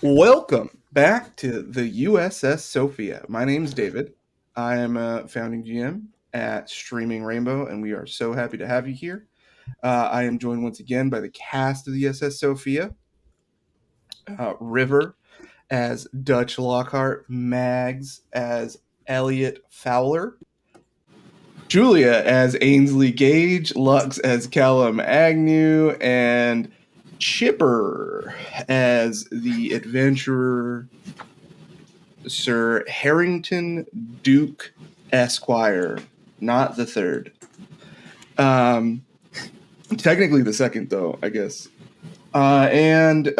Welcome back to the USS Sophia. My name's David. I am a founding GM at Streaming Rainbow, and we are so happy to have you here. I am joined once again by the cast of the USS Sophia. River as Dutch Lockhart, Mags as Elliot Fowler, Julia as Ainsley Gage, Lux as Callum Agnew, and Chipper as the adventurer Sir Harrington Duke Esquire, not the third. Technically the second, though, I guess. And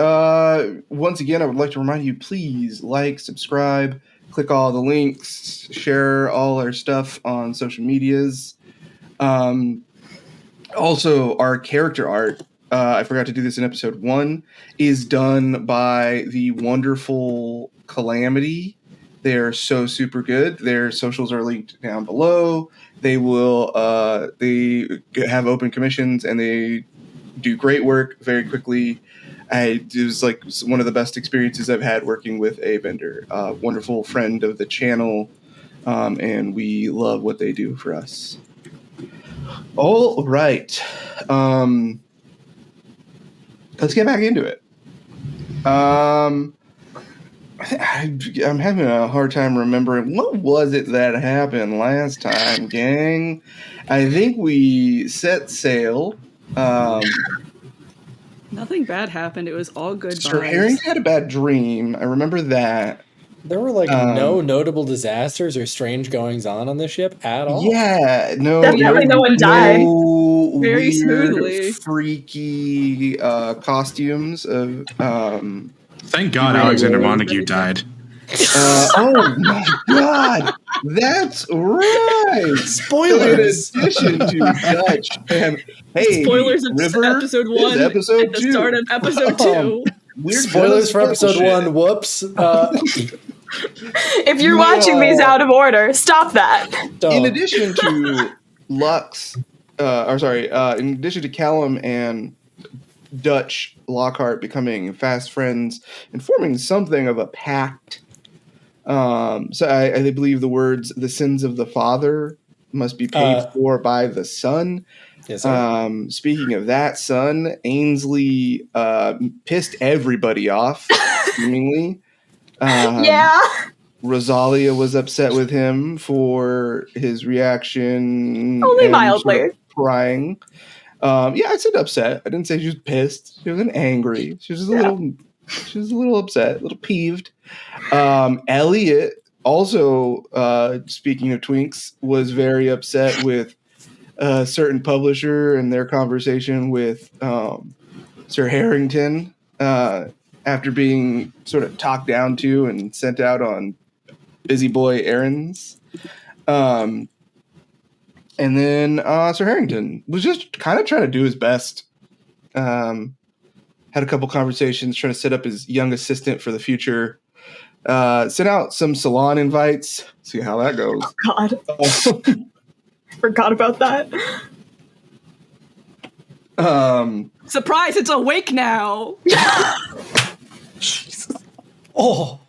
once again, I would like to remind you, please like, subscribe, click all the links, share all our stuff on social medias. Also, our character art, I forgot to do this in episode 1, is done by the wonderful Calamity. They're so super good. Their socials are linked down below. They will they have open commissions and they do great work very quickly. It was like one of the best experiences I've had working with a vendor. Wonderful friend of the channel, and we love what they do for us. All right. Let's get back into it. I'm having a hard time remembering what was it that happened last time, gang. I think we set sail. Nothing bad happened. It was all good Sir vibes. Harrington had a bad dream. I remember that. There were no notable disasters or strange goings on the ship at all. Yeah, Definitely no one died. Very Weird, smoothly. freaky costumes of. Thank God Alexander Montague died. Oh my God, that's right. Spoilers. In addition to Dutch and hey, Spoilers of River episode 1 is episode at the 2. start of episode 2. We're Spoilers for episode shit. 1. Whoops. If you're watching these out of order, stop that. In addition to Lux, in addition to Callum and Dutch Lockhart becoming fast friends and forming something of a pact. So I believe the words, the sins of the father must be paid for by the son. Yes, sir. Speaking of that son, Ainsley pissed everybody off, seemingly. Yeah. Rosalia was upset with him for his reaction. Only and mildly. sort of crying. I said upset. I didn't say she was pissed. She wasn't angry. She was just a little upset, a little peeved. Elliot, also, speaking of twinks, was very upset with a certain publisher and their conversation with Sir Harrington after being sort of talked down to and sent out on busy boy errands. And then Sir Harrington was just kind of trying to do his best. Had a couple conversations trying to set up his young assistant for the future. Sent out some salon invites. See how that goes. Oh, God. Forgot about that. Surprise, it's awake now. Jesus. Oh.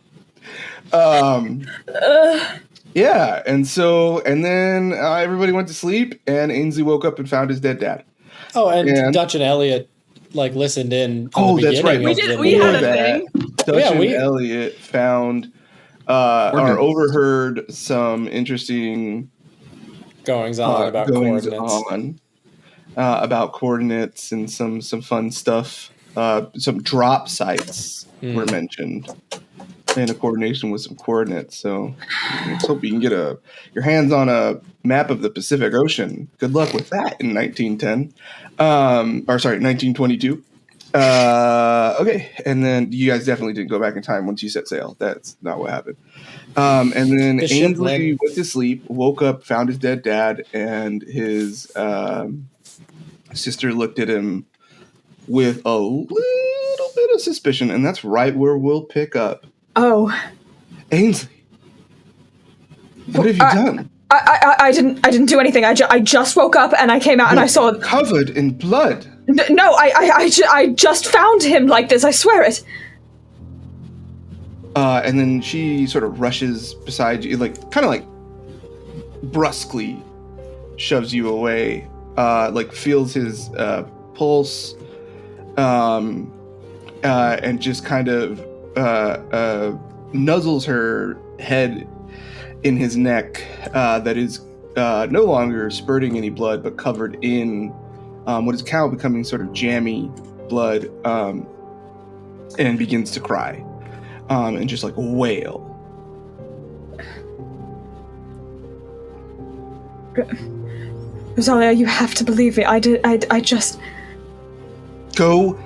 Yeah, and then everybody went to sleep, and Ainsley woke up and found his dead dad. Oh, and Dutch and Elliot listened in. That's right. We had a thing. Dutch and Elliot found or overheard some interesting goings on about coordinates and some fun stuff. Some drop sites were mentioned in a coordination with some coordinates. So let's hope you can get your hands on a map of the Pacific Ocean. Good luck with that in 1910. 1922. Okay, and then you guys definitely didn't go back in time once you set sail. That's not what happened. And then Ainsley went to sleep, woke up, found his dead dad, and his sister looked at him with a little bit of suspicion, and that's right where we'll pick up. Oh. Ainsley, what have you done? I didn't do anything. I just woke up and I came out and I saw covered in blood. No, I just found him like this. I swear it. And then she sort of rushes beside you, like kind of like brusquely shoves you away, like feels his pulse, and just kind of nuzzles her head in his neck, that is no longer spurting any blood, but covered in what is now becoming sort of jammy blood, and begins to cry, and just like wail. Rosalia, you have to believe me. I just... Go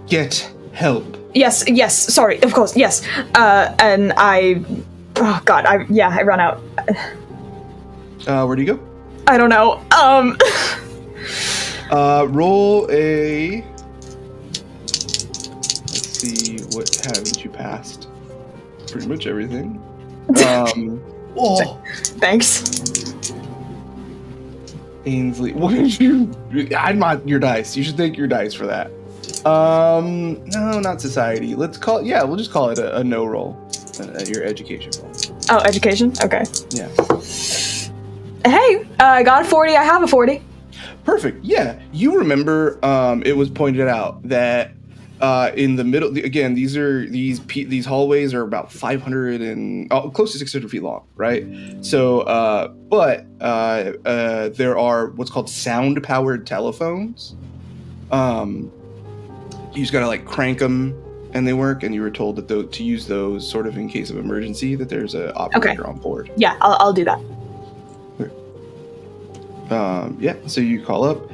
get help. Yes, sorry, of course, yes. And I... Oh, God, I run out. Where do you go? I don't know. Roll a... Let's see, what haven't you passed? Pretty much everything. Thanks. Ainsley, what did you... I'm not your dice. You should thank your dice for that. No, not society. Let's call it... Yeah, we'll just call it a no roll. Your education roll. Oh, education? Okay. Yeah. Hey, I got a 40. I have a 40. Perfect. Yeah. You remember, it was pointed out that in the middle, again, these hallways are about 500 and close to 600 feet long, right? So, but there are what's called sound-powered telephones. You just gotta like crank them, and they work. And you were told that to use those sort of in case of emergency, that there's an operator on board. Yeah, I'll do that. Yeah, so you call up.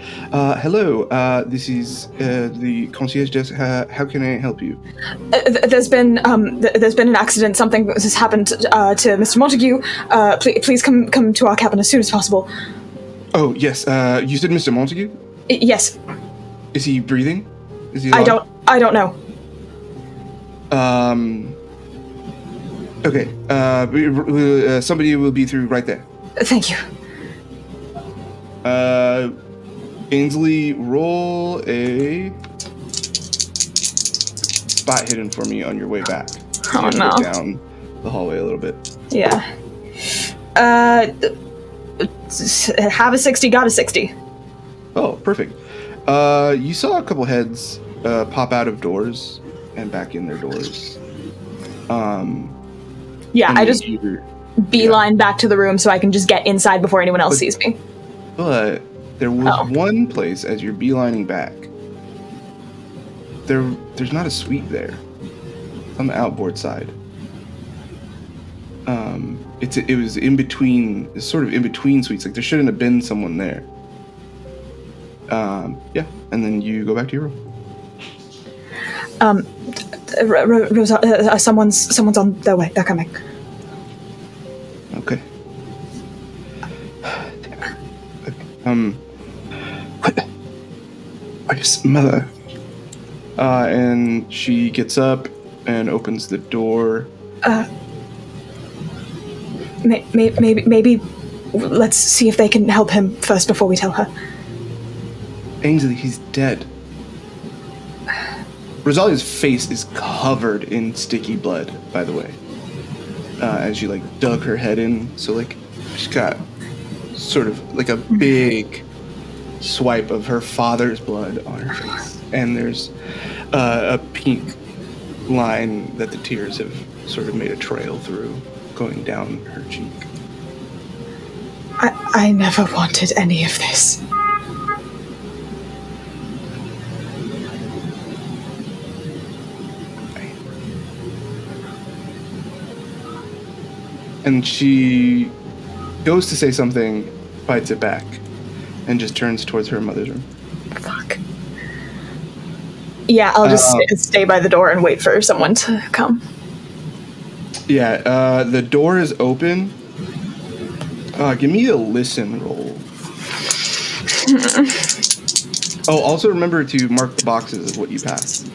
Hello, this is the concierge desk. How can I help you? There's been an accident. Something has happened to Mr. Montague. Please come to our cabin as soon as possible. Oh yes. You said Mr. Montague? Yes. Is he breathing? Is he alive? alive? I don't know. Okay. Somebody will be through right there. Thank you. Ainsley, roll a spot hidden for me on your way back. So oh no! Go down the hallway a little bit. Yeah. Have a 60, got a 60. Oh, perfect. You saw a couple heads pop out of doors and back in their doors. Yeah, I just beeline back to the room so I can just get inside before anyone else sees me. But there was one place as you're beelining back. There's not a suite there. It's on the outboard side. It was in between. It's sort of in between suites. Like there shouldn't have been someone there. Yeah, and then you go back to your room. Someone's on their way. They're coming. Okay. Where's Mother? And she gets up and opens the door. Maybe let's see if they can help him first before we tell her. Ainsley, he's dead. Rosalia's face is covered in sticky blood, by the way. As she like dug her head in, so like she's got sort of like a big swipe of her father's blood on her face, and there's a pink line that the tears have sort of made a trail through, going down her cheek. I never wanted any of this. And she goes to say something, bites it back, and just turns towards her mother's room. Fuck. Yeah, I'll just stay by the door and wait for someone to come. Yeah, the door is open. Give me a listen roll. Oh, also remember to mark the boxes of what you passed.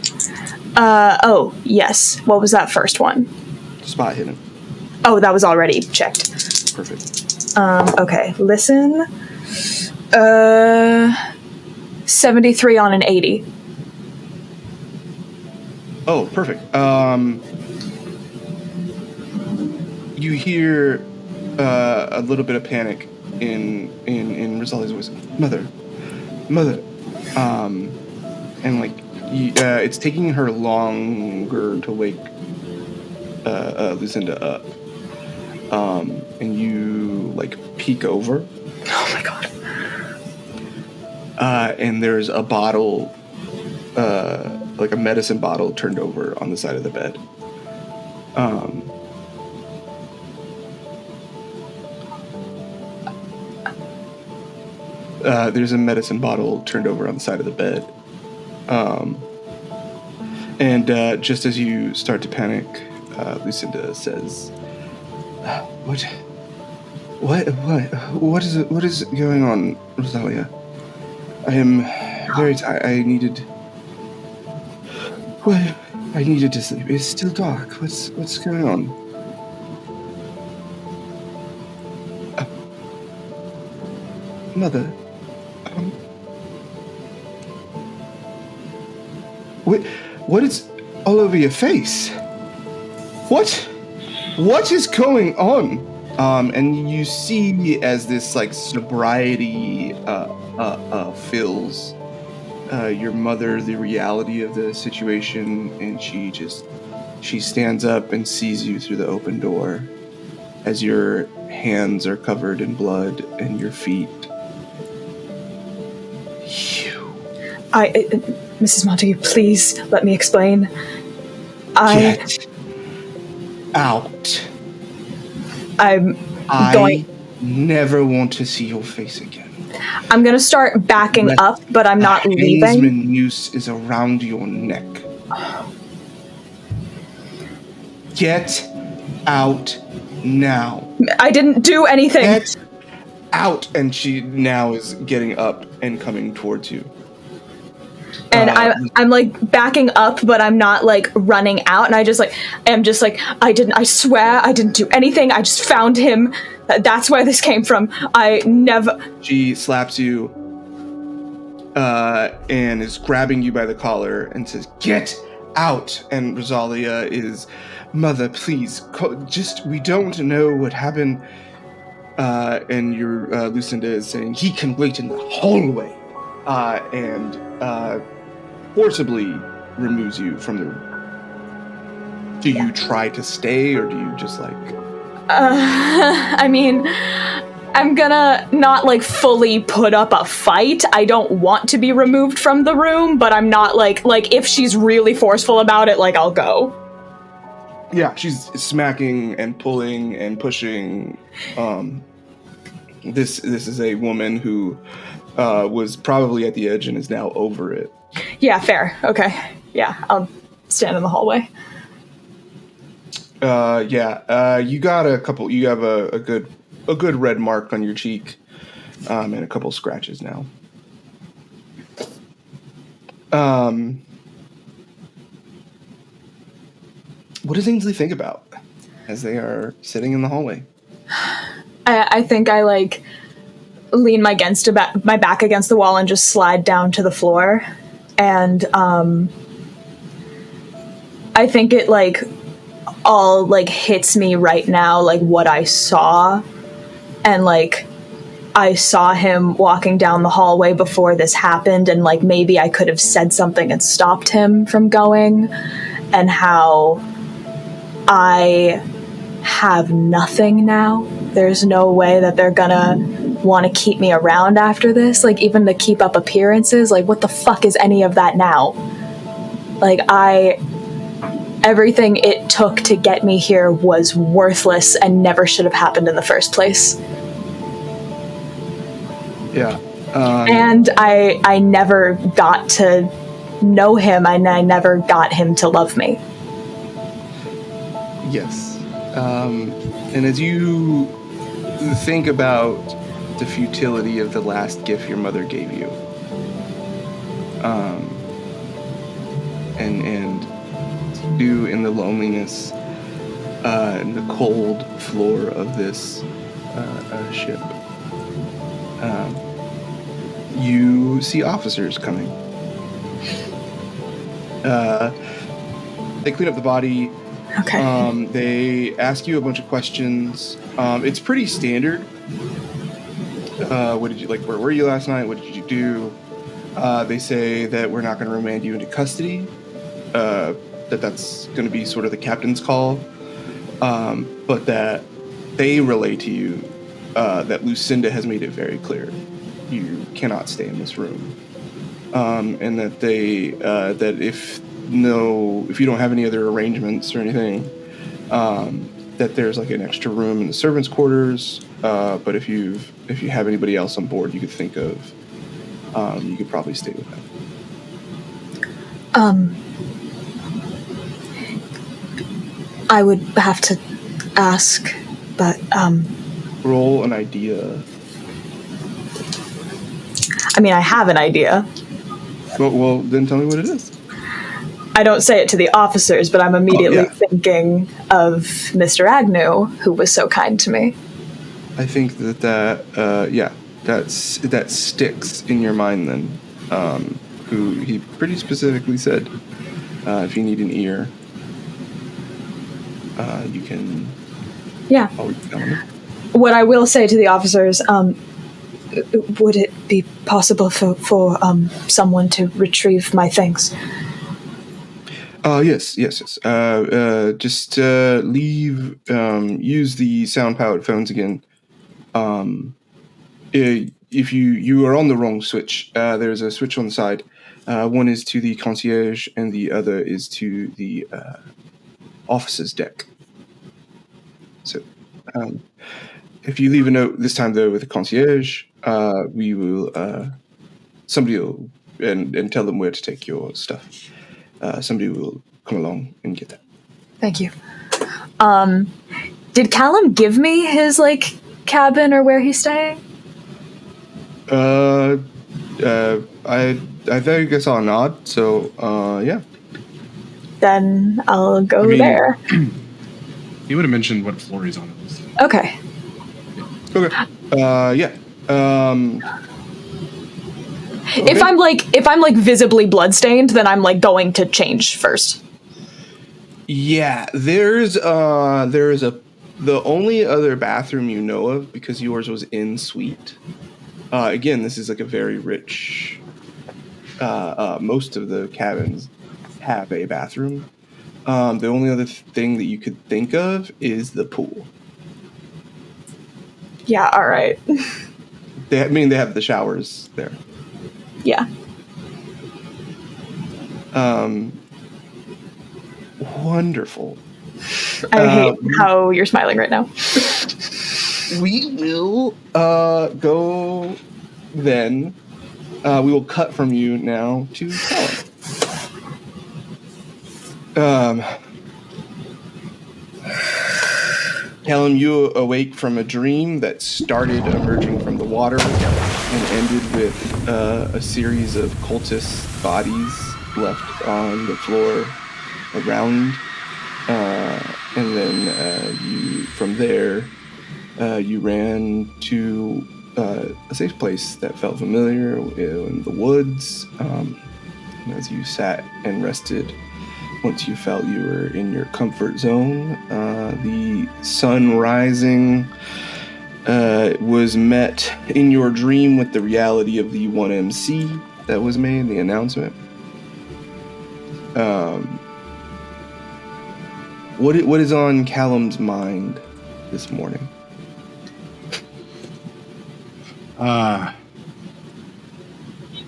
Oh, yes. What was that first one? Spot hidden. Oh, that was already checked. Perfect. Okay, listen. 73 on an 80. Oh, perfect. you hear a little bit of panic in Rosalia's voice. Mother, and like it's taking her longer to wake Lucinda up. And you like peek over. Oh my god. And there's a bottle, like a medicine bottle turned over on the side of the bed. There's a medicine bottle turned over on the side of the bed. And just as you start to panic, Lucinda says, What is going on, Rosalia? I am very tired. I needed to sleep. It's still dark. What's going on? Mother. What is all over your face? What is going on? And you see as this like sobriety fills your mother the reality of the situation, and she stands up and sees you through the open door as your hands are covered in blood and your feet. Mrs. Montague, please let me explain. Get out. I never want to see your face again. I'm gonna start backing up, but I'm not leaving. The noose is around your neck. Get out now. I didn't do anything. Get out. And she now is getting up and coming towards you. And I'm like backing up, but I'm not like running out. And I I swear I didn't do anything. I just found him. That's where this came from. She slaps you and is grabbing you by the collar and says, "Get out." And Rosalia is, "Mother, please, we don't know what happened." And your Lucinda is saying, "He can wait in the hallway." And forcibly removes you from the room. Do you try to stay, or do you just like... I mean, I'm gonna not like fully put up a fight. I don't want to be removed from the room, but I'm not like if she's really forceful about it, like I'll go. Yeah, she's smacking and pulling and pushing. This is a woman who was probably at the edge and is now over it. Yeah, fair. Okay. Yeah, I'll stand in the hallway. You got a couple. You have a good red mark on your cheek, and a couple scratches now. What does Ainsley think about as they are sitting in the hallway? I think I like lean my back against the wall and just slide down to the floor, and I think it like all like hits me right now, like what I saw, and like I saw him walking down the hallway before this happened, and like maybe I could have said something and stopped him from going, and how I have nothing now. There's no way that they're gonna want to keep me around after this, like even to keep up appearances. Like what the fuck is any of that now? Like everything it took to get me here was worthless and never should have happened in the first place. Yeah. And I never got to know him, and I never got him to love me. Yes. And as you think about the futility of the last gift your mother gave you, and you in the loneliness and the cold floor of this ship, you see officers coming. They clean up the body. Okay. They ask you a bunch of questions. It's pretty standard. What did you like? Where were you last night? What did you do? They say that we're not going to remand you into custody. That's going to be sort of the captain's call. But that they relay to you that Lucinda has made it very clear you cannot stay in this room, and that they that if you don't have any other arrangements or anything, that there's like an extra room in the servants' quarters. But if you have anybody else on board you could think of, you could probably stay with them. I would have to ask, but roll an idea. I mean, I have an idea. Well, then tell me what it is. I don't say it to the officers, but I'm immediately thinking of Mr. Agnew, who was so kind to me. I think that sticks in your mind then. Who he pretty specifically said, if you need an ear, you can. Yeah. Always tell me. What I will say to the officers, would it be possible for someone to retrieve my things? Yes. Just use the sound-powered phones again. If you are on the wrong switch, there's a switch on the side. One is to the concierge, and the other is to the officer's deck. So, if you leave a note this time though with the concierge, we will somebody will and tell them where to take your stuff. Somebody will come along and get that. Thank you. Did Callum give me his cabin or where he's staying? I think I saw a nod. So yeah. Then I'll go there. He would have mentioned what floor he's on at least. Okay. Okay. Yeah. Okay. If I'm visibly bloodstained, then I'm going to change first. Yeah, there is the only other bathroom you know of, because yours was in suite. Again, this is a very rich. Most of the cabins have a bathroom. The only other thing that you could think of is the pool. Yeah. All right. They have the showers there. Yeah. Wonderful. I hate how you're smiling right now. We will go then. We will cut from you now to Callum. Callum, you awake from a dream that started emerging from the water and ended with a series of cultist bodies left on the floor around. And then you, from there, you ran to a safe place that felt familiar in the woods. As you sat and rested, once you felt you were in your comfort zone, the sun rising was met in your dream with the reality of the 1MC that was made, the announcement. What is on Callum's mind this morning?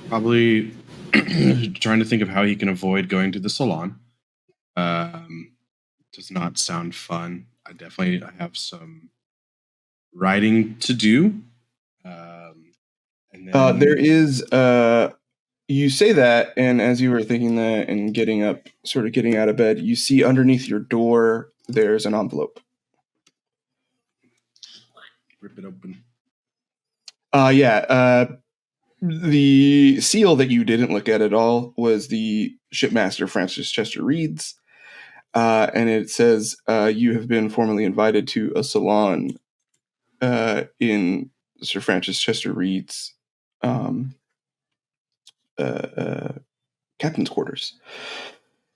Probably trying to think of how he can avoid going to the salon. Does not sound fun. I have some writing to do. And then there is you say that, and as you were thinking that and getting up, sort of getting out of bed, you see underneath your door there's an envelope. Rip it open. The seal that you didn't look at all was the shipmaster Francis Chester Reed's, and it says you have been formally invited to a salon in Sir Francis Chester Reed's captain's quarters,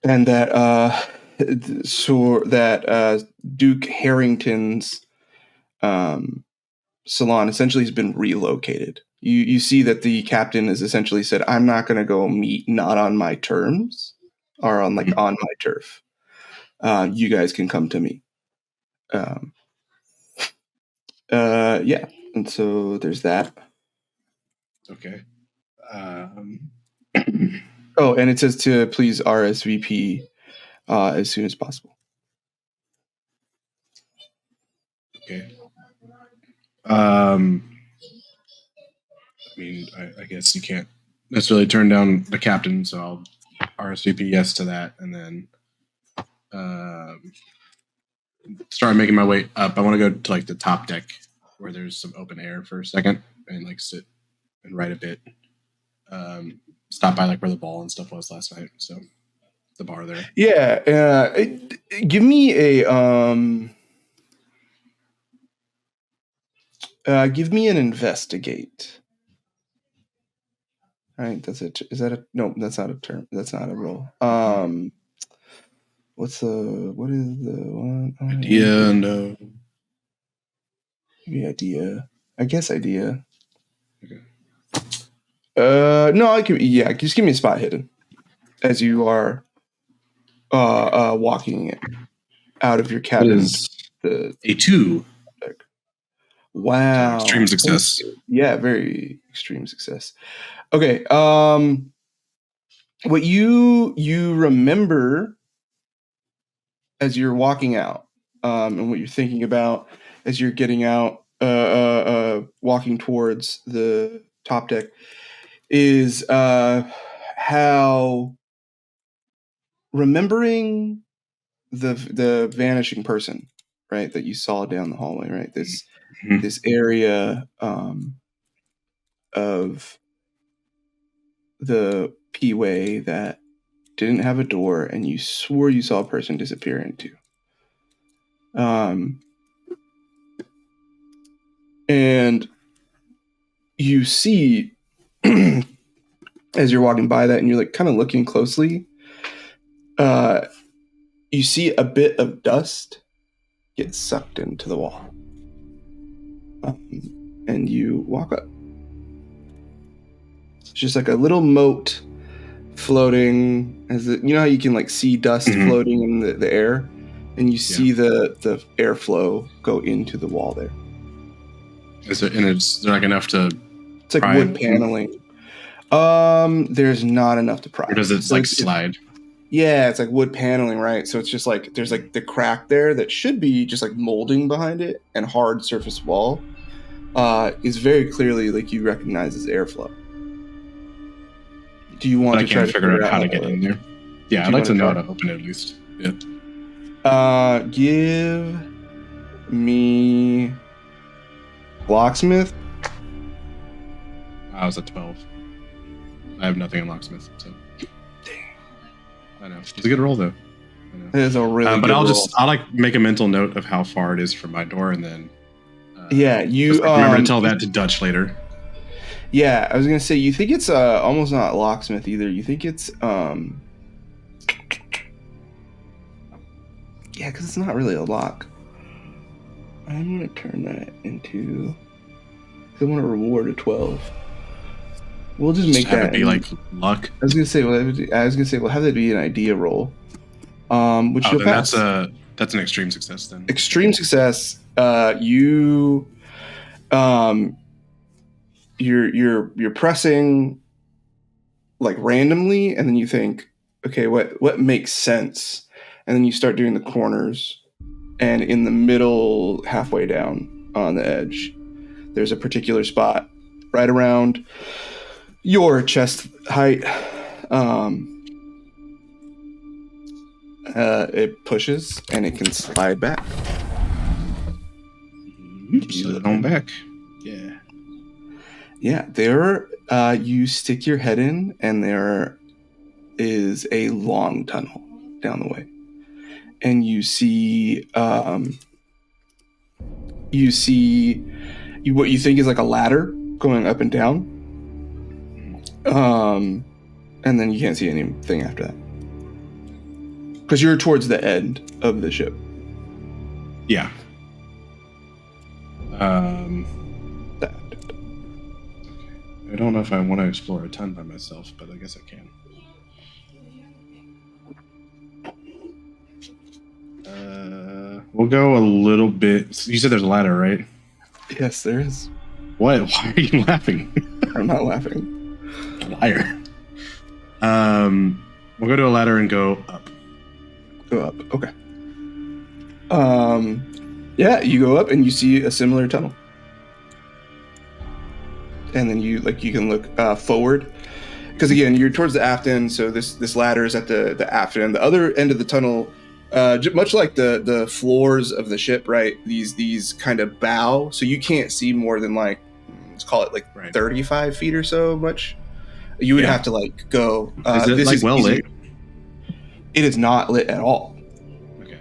and that so that Duke Harrington's salon essentially has been relocated. You see that the captain has essentially said, "I'm not going to go meet not on my terms or on on my turf. You guys can come to me." Yeah, and so there's that. Okay. Oh, and it says to please RSVP as soon as possible. Okay. I mean, I guess you can't necessarily turn down the captain, so I'll RSVP yes to that, and then start making my way up. I want to go to like the top deck where there's some open air for a second and like sit and write a bit. Stop by like where the ball and stuff was last night, so the bar there. Yeah, give me an investigate. All right, that's it. Is that a no? That's not a term. That's not a roll. What is the one? Idea? No. Maybe idea. I guess idea. Okay. No, I can. Yeah, just give me a spot hidden as you are walking out of your cabin. A 2. Wow. Extreme success. Yeah, very extreme success. Okay. What you remember as you're walking out, and what you're thinking about as you're getting out, walking towards the top deck, is how remembering the vanishing person, right, that you saw down the hallway, right? This area of the P-way that didn't have a door and you swore you saw a person disappear into. And you see as you're walking by that and you're like kind of looking closely, you see a bit of dust get sucked into the wall. And you walk up. It's just like a little moat floating. You know how you can like see dust floating in the air? And you see the airflow go into the wall there. Is it, and it's like enough to... It's like wood paneling. There's not enough to pry. Or does it like slide? Yeah, it's like wood paneling, right? So it's just like there's like the crack there that should be just like molding behind it, and hard surface wall is very clearly like you recognize as airflow. Do you want to try to figure out how to get in there? Yeah, I'd like to know how to open it at least. Yeah. Give me locksmith. I was at 12. I have nothing in locksmith, so. I know. It's a good roll though. It is a really good but I'll roll. I'll like make a mental note of how far it is from my door, and then you remember to tell that to Dutch later. Yeah, I was gonna say you think it's almost not locksmith either. You think it's yeah, because it's not really a lock. I'm gonna turn that into. I want to reward a 12. We'll just make that be like luck. I was gonna say, we'll have that be an idea roll. Which you'll pass. That's an extreme success then. Extreme success. You're pressing like randomly, and then you think, okay, what makes sense? And then you start doing the corners, and in the middle, halfway down on the edge, there's a particular spot right around your chest height. It pushes and it can slide back. Slide it on back. Yeah, there you stick your head in, and there is a long tunnel down the way. And you see what you think is like a ladder going up and down. And then you can't see anything after that. Because you're towards the end of the ship. Yeah. That. I don't know if I want to explore a ton by myself, but I guess I can. We'll go a little bit. You said there's a ladder, right? Yes, there is. What? Why are you laughing? I'm not laughing. Liar. We'll go to a ladder and go up. Go up. Okay. Yeah, you go up and you see a similar tunnel. And then you can look forward. Because again, you're towards the aft end, so this ladder is at the aft end. The other end of the tunnel, much like the floors of the ship, right? These kind of bow, so you can't see more than let's call it 35 feet or so much. You would have to go. Is it this is well easier. lit? It is not lit at all. Okay.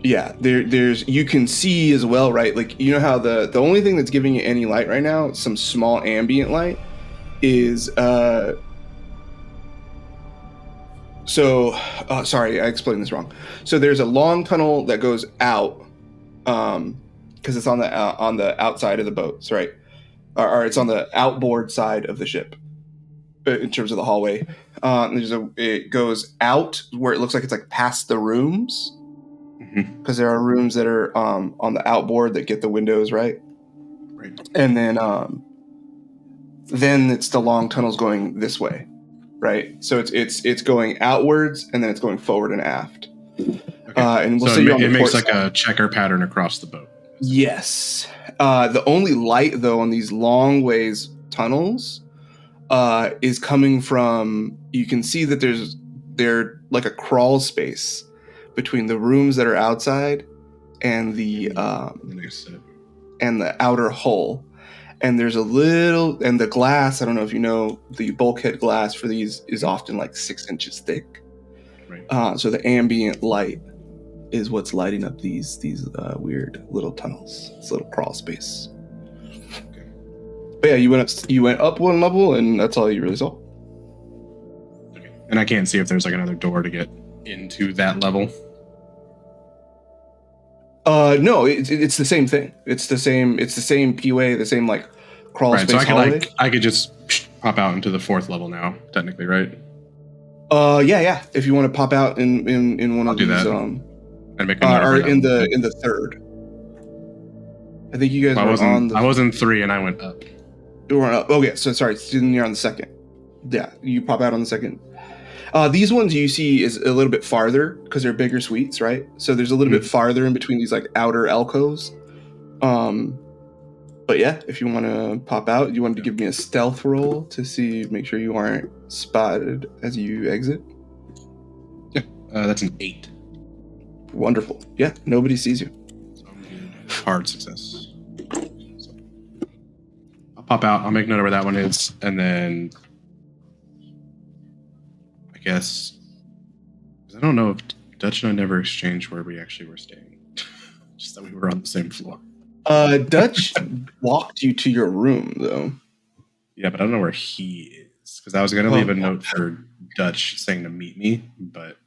Yeah, there's you can see as well, right? You know how the only thing that's giving you any light right now, some small ambient light, is sorry, I explained this wrong. So there's a long tunnel that goes out, because it's on the outside of the boats, right? Or it's on the outboard side of the ship, in terms of the hallway. It goes out where it looks like it's past the rooms, because there are rooms that are on the outboard that get the windows, right? Right. And then it's the long tunnels going this way, right? So it's going outwards and then it's going forward and aft. Okay. And we'll so say you're on it the makes port side. a checker pattern across the boat. Yes. The only light though on these long ways tunnels is coming from. You can see that they're like a crawl space between the rooms that are outside and the outer hull. And there's a little, and the glass, I don't know if you know, the bulkhead glass for these is often 6 inches thick. Right. So the ambient light is what's lighting up these weird little tunnels, this little crawl space. Okay. But yeah, you went up one level, and that's all you really saw. Okay. And I can't see if there's another door to get into that level. No, it's the same thing. It's the same POA, the same crawl space. So hallway. I could just pop out into the 4th level now, technically, right? Yeah. If you want to pop out in one I'll of do these, that. And make a or in the 3rd. I think you guys I was in 3 and I went up. You were up. Okay, so sorry, then you're on the 2nd. Yeah, you pop out on the 2nd. These ones you see is a little bit farther because they're bigger suites, right? So there's a little bit farther in between these outer alcoves. But yeah, if you want to pop out, you wanted to give me a stealth roll to make sure you aren't spotted as you exit. Yeah, that's an 8. Wonderful. Yeah, nobody sees you. Hard success. So I'll pop out. I'll make note of where that one is, and then I guess, because I don't know if Dutch and I never exchanged where we actually were staying. Just that we were on the same floor. Dutch walked you to your room, though. Yeah, but I don't know where he is, because I was going to leave a note for Dutch saying to meet me, but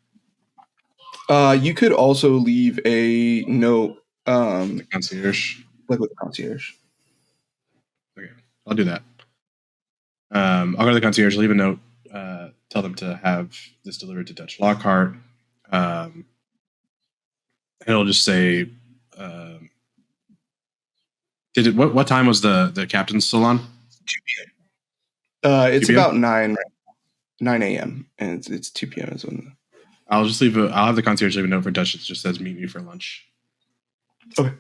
you could also leave a note, the concierge, with the concierge. Okay, I'll do that. I'll go to the concierge, leave a note, tell them to have this delivered to Dutch Lockhart. It'll just say, what time was the captain's still on? 2 p.m. It's 2 p.m.? about 9 a.m. and it's 2 p.m. is when. I'll have the concierge leave a note for Dutch that just says meet me for lunch. Okay.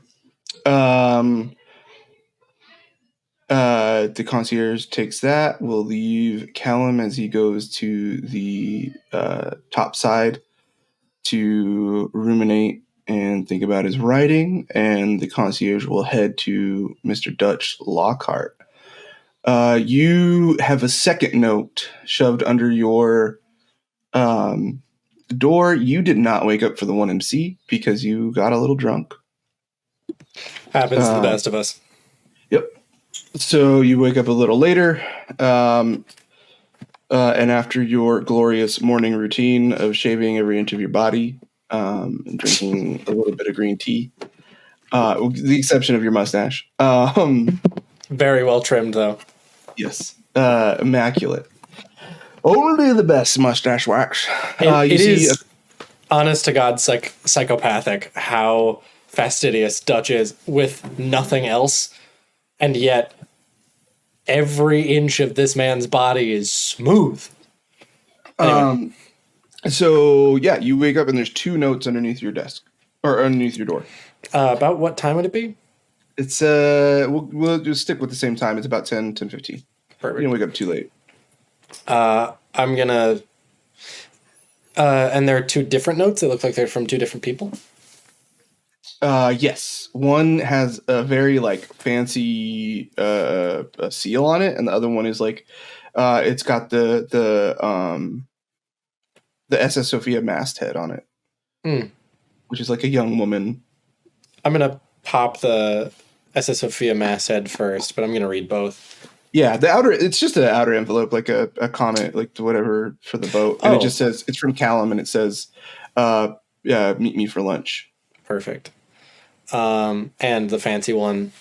The concierge takes that. We'll leave Callum as he goes to the top side to ruminate and think about his writing, and the concierge will head to Mr. Dutch Lockhart. You have a second note shoved under your door. You did not wake up for the 1MC because you got a little drunk. Happens to the best of us. Yep. So you wake up a little later. and after your glorious morning routine of shaving every inch of your body and drinking a little bit of green tea, with the exception of your mustache. Very well trimmed, though. Yes. Immaculate. Only the best mustache wax. It is, honest to God, psychopathic how fastidious Dutch is with nothing else, and yet every inch of this man's body is smooth. Anyway. So, yeah, you wake up and there's 2 notes underneath your desk, or underneath your door. About what time would it be? It's, we'll just stick with the same time. It's about 10:15. Perfect. You didn't wake up too late. I'm gonna... and there are 2 different notes. They look like they're from 2 different people. Yes. One has a very, fancy a seal on it, and the other one is, it's got the SS Sophia masthead on it, which is, a young woman. I'm gonna pop the SS Sophia masthead first, but I'm gonna read both. Yeah, it's just an outer envelope, like a comment, whatever for the boat. And it just says, it's from Callum, and it says, meet me for lunch. Perfect. And the fancy one?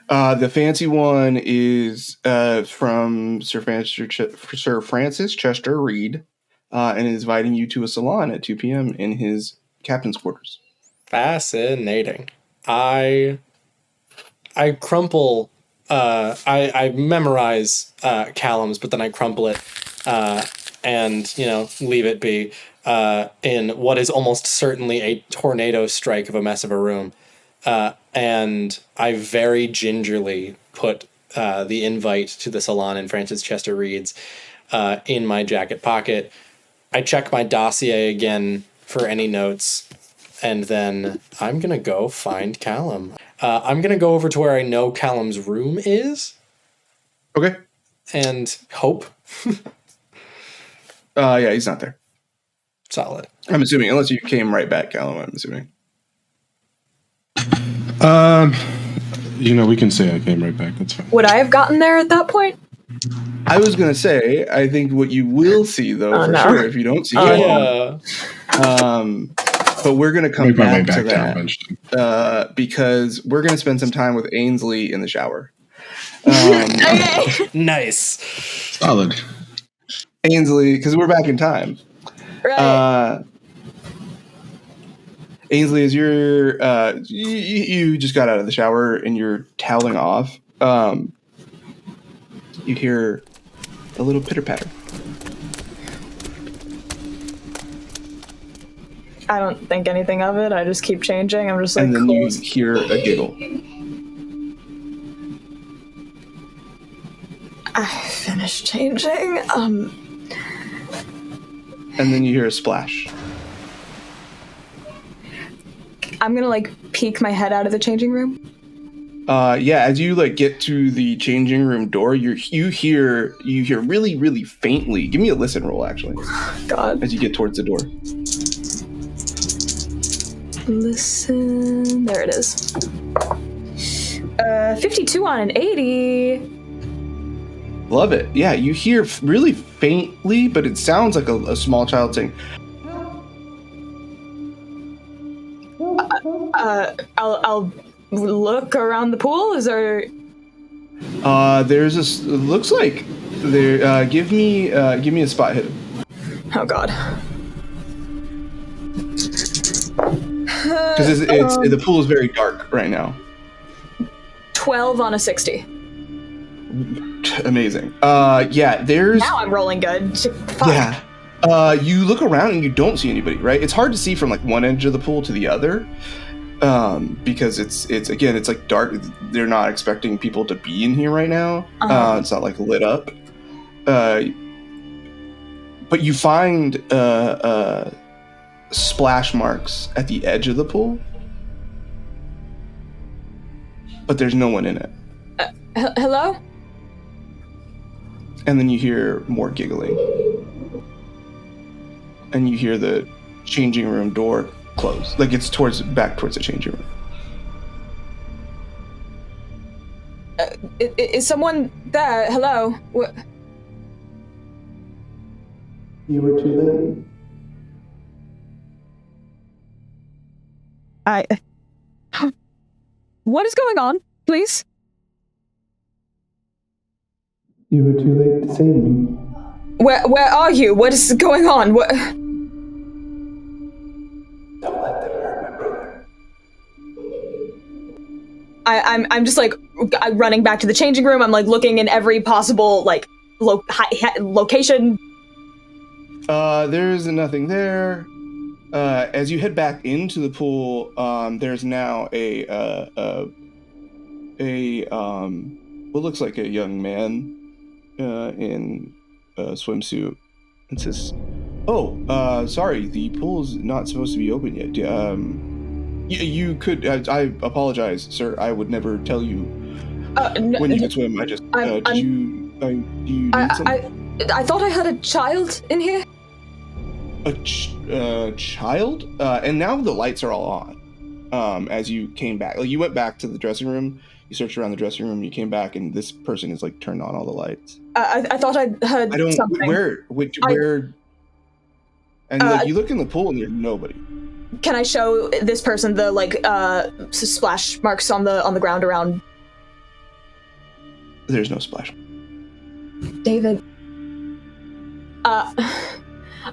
The fancy one is from Sir Francis Chester Reed, and is inviting you to a salon at 2 p.m. in his captain's quarters. Fascinating. I crumple... I memorize Callum's, but then I crumple it and, leave it be in what is almost certainly a tornado strike of a mess of a room. And I very gingerly put the invite to the salon in Francis Chester Reed's in my jacket pocket. I check my dossier again for any notes, and then I'm going to go find Callum. I'm going to go over to where I know Callum's room is. Okay. And hope. Yeah, he's not there. Solid. I'm assuming, unless you came right back, Callum, I'm assuming. We can say I came right back. That's fine. Would I have gotten there at that point? I was going to say, I think what you will see, though, sure, if you don't see Callum. But we're going to come back to that because we're going to spend some time with Ainsley in the shower. Nice. Solid. Ainsley, because we're back in time. Right. Ainsley, as you're, you just got out of the shower and you're toweling off, you hear a little pitter-patter. I don't think anything of it. I just keep changing. I'm just like, and then you hear a giggle. I finished changing. And then you hear a splash. I'm gonna peek my head out of the changing room. Yeah, as you get to the changing room door, you hear really, really faintly. Give me a listen roll, actually. God. As you get towards the door. Listen. There it is. 52 on an 80. Love it. Yeah, you hear really faintly, but it sounds like a small child saying. I'll look around the pool. Is there? There's a. It looks like there. Give me a spot hidden. Oh God. Because the pool is very dark right now. 12 on a 60. Amazing. Yeah, there's... Now I'm rolling good. Fuck. Yeah. You look around and you don't see anybody, right? It's hard to see from one edge of the pool to the other. Because it's dark. They're not expecting people to be in here right now. It's not lit up. But you find splash marks at the edge of the pool, but there's no one in it. Hello? And then you hear more giggling, and you hear the changing room door close. It's back towards the changing room. Is someone there? Hello? You were too late. What is going on, please? You were too late to save me. Where are you? What is going on? What? Don't let them hurt my brother. I'm just like running back to the changing room. I'm like looking in every possible like location. There's nothing there. As you head back into the pool, there's now a what looks like a young man in a swimsuit, and says, "Oh, sorry, the pool's not supposed to be open yet. You could. I apologize, sir. I would never tell you when you could swim. I just do you need something? I thought I had a child in here. A child? And now the lights are all on. As you came back, like you went back to the dressing room, you searched around the dressing room, you came back, and this person is like turned on all the lights. I thought I heard something. Where? And like you look in the pool and there's nobody. Can I show this person the like splash marks on the ground around? There's no splash. David.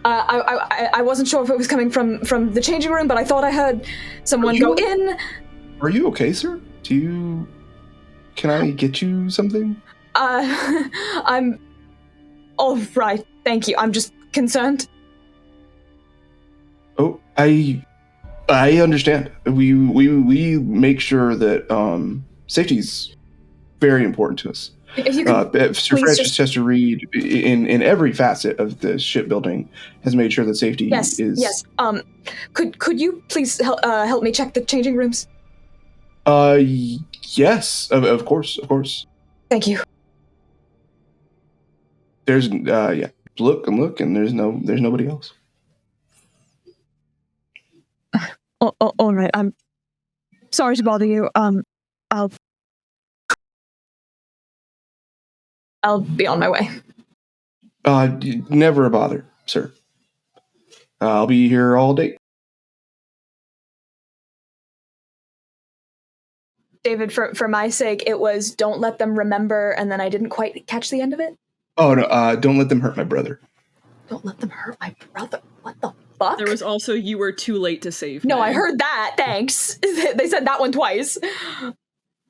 I wasn't sure if it was coming from the changing room, but I thought I heard someone go in. Are you okay, sir? Can I get you something? I'm all right. Thank you. I'm just concerned. Oh, I understand. We make sure that safety's very important to us. If you could, Sir Francis Chester Reed, in every facet of the shipbuilding, has made sure that safety is. Yes. Could you please help me check the changing rooms? Yes, of course. Thank you. There's look, and there's nobody else. All right. I'm sorry to bother you. I'll be on my way. Never a bother, sir. I'll be here all day. David, for my sake, it was don't let them remember, and then I didn't quite catch the end of it. Oh no! Don't let them hurt my brother. Don't let them hurt my brother. What the fuck? There was also you were too late to save me. No, I heard that. Thanks. They said that one twice.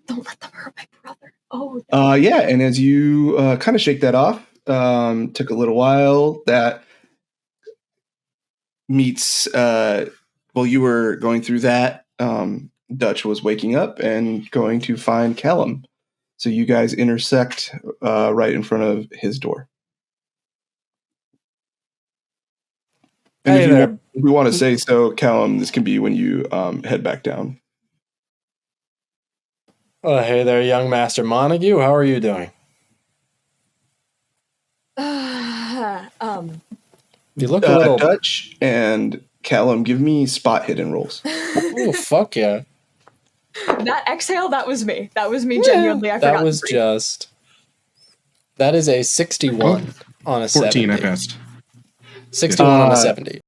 Don't let them hurt my brother. Oh. Yeah, and as you kind of shake that off, took a little while. That meets. While you were going through that, Dutch was waking up and going to find Callum. So you guys intersect right in front of his door. And if we want to say so, Callum, this can be when you head back down. Hey there, young Master Montague. How are you doing? You look a little... Dutch and Callum, give me spot hidden rolls. Oh, fuck yeah. That exhale, that was me. That was me genuinely. I forgot. That was just... That is a 61 on a 14, 70. I passed. 61 on a 70.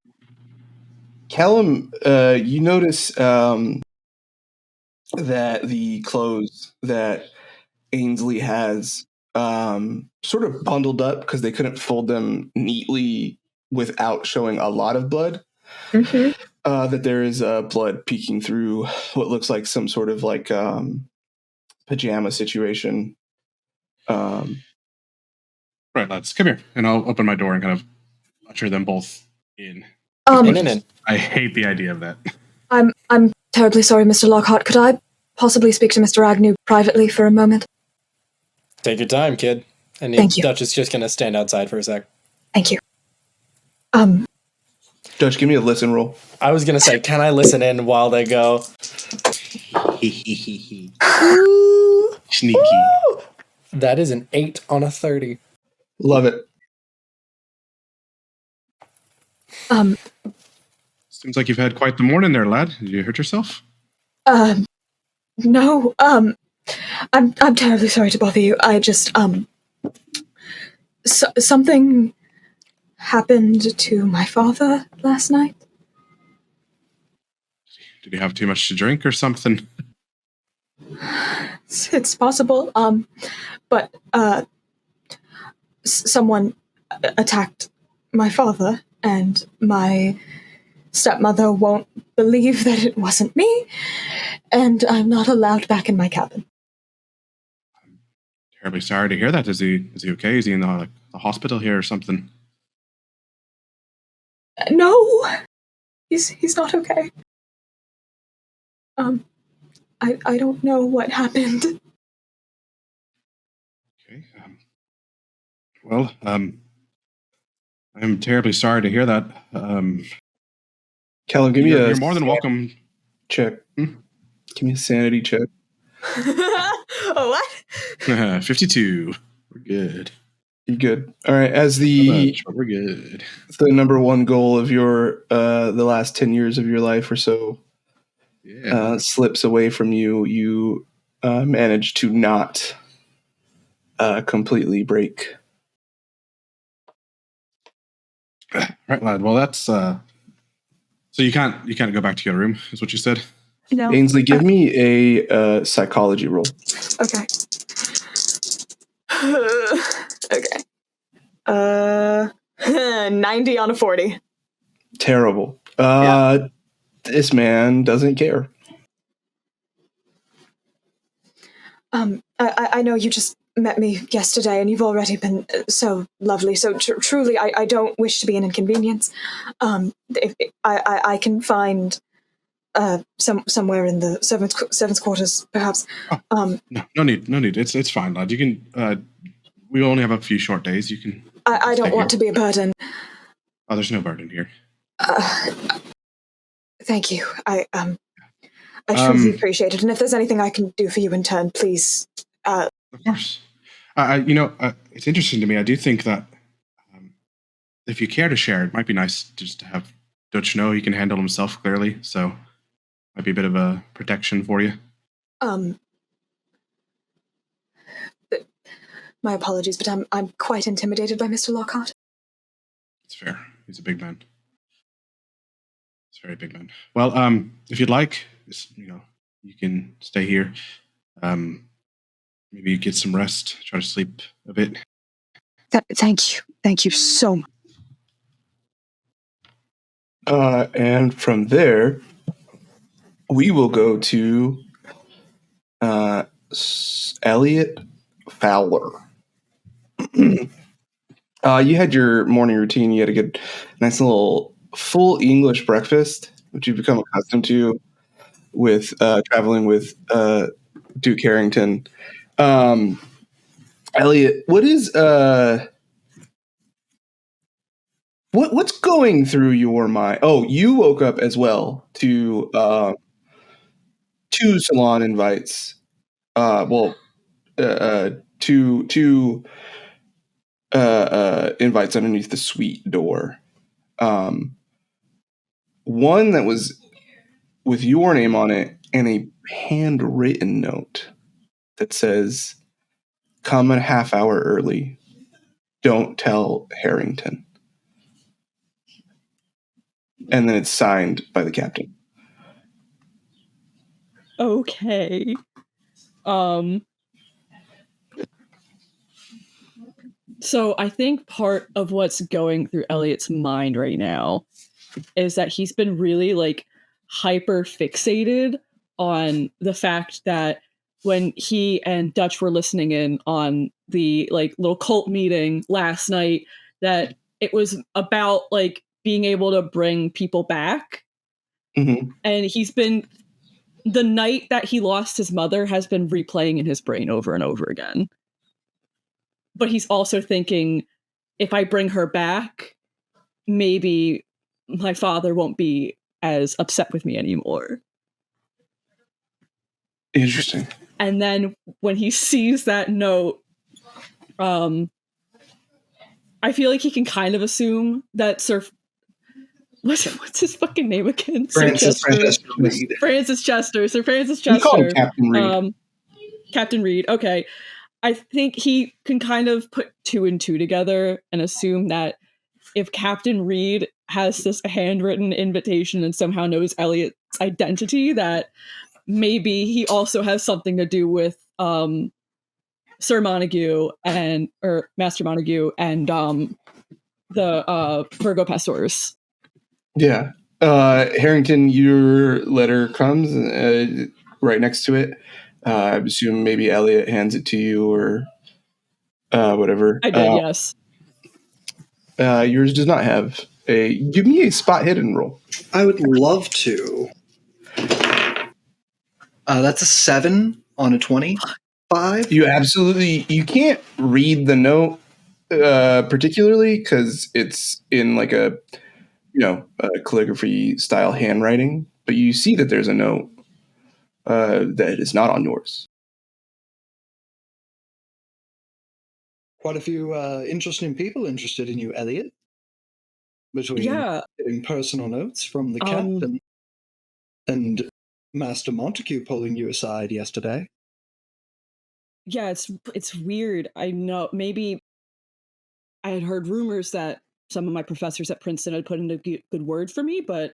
Callum, you notice that the clothes that Ainsley has sort of bundled up because they couldn't fold them neatly without showing a lot of blood. Mm-hmm. That there is blood peeking through what looks like some sort of like pajama situation. Right, lads, come here, and I'll open my door and kind of usher them both in. In. I hate the idea of that. I'm terribly sorry, Mr. Lockhart. Could I possibly speak to Mr. Agnew privately for a moment? Take your time, kid. And Thank you. Dutch is just going to stand outside for a sec. Thank you. Dutch, give me a listen roll. I was going to say, can I listen in while they go? Sneaky. That is an 8 on a 30. Love it. Seems like you've had quite the morning there, lad. Did you hurt yourself? No. I'm terribly sorry to bother you. I just something happened to my father last night? Did he have too much to drink or something? It's possible. But someone attacked my father, and my stepmother won't believe that it wasn't me, and I'm not allowed back in my cabin. Terribly sorry to hear that. Is he okay? Is he in the hospital here or something? No, he's not okay. I don't know what happened. Okay. Well, I'm terribly sorry to hear that. Callum, give me you're more than welcome. check. Give me a sanity check. What? 52. We're good. You're good. All right. As Not the much, but we're good. number one goal of your the last 10 years of your life or so slips away from you, you manage to not completely break. Right, lad. Well, that's so you can't go back to your room, is what you said. No. Ainsley, give me a psychology roll. Okay. Okay. 90 on a 40. Terrible. Yeah. This man doesn't care. I know you just met me yesterday, and you've already been so lovely. So truly, I don't wish to be an inconvenience. If I can find somewhere in the servants' quarters, perhaps. No need. It's fine, lad. You can. We only have a few short days. You can. I don't want to be a burden. Oh, there's no burden here. Thank you. I truly appreciate it. And if there's anything I can do for you in turn, please. Of course. It's interesting to me. I do think that if you care to share, it might be nice just to have Dutch know he can handle himself clearly. So, might be a bit of a protection for you. My apologies, but I'm quite intimidated by Mr. Lockhart. It's fair. He's a big man. He's a very big man. Well, if you'd like, you can stay here. Maybe get some rest. Try to sleep a bit. Thank you so much. And from there, we will go to Elliot Fowler. You had your morning routine. You had a good, nice little full English breakfast, which you've become accustomed to with traveling with Duke Harrington. Elliot, what is what's going through your mind? Oh, you woke up as well to two salon invites. Two invites underneath the suite door. One that was with your name on it and a handwritten note that says, "Come a half hour early. Don't tell Harrington." And then it's signed by the captain. Okay. So I think part of what's going through Elliot's mind right now is that he's been really hyper fixated on the fact that when he and Dutch were listening in on the little cult meeting last night, that it was about being able to bring people back. Mm-hmm. And he's been, the night that he lost his mother has been replaying in his brain over and over again. But he's also thinking, if I bring her back, maybe my father won't be as upset with me anymore. Interesting. And then when he sees that note, I feel like he can kind of assume that what's his fucking name again? Francis Reed. Francis Chester. Sir Francis We call Chester. him Captain Reed. Captain Reed. Okay. I think he can kind of put two and two together and assume that if Captain Reed has this handwritten invitation and somehow knows Elliot's identity, that maybe he also has something to do with Sir Montague or Master Montague and the Virgo Pastoris. Yeah. Harrington, your letter comes right next to it. I assume maybe Elliot hands it to you or whatever. I did, yes. Yours does not have a... Give me a spot hidden roll. I would love to. That's a 7 on a 25. You can't read the note particularly because it's in like a calligraphy style handwriting, but you see that there's a note that is not on yours. Quite a few interesting people interested in you, Elliot. Between getting personal notes from the captain and Master Montague pulling you aside yesterday. Yeah, it's weird. I know, maybe I had heard rumors that some of my professors at Princeton had put in a good word for me, but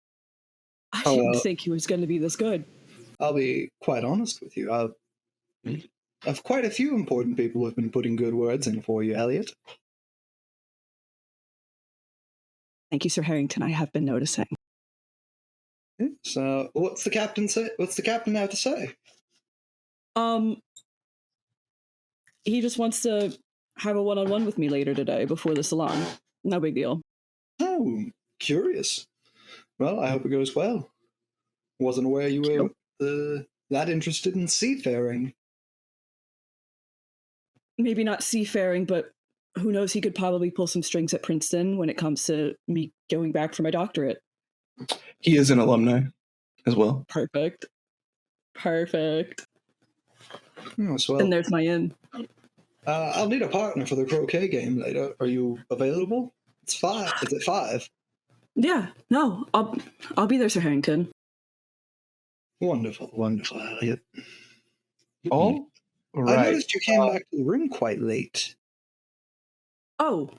I didn't think he was going to be this good. I'll be quite honest with you. I've quite a few important people who have been putting good words in for you, Elliot. Thank you, Sir Harrington. I have been noticing. So, what's the captain say? What's the captain have to say? He just wants to have a one-on-one with me later today before the salon. No big deal. Oh, curious. Well, I hope it goes well. Wasn't aware you were that interested in seafaring. Maybe not seafaring, but who knows? He could probably pull some strings at Princeton when it comes to me going back for my doctorate. He is an alumni as well. Perfect. Oh, swell. And there's my in. I'll need a partner for the croquet game later. Are you available? It's 5. It's at 5. Yeah. No, I'll be there, Sir Harrington. Wonderful, Elliot. All right. I noticed you came back to the room quite late. Oh,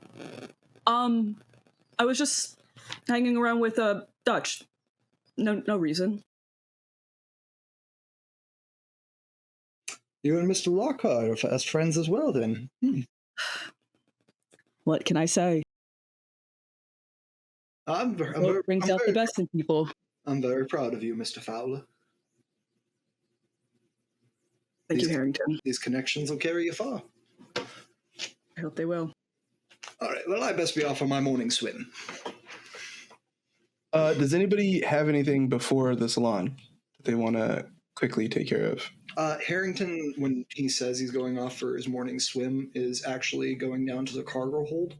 I was just hanging around with Dutch. No reason. You and Mr. Lockhart are fast friends as well, then. What can I say? It brings out the best in people. I'm very proud of you, Mr. Fowler. Thank you, Harrington. These connections will carry you far. I hope they will. All right, well, I best be off on my morning swim. Does anybody have anything before the salon that they want to quickly take care of? Harrington, when he says he's going off for his morning swim, is actually going down to the cargo hold.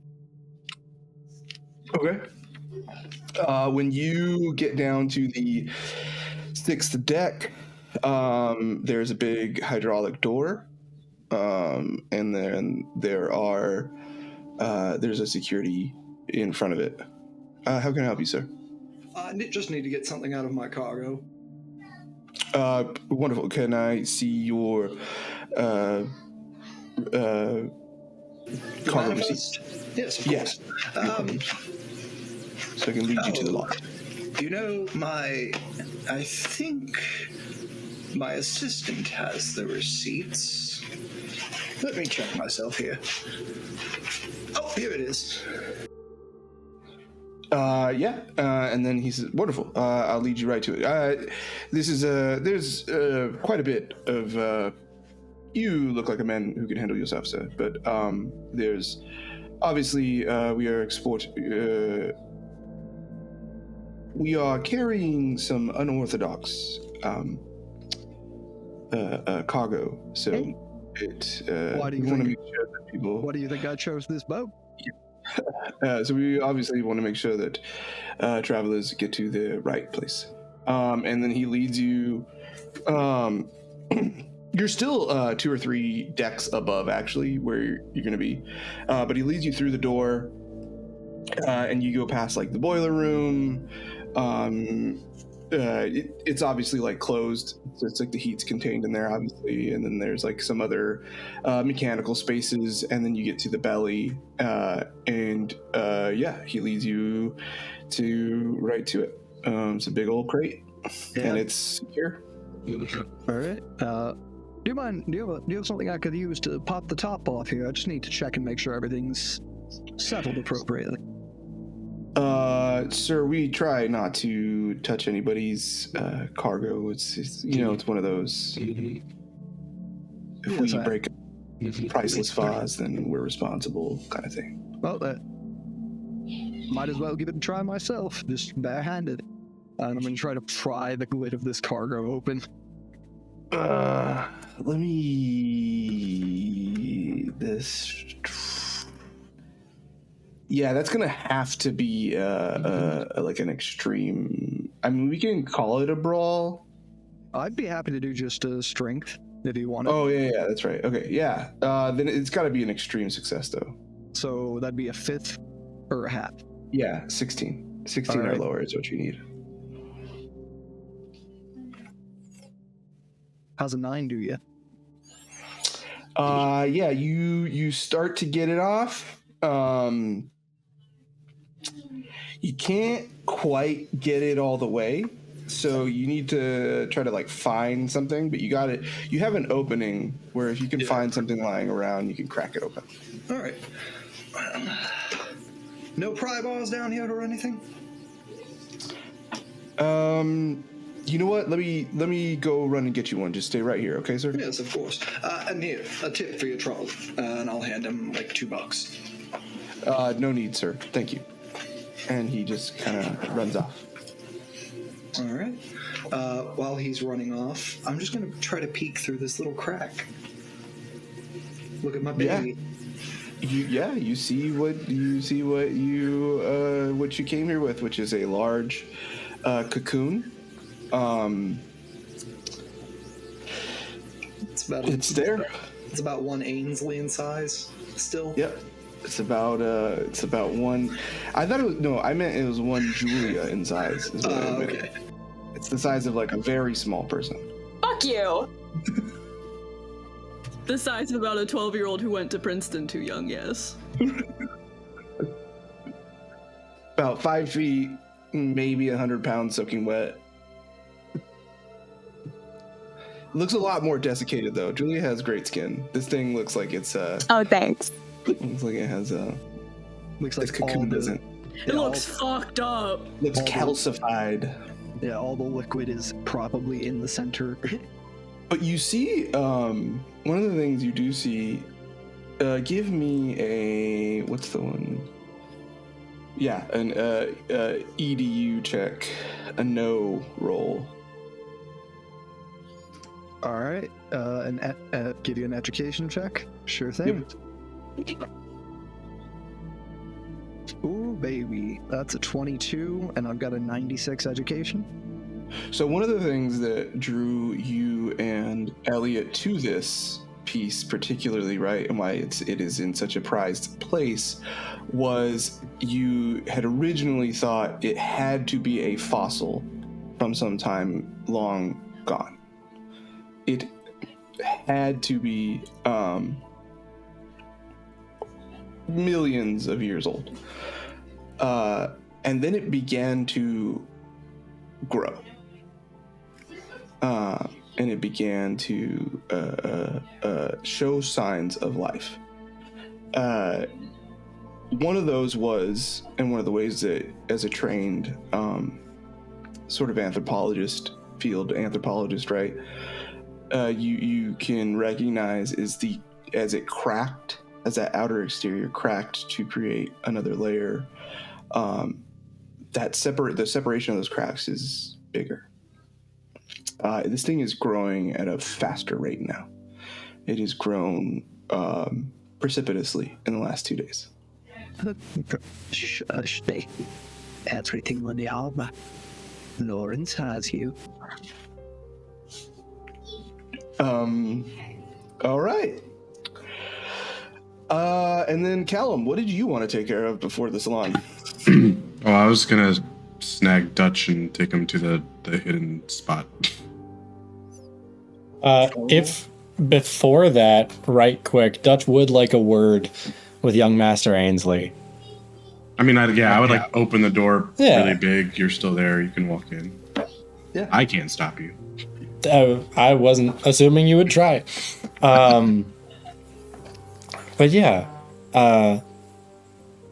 Okay. When you get down to the 6th deck, there's a big hydraulic door, and then there's a security in front of it. How can I help you, sir? I just need to get something out of my cargo. Wonderful. Can I see your cargo receipt? Yes, of course. So I can lead you to the loft. You know, I think my assistant has the receipts. Let me check myself here. Oh, here it is. And then he says, wonderful, I'll lead you right to it. There's quite a bit of, you look like a man who can handle yourself, sir, but there's, obviously, we are carrying some unorthodox cargo, so Why do you we want to make sure that people... What do you think I chose this boat? So we obviously want to make sure that travelers get to the right place. And then he leads you... you're still 2 or 3 decks above, actually, where you're going to be. But he leads you through the door, and you go past, like, the boiler room, it's obviously like closed, so it's like the heat's contained in there, obviously, and then there's like some other mechanical spaces, and then you get to the belly, and he leads you right to it. It's a big old crate, and it's here. All right. Do you have something I could use to pop the top off here? I just need to check and make sure everything's settled appropriately. Sir, we try not to touch anybody's cargo. It's it's one of those. If we break a priceless vase, then we're responsible, kind of thing. Well, might as well give it a try myself, just barehanded. And I'm gonna try to pry the lid of this cargo open. Let me. Yeah, that's gonna have to be like an extreme. I mean, we can call it a brawl. I'd be happy to do just a strength if you want. Oh yeah, that's right. Okay, yeah. Then it's got to be an extreme success though. So that'd be a fifth or a half. Yeah, 16. 16 or lower is what you need. How's a 9 do you? Yeah, you start to get it off. You can't quite get it all the way, so you need to try to like find something, but you got it. You have an opening where if you can find something lying around, you can crack it open. All right. No pry bars down here or anything? You know what? Let me go run and get you one. Just stay right here, okay, sir? Yes, of course. And here, a tip for your trouble. And I'll hand him like $2. No need, sir. Thank you. And he just kind of runs off. All right. While he's running off, I'm just going to try to peek through this little crack. Look at my baby. You see what you came here with, which is a large cocoon. It's there. It's about one Ainsley in size still. Yep. It's about one. I thought it was I meant it was one Julia in size. Is what I meant. Okay. It's the size of like a very small person. Fuck you. The size of about a 12-year-old who went to Princeton too young, yes. About 5 feet, maybe 100 pounds soaking wet. Looks a lot more desiccated though. Julia has great skin. This thing looks like it's Oh, thanks. looks like it has Looks this like cocoon doesn't. It looks fucked up. Looks calcified. Yeah, all the liquid is probably in the center. But you see, one of the things you do see, give me a, what's the one? Yeah, an EDU check, a no roll. All right, give you an education check. Sure thing. Yep. Ooh, baby, that's a 22, and I've got a 96 education. So one of the things that drew you and Elliot to this piece particularly, right, and why it is in such a prized place, was you had originally thought it had to be a fossil from some time long gone. It had to be millions of years old. And then it began to grow. And it began to show signs of life. One of those was, and one of the ways that, as a trained sort of field anthropologist, right, you can recognize as it cracked, as that outer exterior cracked to create another layer. The separation of those cracks is bigger. This thing is growing at a faster rate now. It has grown precipitously in the last 2 days. Everything on the armor. Lawrence has you. All right. And then Callum, what did you want to take care of before the salon? Oh, I was gonna snag Dutch and take him to the hidden spot. If before that, right quick, Dutch would like a word with young Master Ainsley. I mean, I would like open the door really big. You're still there. You can walk in. Yeah. I can't stop you. I wasn't assuming you would try. But yeah,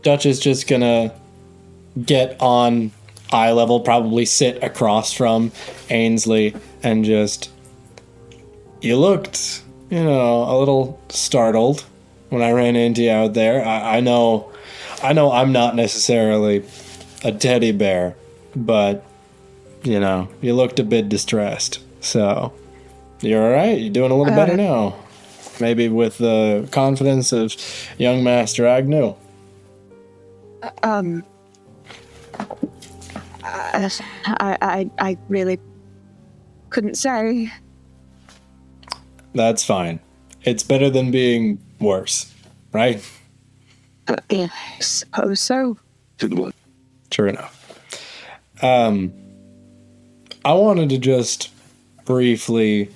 Dutch is just gonna get on eye level, probably sit across from Ainsley, and just, you looked, a little startled when I ran into you out there. I know I'm not necessarily a teddy bear, but, you looked a bit distressed. So, you're all right. You're doing a little better now. Maybe with the confidence of young Master Agnew. I really couldn't say. That's fine. It's better than being worse, right? Yeah, I suppose so. Sure enough. I wanted to just briefly,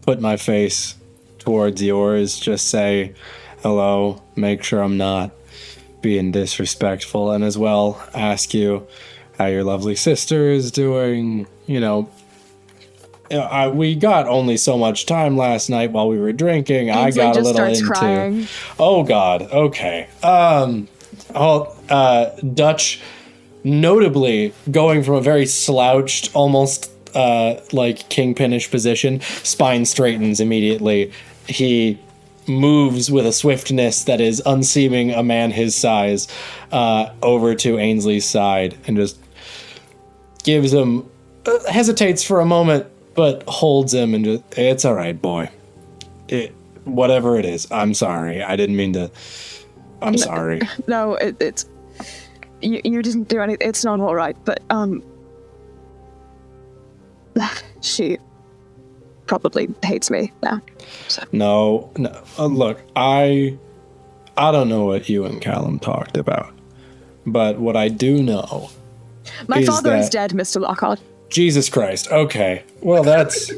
put my face towards yours, just say hello, make sure I'm not being disrespectful, and as well ask you how your lovely sister is doing. We got only so much time last night while we were drinking. Ainsley I got a just little starts into. Crying. Oh God. Okay. Dutch, notably going from a very slouched, almost like kingpinish position, spine straightens immediately. He moves with a swiftness that is unseeming a man his size over to Ainsley's side and just gives him, hesitates for a moment, but holds him and just, it's all right, boy. Whatever it is, I'm sorry. I didn't mean to. I'm sorry. No, it's you didn't do anything. It's not all right, but she probably hates me now. So. No. Look, I don't know what you and Callum talked about, but what I do know. My father is dead, Mr. Lockhart. Jesus Christ. Okay. Well, that's.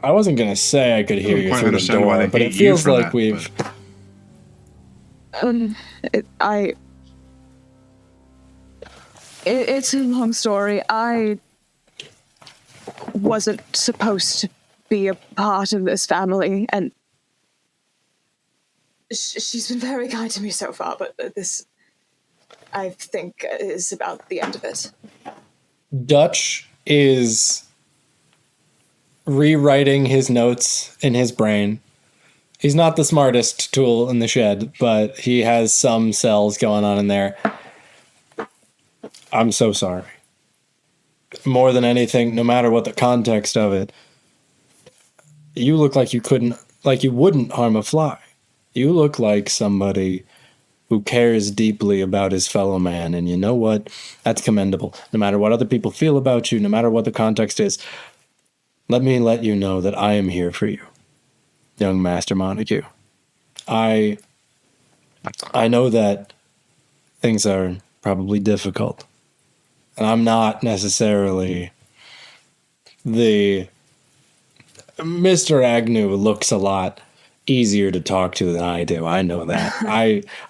I wasn't gonna say I could hear you through the door, but it feels like we've. It's a long story. I wasn't supposed to be a part of this family, and she's been very kind to me so far, but this, I think, is about the end of it. Dutch is rewriting his notes in his brain. He's not the smartest tool in the shed, but he has some cells going on in there. I'm so sorry. More than anything, no matter what the context of it, you look like you wouldn't harm a fly. You look like somebody who cares deeply about his fellow man, and you know what? That's commendable. No matter what other people feel about you, no matter what the context is, let me let you know that I am here for you, young Master Montague. I know that things are probably difficult, and I'm not necessarily the... Mr. Agnew looks a lot easier to talk to than I do. I know that.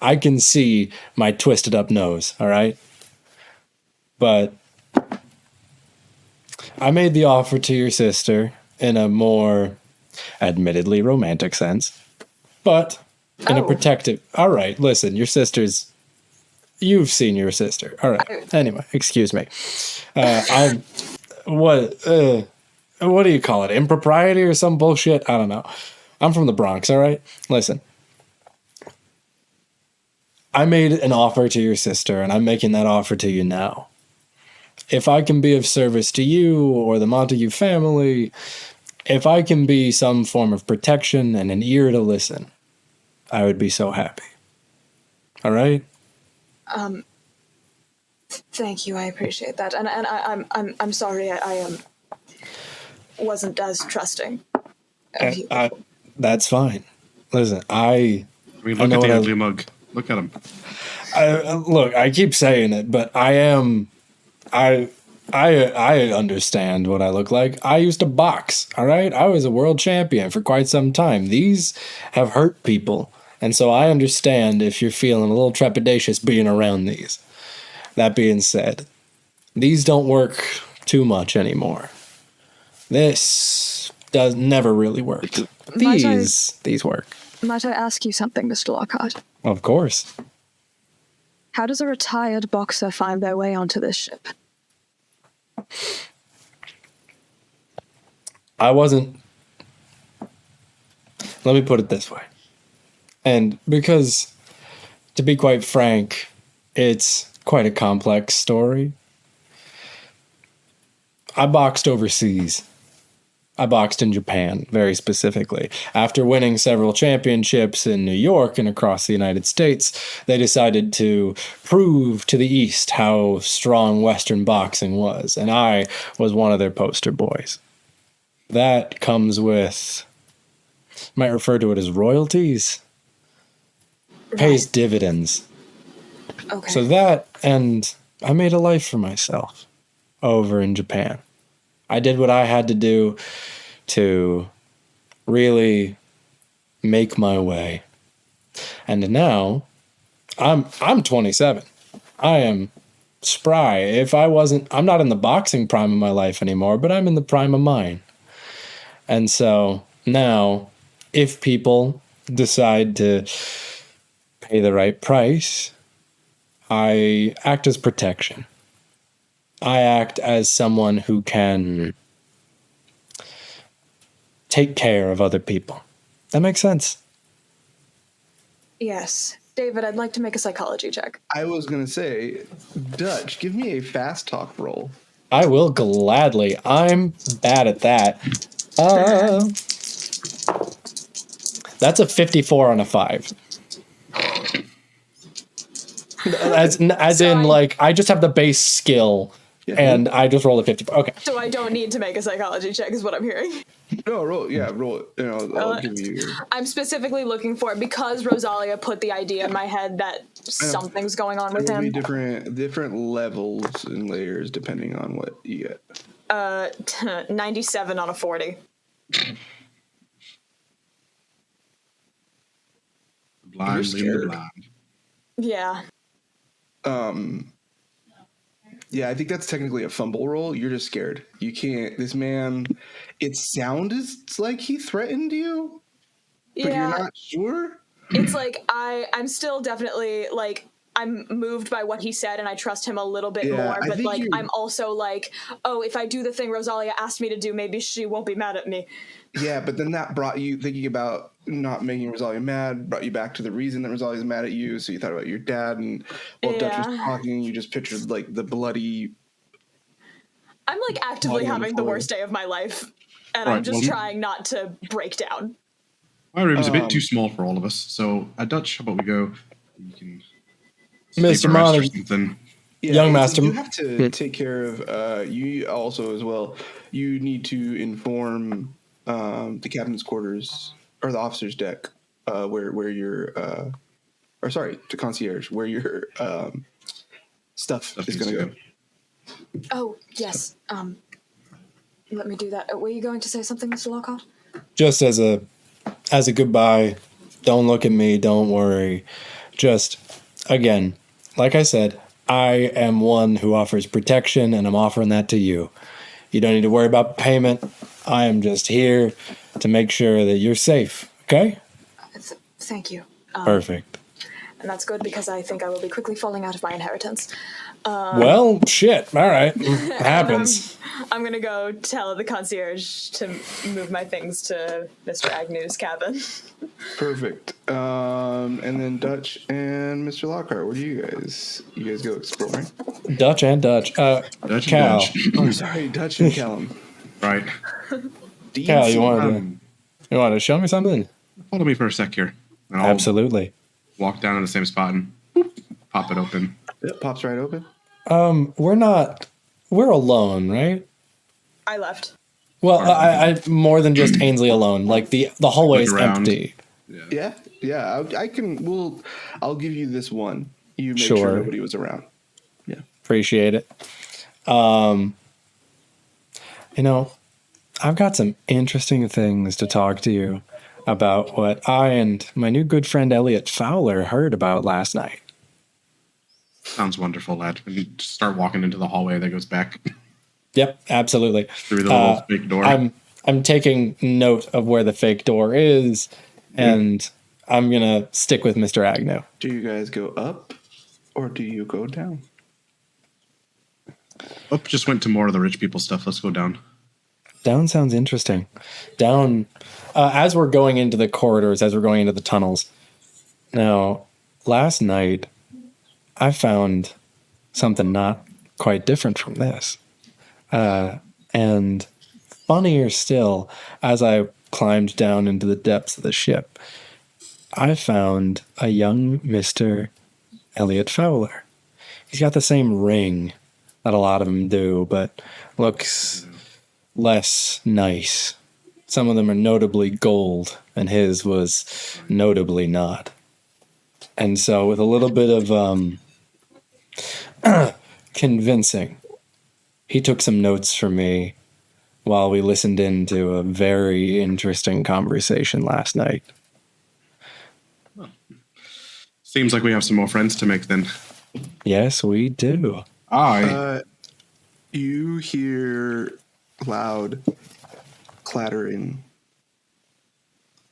I can see my twisted up nose, all right? But I made the offer to your sister in a more admittedly romantic sense, but in a protective... All right, listen, your sister's... You've seen your sister. All right. Anyway, excuse me. What do you call it? Impropriety or some bullshit? I don't know. I'm from the Bronx, all right? Listen. I made an offer to your sister, and I'm making that offer to you now. If I can be of service to you or the Montague family, if I can be some form of protection and an ear to listen, I would be so happy. All right? Thank you. I appreciate that, and I'm sorry. I wasn't as trusting of you. That's fine. Listen, look at the ugly mug. Look at him. Look, I keep saying it, but I understand what I look like. I used to box, all right? I was a world champion for quite some time. These have hurt people, and so I understand if you're feeling a little trepidatious being around these. That being said, these don't work too much anymore. This never really worked. These work. Might I ask you something, Mr. Lockhart? Of course. How does a retired boxer find their way onto this ship? Let me put it this way. And because, to be quite frank, it's quite a complex story. I boxed overseas. I boxed in Japan, very specifically. After winning several championships in New York and across the United States, they decided to prove to the East how strong Western boxing was, and I was one of their poster boys. That comes with, you might refer to it as royalties, pays dividends. Okay. So that, and I made a life for myself over in Japan. I did what I had to do to really make my way. And now I'm 27. I am spry. I'm not in the boxing prime of my life anymore, but I'm in the prime of mine. And so now if people decide to pay the right price, I act as protection. I act as someone who can take care of other people. That makes sense. Yes. David, I'd like to make a psychology check. I was going to say, Dutch, give me a fast talk roll. I will gladly. I'm bad at that. That's a 54 on a 5. As in, like, I just have the base skill, and I just rolled a 54. Okay. So I don't need to make a psychology check, is what I'm hearing. No, roll it. I'll give you your... I'm specifically looking for, because Rosalia put the idea in my head that something's going on with him. Different levels and layers depending on what you get. 97 on a 40. Blind leading the blind. Yeah. Yeah, I think that's technically a fumble roll. You're just scared. You can't. This man, it sounds like he threatened you, but you're not sure. It's like I'm still definitely like I'm moved by what he said, and I trust him a little bit more. But like I'm also like, oh, if I do the thing Rosalia asked me to do, maybe she won't be mad at me. Yeah, but then that brought you thinking about not making Rosalia mad, brought you back to the reason that Rosalia's mad at you. So you thought about your dad, and while Dutch was talking, you just pictured like the bloody. I'm like actively having the worst day of my life, and I'm just trying not to break down. My room's a bit too small for all of us, so Dutch, how about we go? You can Mr. Montague, young master. You have to take care of. You also as well. You need to inform the captain's quarters or the officer's deck, where your the concierge, where your stuff is going to go. Oh yes. Let me do that. Were you going to say something, Mr. Lockhart? Just as a goodbye. Don't look at me. Don't worry. Just again, like I said, I am one who offers protection, and I'm offering that to you. You don't need to worry about payment. I am just here to make sure that you're safe, okay? Thank you. Perfect. And that's good, because I think I will be quickly falling out of my inheritance. Well, shit. All right. It happens. I'm going to go tell the concierge to move my things to Mr. Agnew's cabin. Perfect. And then Dutch and Mr. Lockhart, where do you guys go exploring? Dutch and Dutch. Dutch Cal. and Dutch. Oh, sorry, Dutch and Callum. Right. Cal, you want to show me something? Follow me for a sec here. And I'll Absolutely. Walk down to the same spot and pop it open. It pops right open. We're alone, right? I left. Well, I more than just Ainsley alone. Like the hallway is empty. Yeah. I can. I'll give you this one. You make sure nobody was around. Yeah, appreciate it. I've got some interesting things to talk to you about what I and my new good friend Elliot Fowler heard about last night. Sounds wonderful, lad. And you just start walking into the hallway that goes back. Yep, absolutely. Through the little fake door. I'm taking note of where the fake door is, and I'm gonna stick with Mr. Agnew. Do you guys go up, or do you go down? Up just went to more of the rich people stuff. Let's go down. Down sounds interesting. Down, as we're going into the corridors, as we're going into the tunnels. Now, last night, I found something not quite different from this. And funnier still, as I climbed down into the depths of the ship, I found a young Mr. Elliot Fowler. He's got the same ring that a lot of them do, but looks less nice. Some of them are notably gold, and his was notably not. And so with a little bit of convincing, he took some notes for me while we listened into a very interesting conversation last night. Well, seems like we have some more friends to make then. Yes, we do. You hear loud clattering.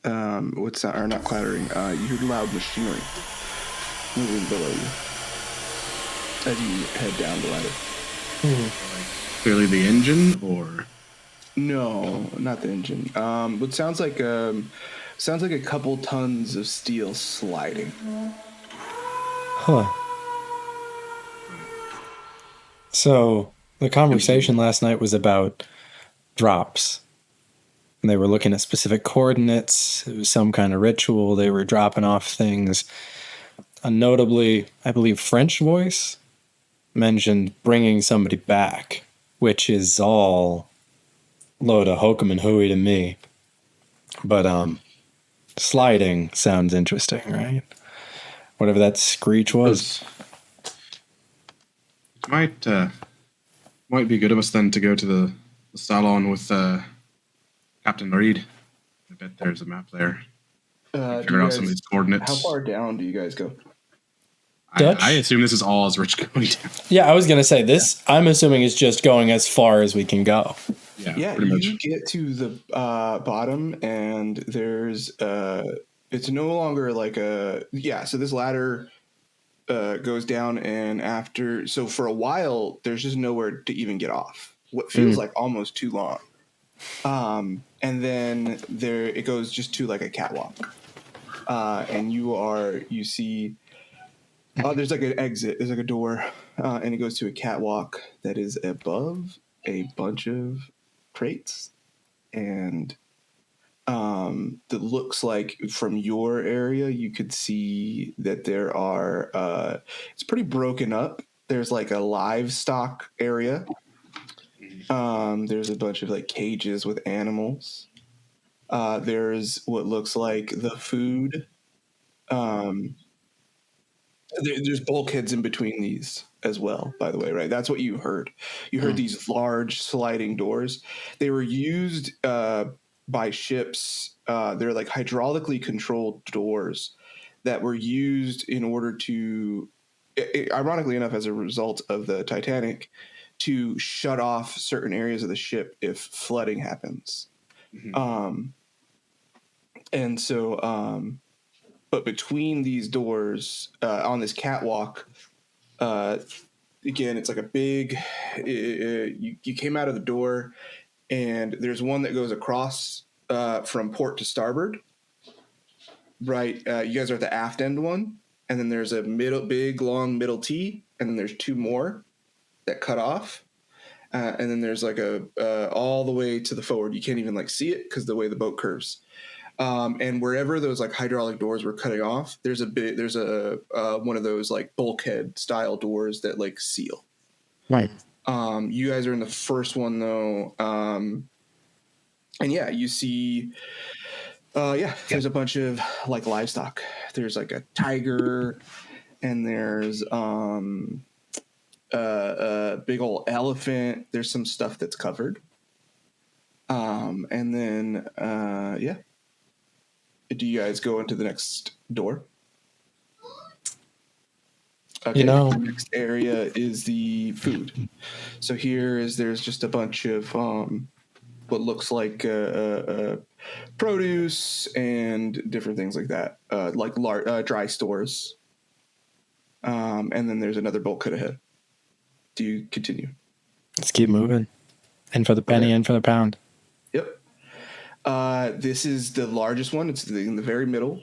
What's that? Or not clattering. You hear loud machinery moving below you as you head down the ladder. Clearly the engine, or no, not the engine. What sounds like a couple tons of steel sliding. Huh. So the conversation last night was about drops. And they were looking at specific coordinates. It was some kind of ritual. They were dropping off things. A notably, I believe, French voice mentioned bringing somebody back, which is all load of hokum and hooey to me. But sliding sounds interesting, right? Whatever that screech was. Might be good of us then to go to the salon with Captain Reed. I bet there's a map there. Figure out some of these coordinates. How far down do you guys go? Dutch? I assume this is all as rich going down. Yeah, I was going to say this. I'm assuming is just going as far as we can go. Yeah, pretty much. You get to the bottom, and there's it's no longer like a So this ladder goes down, and so for a while, there's just nowhere to even get off. What feels like almost too long. And then it goes just to like a catwalk, and you see. There's like an exit. There's like a door, and it goes to a catwalk that is above a bunch of crates, and that looks like from your area you could see that there are. It's pretty broken up. There's like a livestock area. There's a bunch of like cages with animals. There's what looks like the food. There's bulkheads in between these as well, by the way, right? That's what you heard. You heard these large sliding doors. They were used by ships. They're like hydraulically controlled doors that were used in order to, ironically enough, as a result of the Titanic, to shut off certain areas of the ship if flooding happens. And so... But between these doors, on this catwalk, again, it's like a big. You came out of the door, and there's one that goes across from port to starboard. Right, you guys are at the aft end one, and then there's a big, long middle T, and then there's two more that cut off, and then there's like a all the way to the forward. You can't even like see it because the way the boat curves. And wherever those like hydraulic doors were cutting off, there's a one of those like bulkhead style doors that like seal. Right. You guys are in the first one though. And yeah, you see Yeah, there's a bunch of like livestock. There's like a tiger, and there's a big old elephant. There's some stuff that's covered. And then yeah. Do you guys go into the next door? Okay, the next area is the food. So there's just a bunch of what looks like produce and different things like that, like dry stores. And then there's another bulkhead ahead. Do you continue? Let's keep moving. In for the penny, in for the pound. Yep. This is the largest one. It's in the very middle.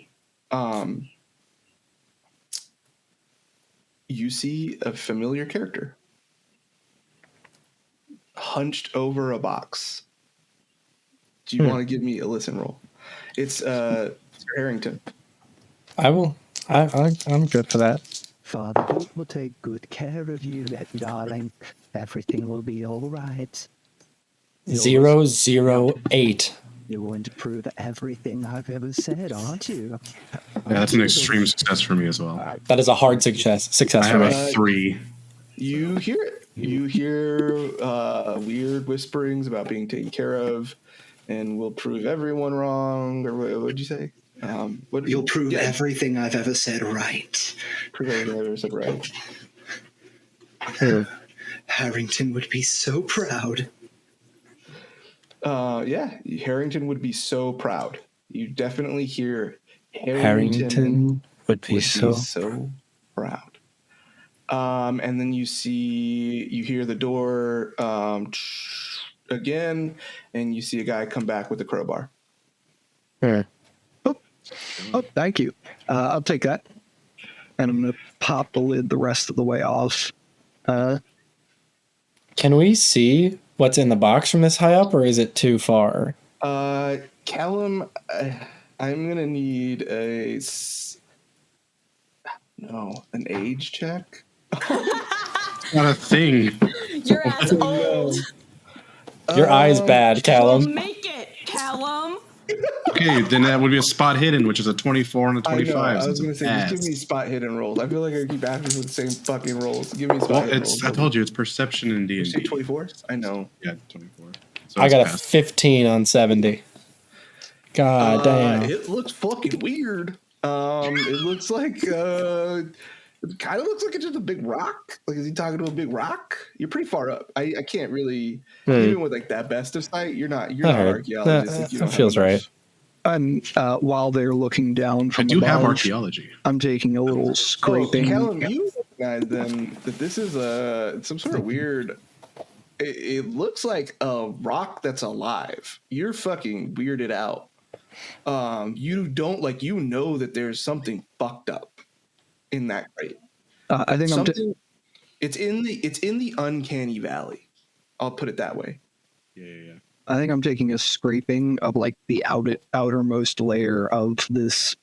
You see a familiar character hunched over a box. Do you want to give me a listen roll? It's Sir Harrington. I will. I'm good for that. Father will take good care of you, darling. Everything will be all right. 008. You're going to prove everything I've ever said, aren't you? Yeah, that's an extreme success for me as well. That is a hard success I for have me. a 3. You hear it. You hear weird whisperings about being taken care of, and we'll prove everyone wrong. Or what would you say? You'll prove everything I've ever said right. Prove everything I've ever said right. Harrington would be so proud. Yeah, Harrington would be so proud. You definitely hear Harrington would be so proud. And then you hear the door again, and you see a guy come back with a crowbar. Oh, thank you. I'll take that. And I'm going to pop the lid the rest of the way off. Can we see what's in the box from this high up, or is it too far? Callum, I'm going to need an age check. Not a thing. Your ass old. Your eye's bad, Callum. We'll make it, Callum. Okay, then that would be a spot hidden, which is a 24 and a 25. I was going to say, just give me spot hidden rolls. I feel like I keep asking for the same fucking rolls. Give me spot hidden rolls. I told you, it's perception in D&D. You say 24? I know. Yeah, 24. So I got a 15 on 70. God damn. It looks fucking weird. It looks like it kind of looks like it's just a big rock. Like, is he talking to a big rock? You're pretty far up. I can't really, even with like that best of sight, you're not an archaeologist. That feels right. And while they're looking down from above, have archaeology. I'm taking a little scraping. Callum, you recognize then that this is some sort of weird. It looks like a rock that's alive. You're fucking weirded out. You don't know that there's something fucked up in that crate. I think it's in the uncanny valley. I'll put it that way. Yeah. I think I'm taking a scraping of like the outermost layer of this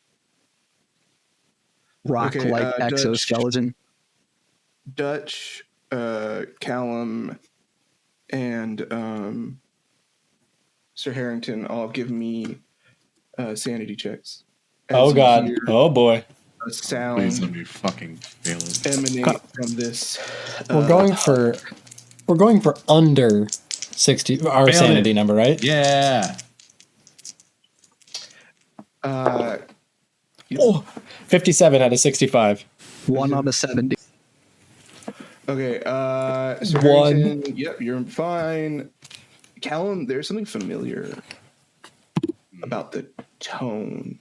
rock-like exoskeleton. Dutch, Callum, and Sir Harrington all give me sanity checks. Oh God! Oh boy! A sound. Please let me fucking fail it. Emanate from this. We're going for under 60. Our sanity number, right? Yeah. 57 out of 65. 1 out of 70. Okay. So Harrington, yep, you're fine. Callum, there's something familiar about the tone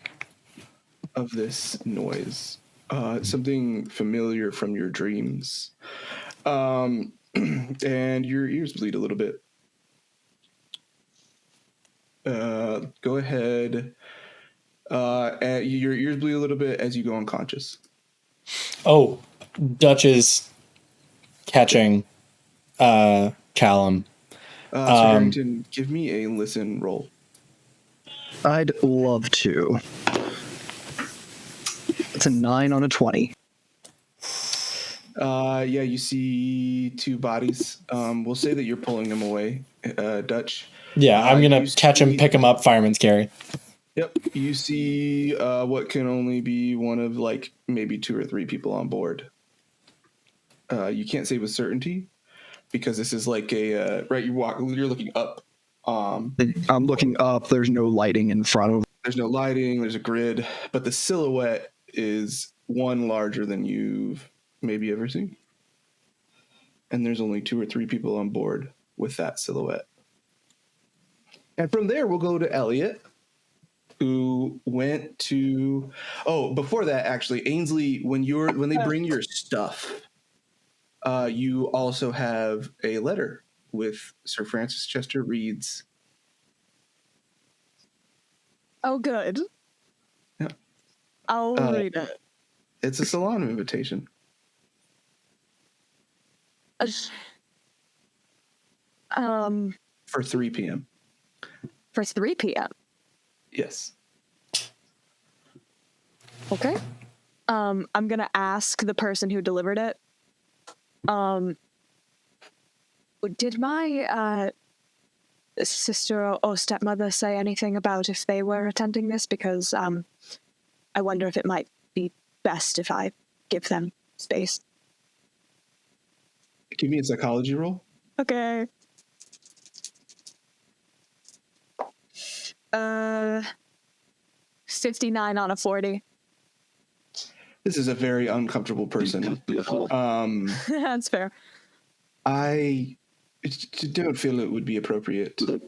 of this noise. Something familiar from your dreams. And your ears bleed a little bit. Go ahead. Your ears bleed a little bit as you go unconscious. Oh, Dutch is catching Callum. So Harrington, give me a listen roll. I'd love to. It's a 9 on a 20. Yeah, you see 2 bodies. We'll say that you're pulling them away, Dutch. Yeah, I'm gonna catch him, pick him up, fireman's carry. Yep. You see what can only be one of like maybe 2 or 3 people on board. You can't say with certainty because this is like a right. You're looking up. I'm looking up. There's no lighting in front of. There's no lighting. There's a grid, but the silhouette is one larger than you've maybe ever seen. And there's only 2 or 3 people on board with that silhouette. And from there, we'll go to Elliot, who went to. Oh, before that, actually, Ainsley, when they bring your stuff, you also have a letter with Sir Francis Chester Reed's. Oh, good. Yeah. I'll read it. It's a salon invitation. For 3 p.m. For 3 p.m. Yes. Okay. I'm gonna ask the person who delivered it. Did my sister or stepmother say anything about if they were attending this? Because I wonder if it might be best if I give them space. Give me a psychology roll. Okay. 59 on a 40. This is a very uncomfortable person. That's fair. I don't feel it would be appropriate to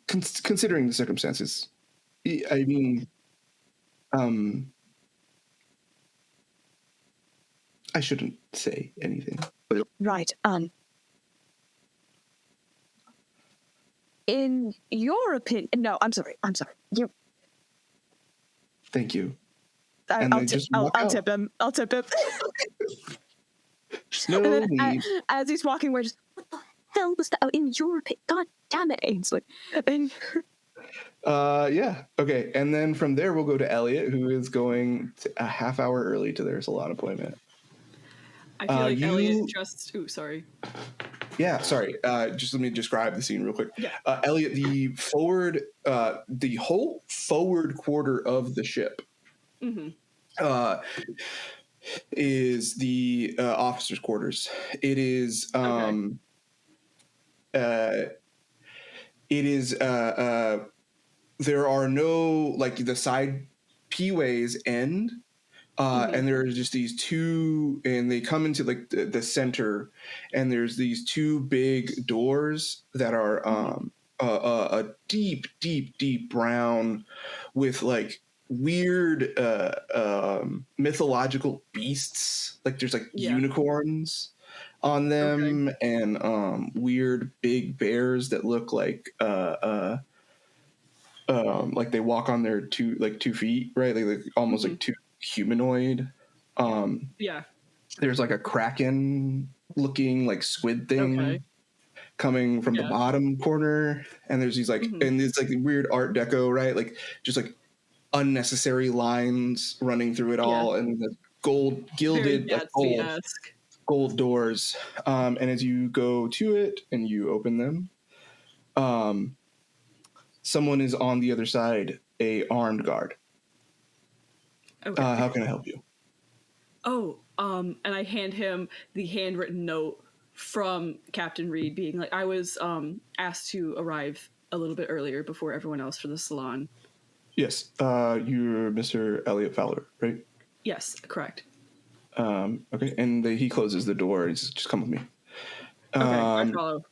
considering the circumstances. I mean, I shouldn't say anything. Right. In your opinion, no, I'm sorry. You. Thank you. I'll tip him. I'll tip him. No and then need. As he's walking, we're just, what the hell was that? In your opinion? God damn it, Ainsley. Yeah. Okay. And then from there, we'll go to Elliot, who is going a half hour early to their salon appointment. I feel like Elliot just... Ooh, sorry. Yeah, sorry. Just let me describe the scene real quick. Yeah. Elliot, the whole forward quarter of the ship is the officers' quarters. It is there are no, like, the side P-ways end. And there's just these 2, and they come into like the center, and there's these 2 big doors that are a deep brown with like weird mythological beasts. Like there's like unicorns on them, and weird big bears that look like they walk on their 2 feet, right? Like almost like 2 humanoid. There's like a kraken looking like squid thing coming from the bottom corner, and there's these like and it's like weird art deco, right? Like just like unnecessary lines running through it all, and the gold gilded like gold doors. And as you go to it and you open them, someone is on the other side, a armed guard. Okay. How can I help you? And I hand him the handwritten note from Captain Reed being like, I was asked to arrive a little bit earlier before everyone else for the salon. Yes. You're Mr. Elliot Fowler, right? Yes, correct. Okay. And he closes the door. He's just come with me. Okay, I follow.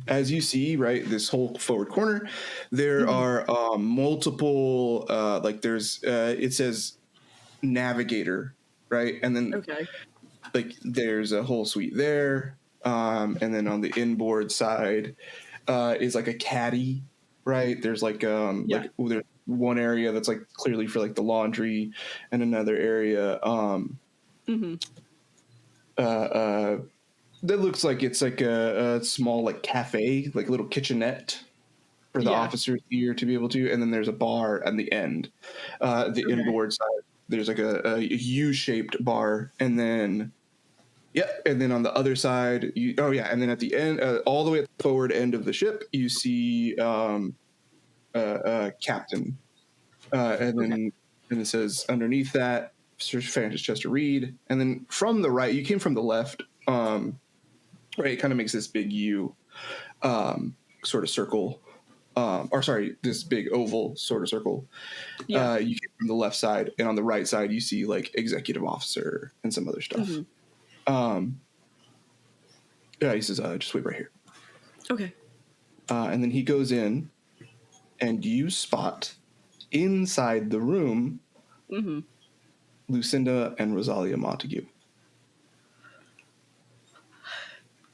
As you see, right, this whole forward corner, there are multiple, like there's, it says navigator, right? And then like there's a whole suite there. And then on the inboard side is like a caddy, right? There's like like there's one area that's like clearly for like the laundry, and another area that looks like it's like a small like cafe, like a little kitchenette for the officers here to be able to. And then there's a bar at the end. The inboard side, there's like a U-shaped bar, and then and then on the other side, and then at the end, all the way at the forward end of the ship, you see captain. And it says underneath that, Sir Francis Chester Reed. And then from the right, you came from the left, right? It kind of makes this big U sort of circle. This big oval sort of circle. Yeah. You came from the left side, and on the right side, you see like executive officer and some other stuff. Mm-hmm. He says, just wait right here. Okay. And then he goes in, and you spot inside the room Lucinda and Rosalia Montague.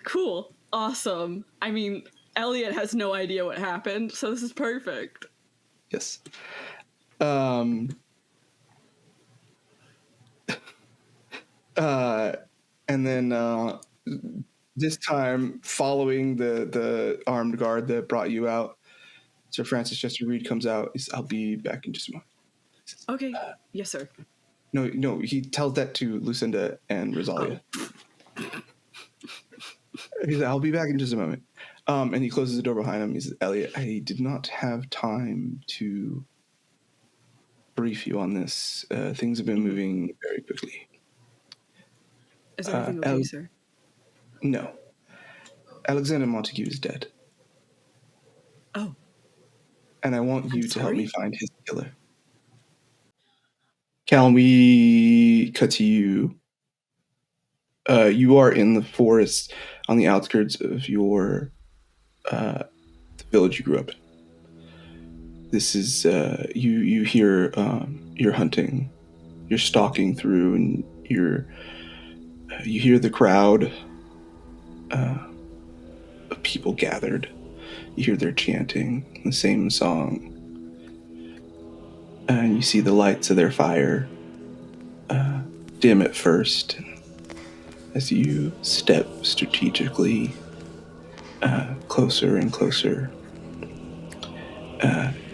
Cool. Awesome. I mean, Elliot has no idea what happened, so this is perfect. Yes. And then this time, following the armed guard that brought you out, Sir Francis Chester Reed comes out. He says, I'll be back in just a moment. Says, okay. Yes, sir. No, he tells that to Lucinda and Rosalia. He says, I'll be back in just a moment. And he closes the door behind him. He says, Elliot, I did not have time to brief you on this. Things have been moving very quickly. Is everything okay, sir? No. Alexander Montague is dead. Oh. And I want you to help me find his killer. Callum, we cut to you. You are in the forest on the outskirts of the village you grew up in. This is, you hear, you're hunting. You're stalking through, and you hear the crowd of people gathered. You hear their chanting the same song. And you see the lights of their fire dim at first. As you step strategically closer and closer,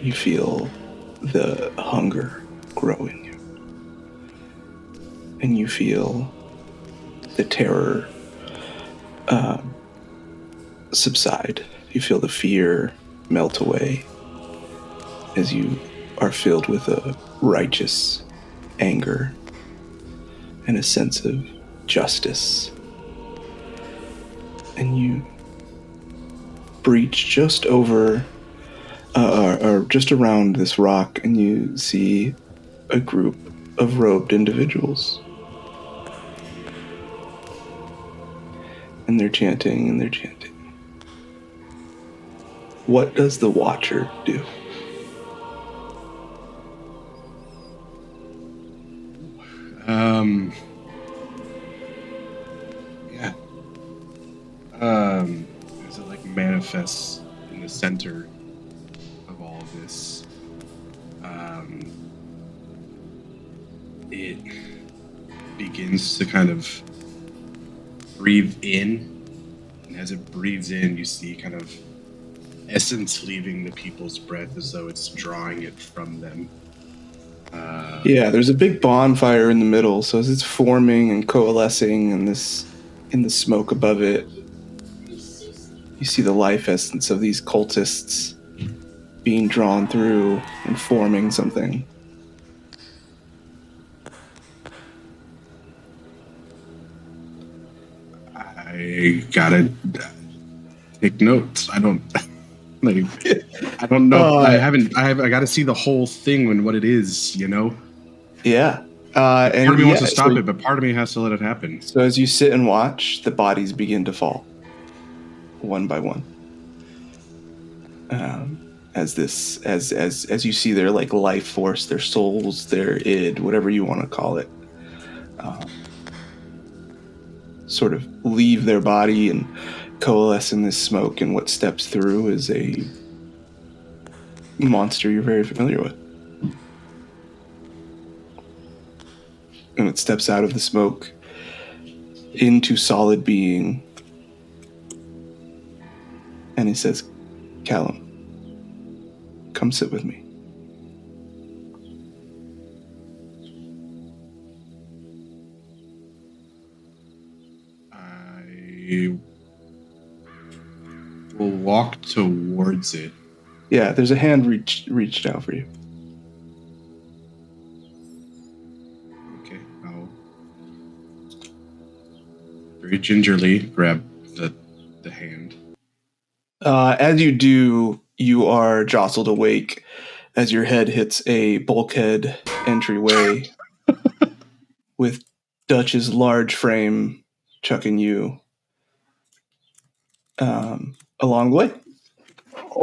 you feel the hunger grow in you. And you feel the terror subside. You feel the fear melt away as you are filled with a righteous anger and a sense of justice. And you breach just over, or just around this rock, and you see a group of robed individuals. And they're chanting and they're chanting. What does the Watcher do? As it like manifests in the center of all of this, it begins to kind of breathe in, and as it breathes in, you see kind of essence leaving the people's breath as though it's drawing it from them. There's a big bonfire in the middle, so as it's forming and coalescing in the smoke above it, you see the life essence of these cultists being drawn through and forming something. I gotta take notes. I don't know. I gotta see the whole thing and what it is, you know? Yeah. Part of me wants to stop it, but part of me has to let it happen. So as you sit and watch, the bodies begin to fall, one by one. As you see their like life force, their souls, their id, whatever you want to call it, sort of leave their body and coalesce in this smoke, and what steps through is a monster you're very familiar with. And it steps out of the smoke into solid being. And he says, Callum, come sit with me. I will walk towards it Yeah, there's a hand reached out for you. Okay, I'll very gingerly grab the hand. As you do, you are jostled awake as your head hits a bulkhead entryway with Dutch's large frame chucking you along the way.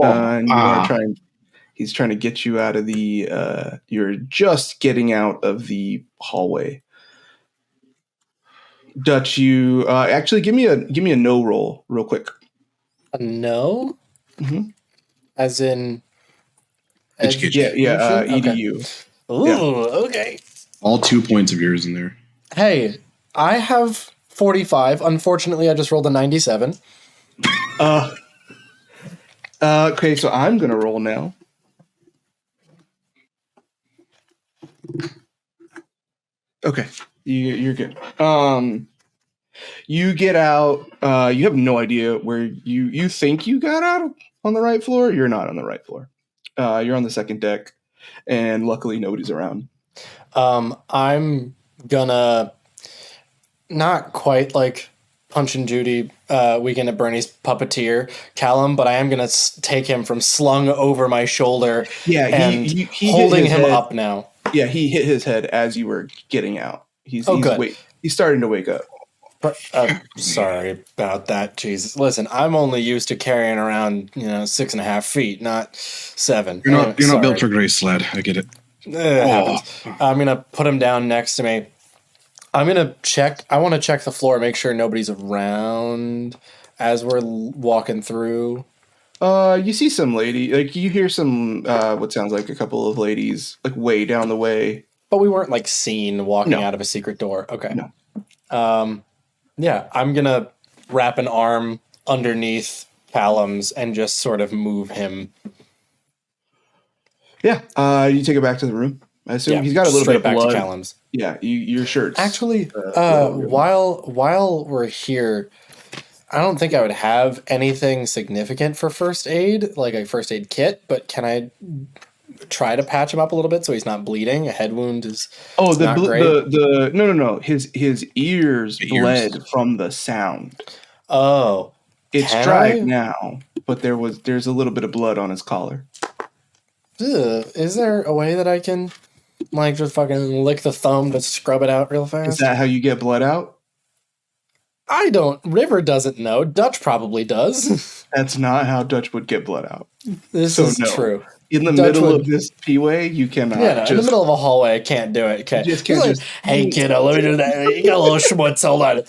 And you want to try and he's trying to get you out of the you're just getting out of the hallway. Dutch, you actually give me a no roll real quick. A no? Mm-hmm. As in Education. Yeah, Okay. EDU. Ooh, Yeah. okay. All 2 points of yours in there. Hey, I have 45. Unfortunately, I just rolled a 97. Okay, so I'm gonna roll now. Okay, you're good. You get out. You have no idea where you think you got out on the right floor. You're not on the right floor. You're on the second deck, and luckily nobody's around. I'm gonna not quite like Punch and Judy Weekend at Bernie's puppeteer Callum, but I am gonna take him from slung over my shoulder. Yeah, he hit holding his him head. up now. Yeah, he hit his head as you were getting out. He's good. He's starting to wake up. Sorry about that. Jesus, listen, I'm only used to carrying around 6.5 feet, not 7. You're not built for Grace Sled. I get it. It happens. I'm gonna put him down next to me. I'm gonna check. I want to check the floor, make sure nobody's around as we're walking through. You see some lady, like you hear some what sounds like a couple of ladies like way down the way. But we weren't like seen walking out of a secret door. Okay. No. Yeah, I'm gonna wrap an arm underneath Callum's and just sort of move him. Yeah. You take it back to the room. I assume he's got a little bit of back blood. To Callum's. Yeah, your shirt's actually. While we're here, I don't think I would have anything significant for first aid, like a first aid kit. But can I try to patch him up a little bit so he's not bleeding? A head wound is not great. No. His ears bled from the sound. Oh, it's dry now, but there's a little bit of blood on his collar. Is there a way that I can just fucking lick the thumb to scrub it out real fast? Is that how you get blood out? I don't. River doesn't know. Dutch probably does. That's not how Dutch would get blood out. This is true. In the middle of this P-way, you cannot. Yeah, in the middle of a hallway, I can't do it. Okay. Hey, kiddo, let me do that. You got a little schmutz. Hold on. All right.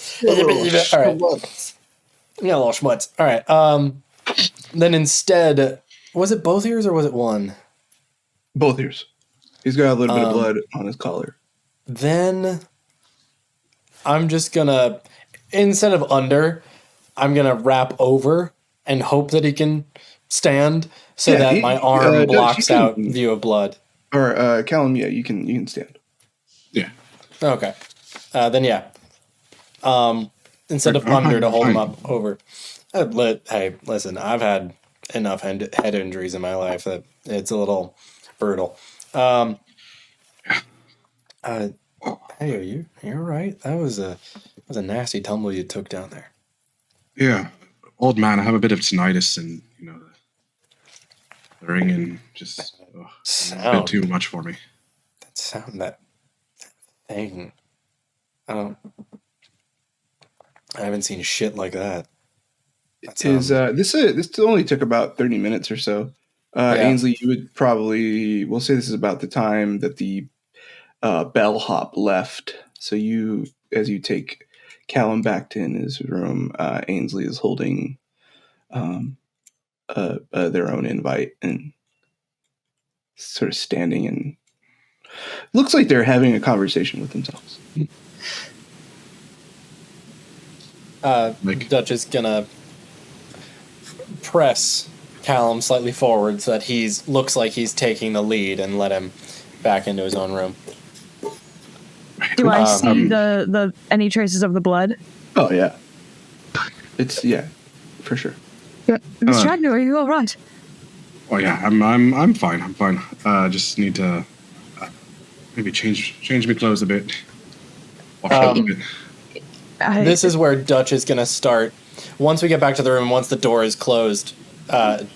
You got a little schmutz. All right. Then instead, was it both ears or was it one? Both ears. He's got a little bit of blood on his collar. Then I'm just gonna, instead of under, I'm gonna wrap over and hope that he can stand so that my arm blocks out view of blood. Or Callum, you can stand. Yeah. Okay. Then yeah. Instead of under to hold him up over. Hey, listen, I've had enough head injuries in my life that it's a little brutal. Hey, are you all right? That was a nasty tumble you took down there. Yeah, old man, I have a bit of tinnitus, and the ringing just a bit too much for me. That sound, that thing. I haven't seen shit like that. This only took about 30 minutes or so. Ainsley, you would probably, we'll say this is about the time that the bellhop left. So as you take Callum back to in his room, Ainsley is holding their own invite and sort of standing, and looks like they're having a conversation with themselves. Dutch is gonna press Callum slightly forward so that looks like he's taking the lead and let him back into his own room. Do I see the any traces of the blood? Oh yeah, it's for sure. Yeah. Mr. Agnew, are you all right? Oh yeah, I'm fine. I'm fine. Just need to maybe change my clothes a bit. Wash up a bit. This is where Dutch is going to start. Once we get back to the room, once the door is closed,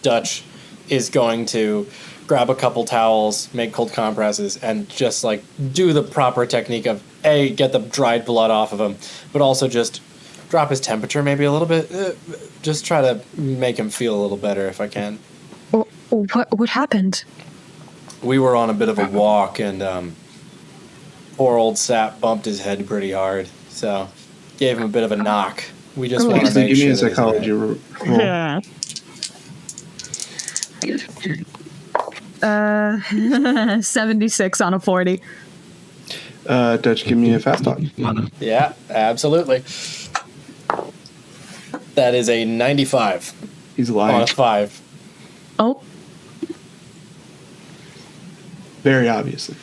Dutch is going to grab a couple towels, make cold compresses, and just like do the proper technique of get the dried blood off of him, but also just drop his temperature maybe a little bit. Just try to make him feel a little better if I can. What happened? We were on a bit of a walk, and poor old Sap bumped his head pretty hard, so gave him a bit of a knock. We just want to make sure. Give me a psychology roll. Yeah. 76 on a 40. Dutch, give me a fast talk. Yeah, absolutely. That is a 95. He's lying. On a 5. Oh. Very obviously.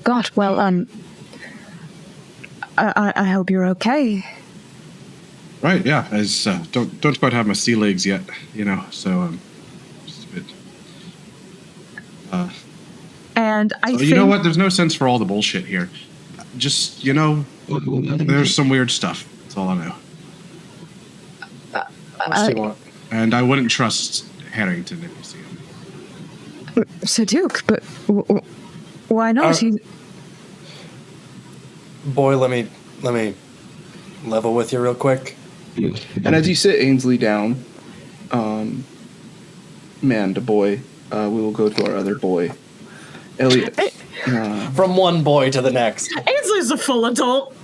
God, well, I hope you're okay. Right, yeah. As don't quite have my sea legs yet, so just a bit. And I think you know what? There's no sense for all the bullshit here. Just there's some weird stuff. That's all I know. What do you want? And I wouldn't trust Harrington if you see him. Sir Duke, but why not? Boy, let me level with you real quick. And as you sit Ainsley down, man to boy, we will go to our other boy, Elliot. From one boy to the next. Ainsley's a full adult.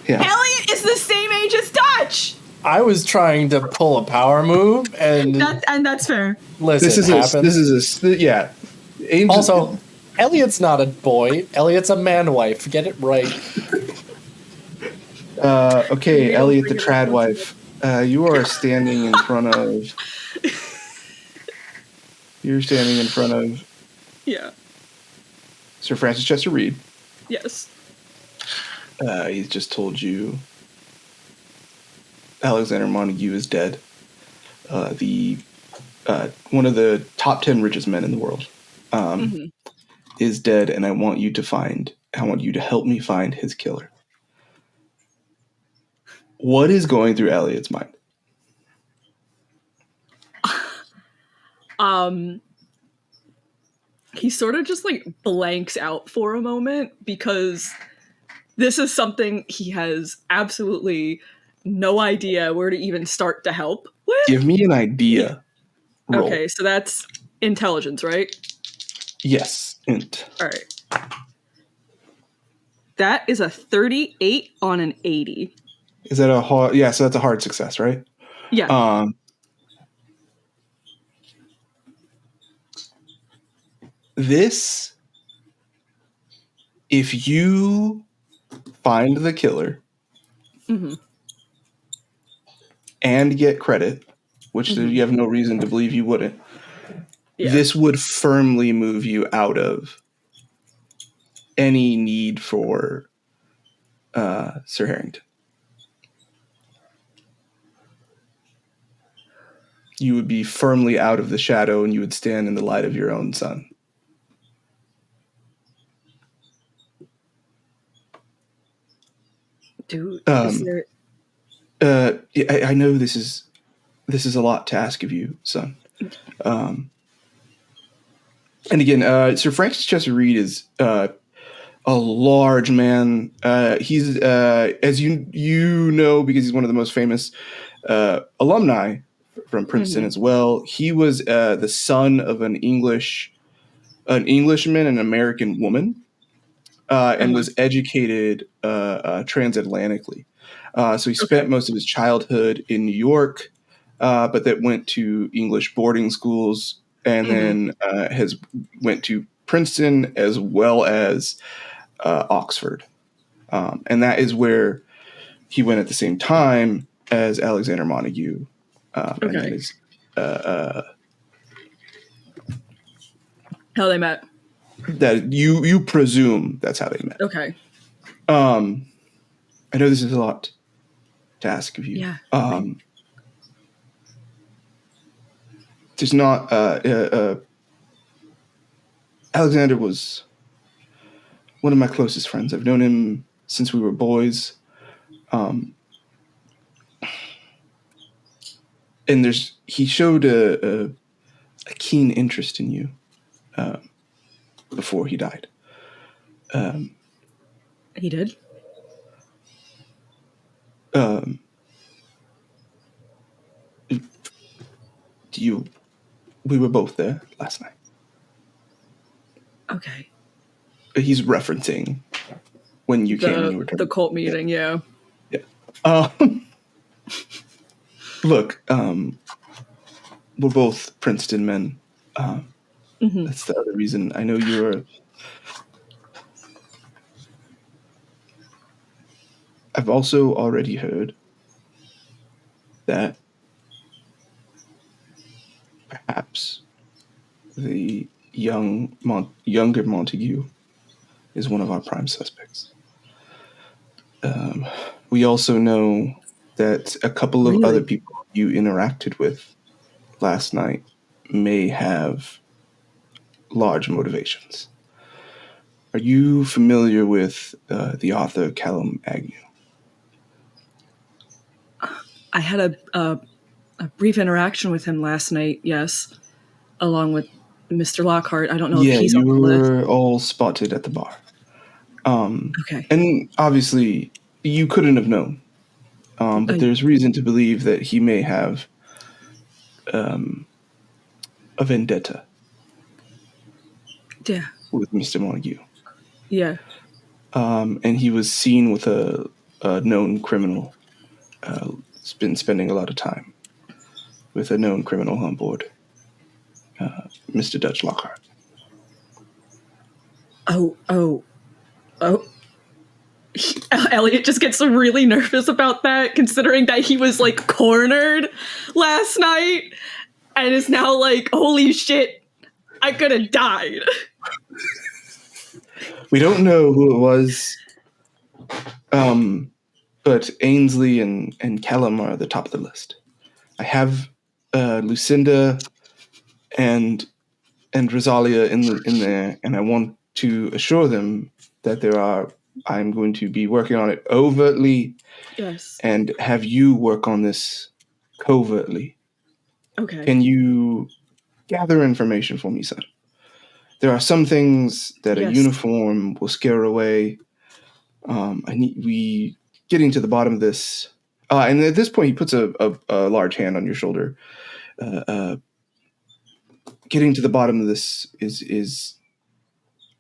Yeah. Elliot is the same age as Dutch. I was trying to pull a power move, and that's fair. Listen, yeah. Angel, also, Elliot's not a boy. Elliot's a man-wife. Get it right. Okay, Elliot the trad wife. You are standing in front of. You're standing in front of. Yeah. Sir Francis Chester Reed. Yes. He's just told you Alexander Montague is dead. The one of the top 10 richest men in the world is dead, and I want you to help me find his killer. What is going through Elliot's mind? He sort of just like blanks out for a moment because this is something he has absolutely no idea where to even start to help with. Give me an idea. Roll. Okay, so that's intelligence, right? Yes, int. All right. That is a 38 on an 80. Is that a hard? Yeah, so that's a hard success, right? Yeah. This, if you find the killer and get credit, which you have no reason to believe you wouldn't, this would firmly move you out of any need for Sir Harrington. You would be firmly out of the shadow and you would stand in the light of your own sun. Dude, is there... I know this is a lot to ask of you, son. And again, Sir Francis Chester Reed is a large man. He's as you know, because he's one of the most famous alumni from Princeton as well. He was the son of an Englishman and an American woman. And was educated transatlantically. So he spent most of his childhood in New York, but that went to English boarding schools and then went to Princeton as well as Oxford. And that is where he went at the same time as Alexander Montague. And that is, how they met. That you presume that's how they met. Okay. I know this is a lot to ask of you. Yeah. there's not. Alexander was one of my closest friends. I've known him since we were boys. And he showed a keen interest in you before he died. He did? We were both there last night. Okay. He's referencing when you came and you were the cult meeting, yeah. Look, we're both Princeton men. That's the other reason. I know you're. I've also already heard that perhaps the younger Montague is one of our prime suspects. We also know that a couple of other people you interacted with last night may have large motivations. Are you familiar with the author Callum Agnew? I had a brief interaction with him last night, yes, along with Mr. Lockhart. I don't know if he's on the list. Yeah, you were all spotted at the bar. Okay. And obviously, you couldn't have known. But there's reason to believe that he may have a vendetta. Yeah. With Mr. Montague. Yeah. And he was seen with a known criminal. He's been spending a lot of time with a known criminal on board, Mr. Dutch Lockhart. Oh. Elliot just gets really nervous about that, considering that he was like cornered last night and is now like, holy shit, I could have died. We don't know who it was, but Ainsley and Callum are at the top of the list. I have Lucinda and Rosalia in there, and I want to assure them that I'm going to be working on it overtly. Yes. And have you work on this covertly. Okay. Can you gather information for me, son? There are some things that a uniform will scare away. We getting to the bottom of this. And at this point, he puts a large hand on your shoulder. Getting to the bottom of this is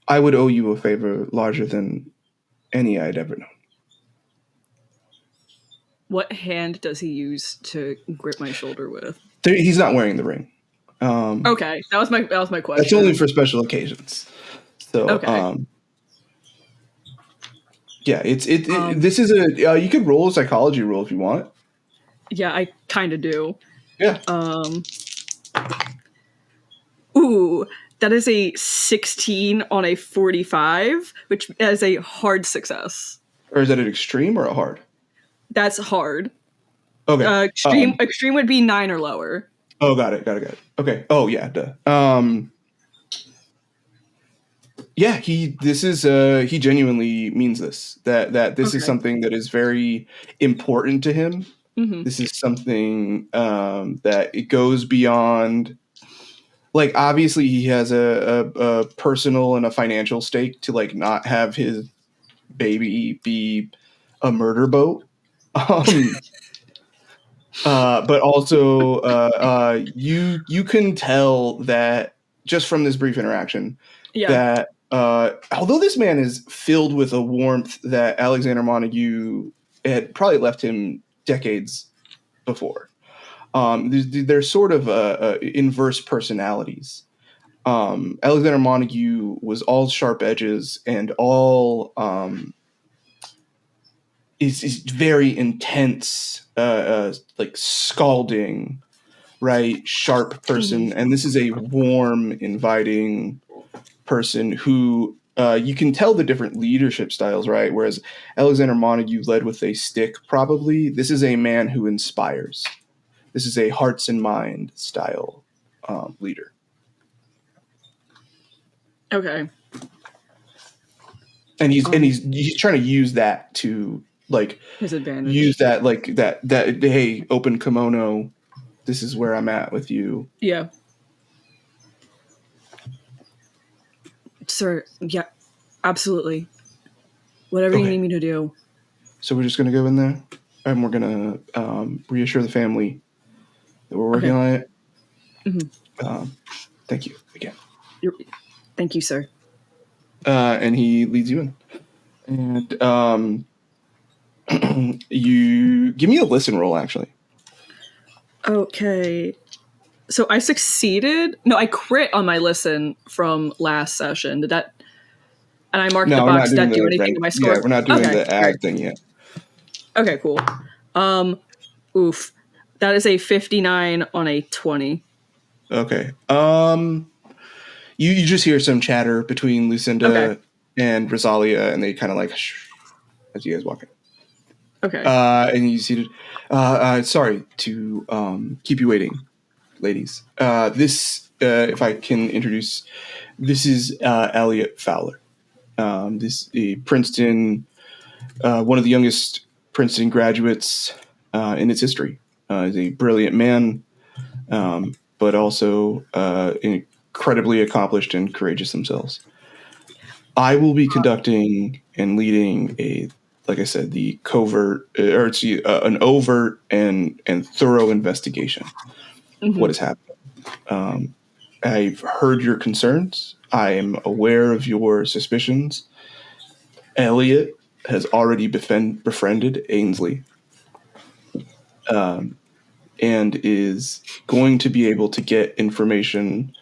I would owe you a favor larger than any I'd ever known. What hand does he use to grip my shoulder with? He's not wearing the ring. Okay, that was my question. That's only for special occasions. So, okay. Yeah, this is you could roll a psychology roll if you want. Yeah, I kind of do. Yeah. Ooh, that is a 16 on a 45, which is a hard success. Or is that an extreme or a hard? That's hard. Okay. Extreme would be 9 or lower. Oh, got it. Okay. Oh, yeah. Duh. Yeah, he genuinely means this. That this is something that is very important to him. Mm-hmm. This is something that it goes beyond. Like, obviously, he has a personal and a financial stake to like not have his baby be a murder boat. But also, you can tell that just from this brief interaction that although this man is filled with a warmth that Alexander Montague had probably left him decades before, they're sort of inverse personalities. Alexander Montague was all sharp edges and all is very intense, like scalding, right? Sharp person. And this is a warm, inviting person who you can tell the different leadership styles, right? Whereas Alexander Montague led with a stick, probably. This is a man who inspires. This is a hearts and mind style leader. Okay. And he's trying to use that to like his advantage. Use that like that hey, open kimono. This is where I'm at with you. Yeah. Sir, yeah, absolutely. Whatever you need me to do. So we're just going to go in there, and we're going to reassure the family that we're working on it. Mm-hmm. Thank you again. Thank you, sir. And he leads you in. And you give me a listen roll, actually. Okay. So I succeeded. No, I crit on my listen from last session. Did that? And I marked the box. Did that do anything to my score? Yeah, we're not doing the ag thing yet. Okay, cool. Oof. That is a 59 on a 20. Okay. You just hear some chatter between Lucinda and Rosalia, and they kind of like shh, as you guys walk in. Okay. And you see sorry to keep you waiting, ladies. This, if I can introduce, this is Elliot Fowler. This is Princeton, one of the youngest Princeton graduates in its history. He's a brilliant man, but also incredibly accomplished and courageous themselves. I will be conducting and leading like I said, the covert, an overt and thorough investigation of what has happened. I've heard your concerns. I am aware of your suspicions. Elliot has already befriended Ainsley, and is going to be able to get information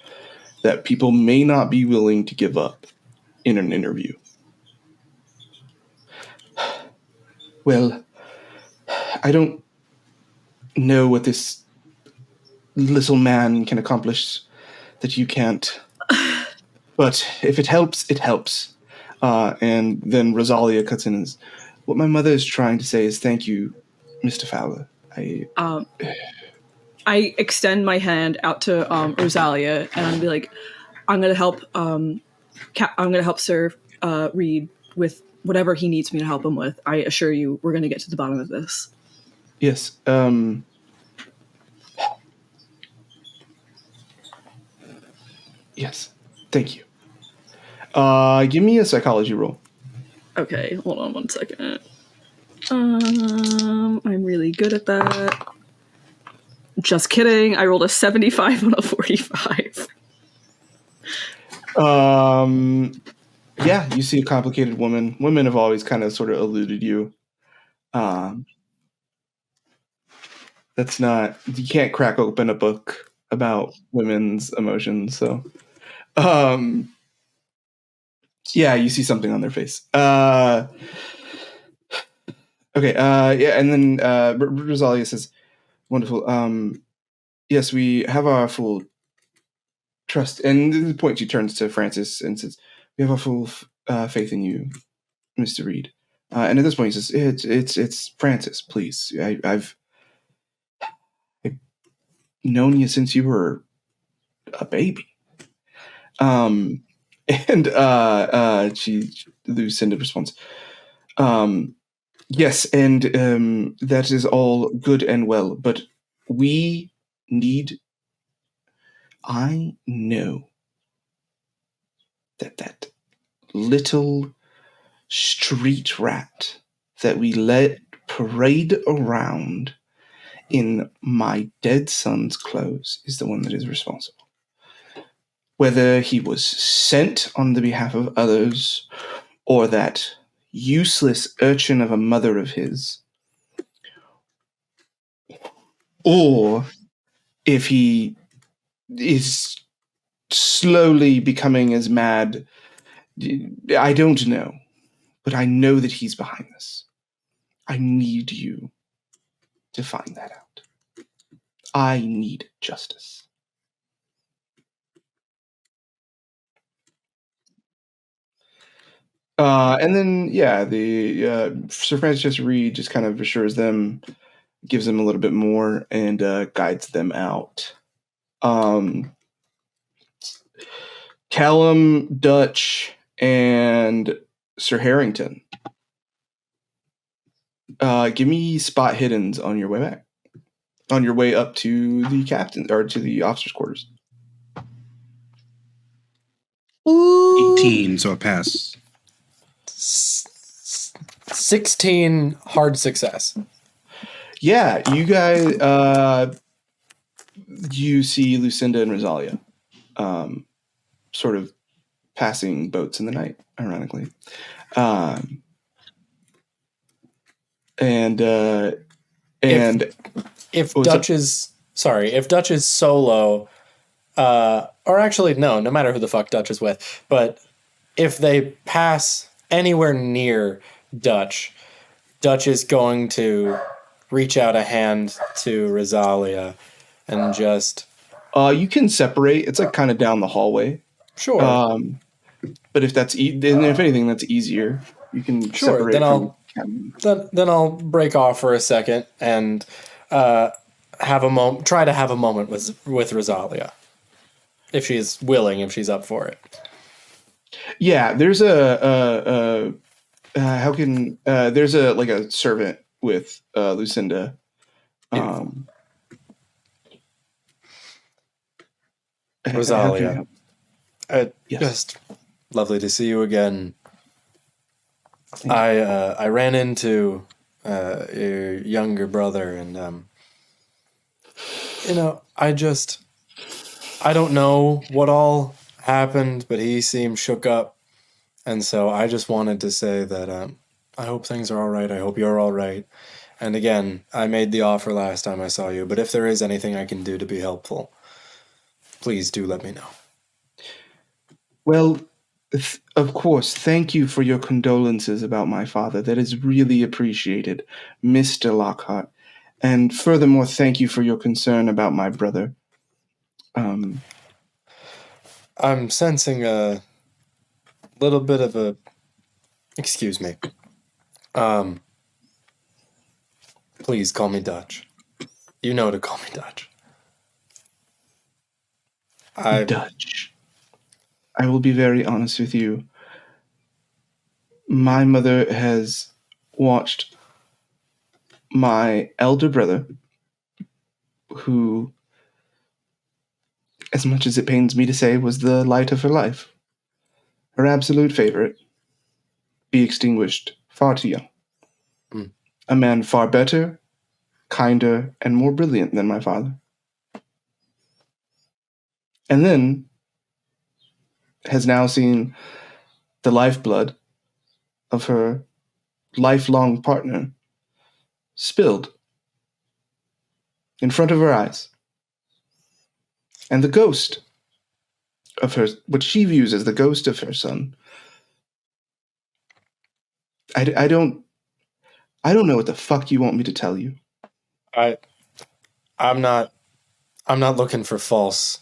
that people may not be willing to give up in an interview. Well, I don't know what this little man can accomplish that you can't. But if it helps, it helps. And then Rosalia cuts in and says, what my mother is trying to say is thank you, Mr. Fowler. I extend my hand out to Rosalia, and I'm be like, I'm gonna help. I'm gonna help Sir Reed with whatever he needs me to help him with. I assure you, we're gonna get to the bottom of this. Yes. Yes. Thank you. Give me a psychology roll. Okay, hold on 1 second. I'm really good at that. Just kidding. I rolled a 75 on a 45. Yeah, you see a complicated woman. Women have always kind of sort of eluded you. That's not, you can't crack open a book about women's emotions. So, yeah, you see something on their face. Okay. Yeah. And then, Rosalia says, wonderful. Yes, we have our full trust. And at the point she turns to Francis and says, we have our full faith in you, Mr. Reed. And at this point he says, it's Francis, please. I've known you since you were a baby. And Lucinda responds, yes, and that is all good and well, but I know that little street rat that we let parade around in my dead son's clothes is the one that is responsible. Whether he was sent on the behalf of others or that useless urchin of a mother of his, or if he is slowly becoming as mad, I don't know. But I know that he's behind this. I need you to find that out. I need justice. And then, yeah, the Sir Francis Reed just kind of assures them, gives them a little bit more, and guides them out. Callum, Dutch, and Sir Harrington. Give me spot hiddens on your way back. On your way up to the captain or to the officer's quarters. 18, so a pass. 16 hard success. Yeah, you guys, you see Lucinda and Rosalia sort of passing boats in the night, ironically. If Dutch is solo, or actually no matter who the fuck Dutch is with, but if they pass anywhere near Dutch is going to reach out a hand to Rosalia and just you can separate. It's like kind of down the hallway. Sure. But if that's then if anything that's easier, you can separate. Then I'll break off for a second and have a moment. Try to have a moment with Rosalia, if she's willing, if she's up for it. Yeah, there's there's a servant with Lucinda. Rosalia, yes. Just lovely to see you again. I ran into your younger brother, and I don't know what all happened, but he seemed shook up, and so I just wanted to say that I hope things are all right. I hope you're all right. And again, I made the offer last time I saw you, but if there is anything I can do to be helpful, please do let me know. Well, of course, thank you for your condolences about my father. That is really appreciated, Mr. Lockhart. And furthermore, thank you for your concern about my brother. I'm sensing a little bit of a... Excuse me. Please call me Dutch. You know to call me Dutch. Dutch. I will be very honest with you. My mother has watched my elder brother, who, as much as it pains me to say, was the light of her life, her absolute favorite, be extinguished far too young. A man far better, kinder, and more brilliant than my father. And then has now seen the lifeblood of her lifelong partner spilled in front of her eyes. And the ghost of her, what she views as the ghost of her son, I don't know what the fuck you want me to tell you. I'm not looking for false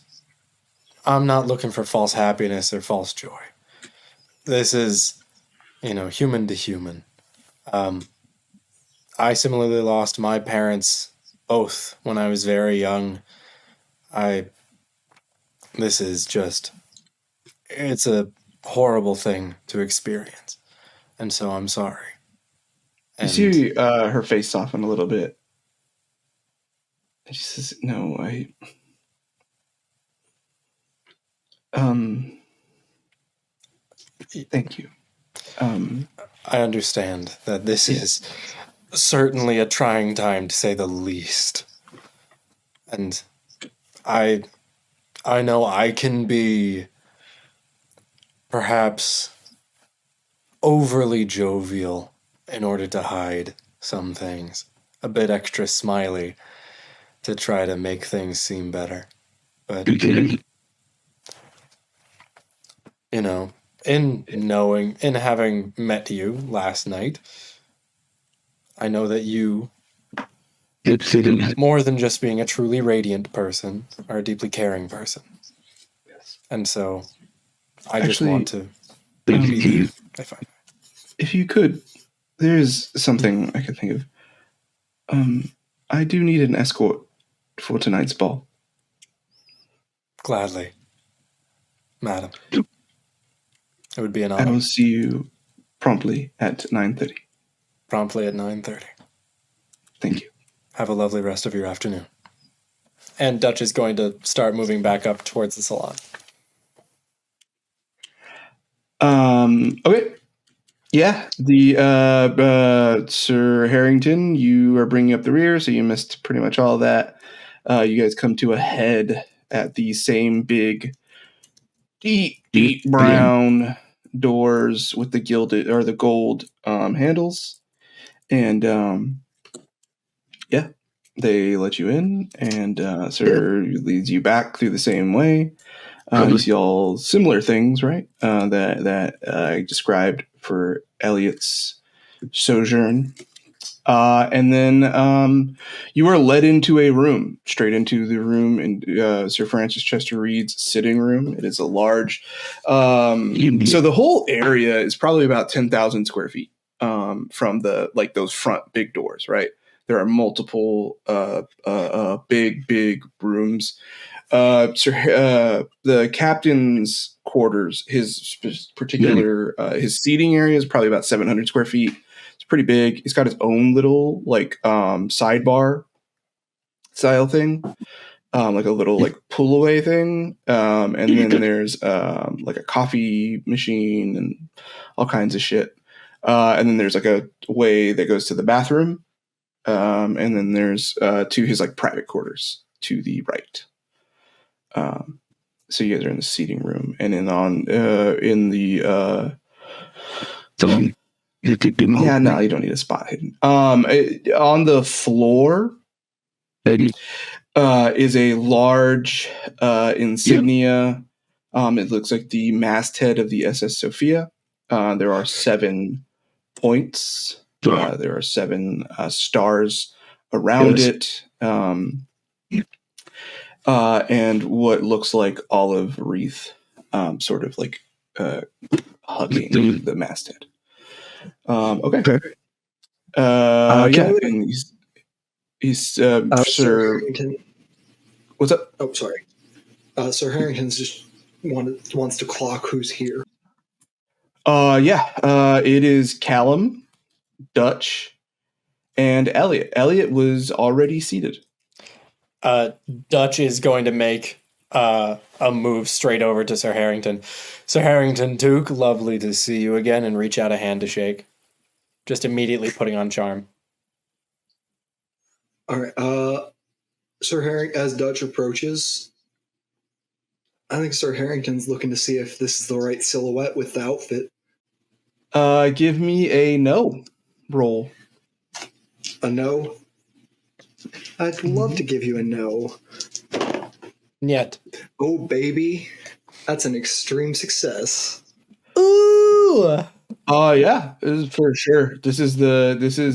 happiness or false joy. This is, human to human. I similarly lost my parents both when I was very young. This is just, it's a horrible thing to experience. And so I'm sorry. And you see her face soften a little bit. And she says, no, thank you. I understand that this is certainly a trying time, to say the least. And I know I can be perhaps overly jovial in order to hide some things, a bit extra smiley to try to make things seem better. But, in having met you last night, I know that you, more than just being a truly radiant person, are a deeply caring person. Yes. And so I just want to... If you could, there's something I could think of. I do need an escort for tonight's ball. Gladly, madam. It would be an I honor. will see you promptly at 9:30. Promptly at 9:30. Thank you. Have a lovely rest of your afternoon. And Dutch is going to start moving back up towards the salon. Okay. Yeah, the Sir Harrington, you are bringing up the rear, so you missed pretty much all that. You guys come to a head at the same big, deep brown doors with the gilded or the gold handles, and yeah, they let you in, and Sir leads you back through the same way. You see all similar things, right? That I described for Elliot's sojourn. And then you are led into a room, straight into the room in Sir Francis Chester Reed's sitting room. It is a large... so the whole area is probably about 10,000 square feet from those front big doors, right? There are multiple big rooms. The captain's quarters, his particular his seating area is probably about 700 square feet. It's pretty big. He's got his own little sidebar style thing, like a little pull away thing, and then there's like a coffee machine and all kinds of shit. And then there's like a way that goes to the bathroom, and then there's to his private quarters to the right. So you guys are in the seating room, and then in the yeah, no, you don't need a spot hidden. On the floor is a large insignia. It looks like the masthead of the SS Sophia. There are 7 points. There are 7 stars around it. And what looks like olive wreath, sort of hugging the masthead. Okay. Yeah, and he's Sir. What's up? Oh, sorry. Sir Harrington's just wants to clock who's here. Yeah. It is Callum, Dutch, and Elliot. Elliot was already seated. Dutch is going to make a move straight over to Sir Harrington. Sir Harrington, Duke, lovely to see you again, and reach out a hand to shake. Just immediately putting on charm. All right. Sir Harrington, as Dutch approaches, I think Sir Harrington's looking to see if this is the right silhouette with the outfit. Give me a no roll. A no? I'd love to give you a no. Yet. Oh, baby. That's an extreme success. Ooh! Yeah, for sure. This is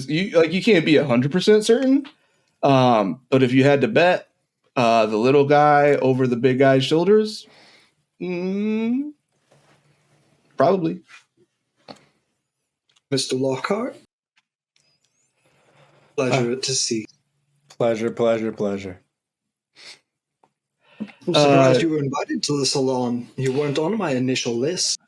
you can't be 100% certain. But if you had to bet, the little guy over the big guy's shoulders, probably. Mr. Lockhart? Pleasure to see. Pleasure. I'm surprised you were invited to the salon. You weren't on my initial list.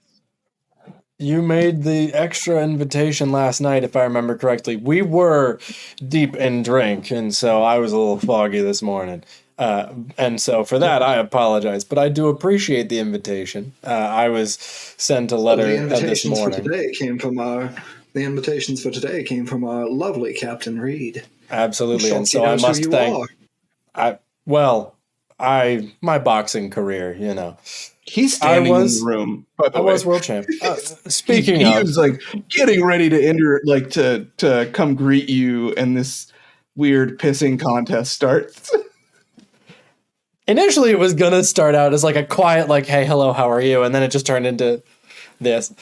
You made the extra invitation last night, if I remember correctly. We were deep in drink, and so I was a little foggy this morning. And so for that, I apologize. But I do appreciate the invitation. I was sent a letter this morning. The invitations for today came from our lovely Captain Reed. Absolutely, and so I must thank. My boxing career, you know. He's standing in the room. By the way, I was world champ. Speaking he of, was getting ready to enter, to come greet you, and this weird pissing contest starts. Initially, it was gonna start out as a quiet, "Hey, hello, how are you?" and then it just turned into this.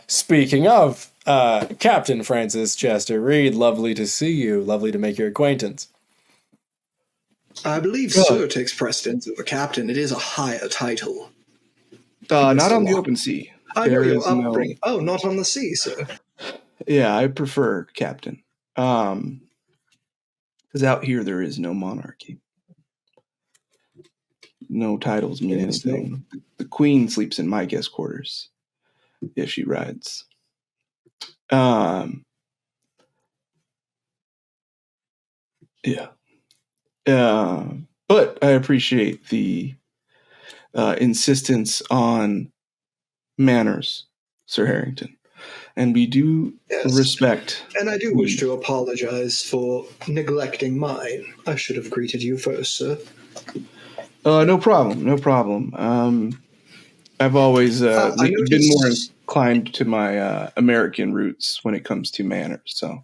Speaking of, Captain Francis Chester Reed, lovely to see you. Lovely to make your acquaintance. I believe Sir takes precedence over Captain. It is a higher title. Not on the open sea. I know your upbringing. Oh, not on the sea, sir. Yeah, I prefer Captain. Because out here there is no monarchy. no titles mean anything. The queen sleeps in my guest quarters if she rides. Yeah. But I appreciate the insistence on manners, Sir Harrington. And we do respect. And I do wish to apologize for neglecting mine. I should have greeted you first, sir. No problem. No problem. I've always been more inclined to my American roots when it comes to manners. So,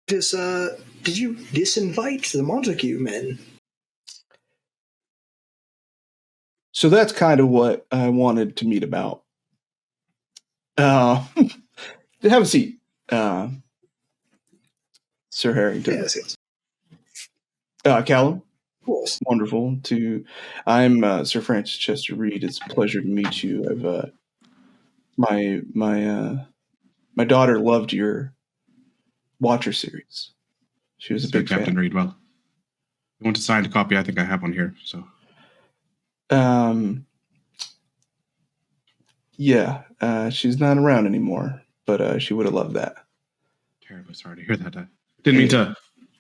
did you disinvite the Montague men? So that's kind of what I wanted to meet about. Have a seat, Sir Harrington. Yes. Callum. Of course. Wonderful. I'm Sir Francis Chester Reed. It's a pleasure to meet you. I've my daughter loved your Watcher series. She was a big Captain fan. Reed. Well, you want to sign a copy? I think I have one here. So. Yeah, she's not around anymore, but she would have loved that. Terribly sorry to hear that. I didn't mean to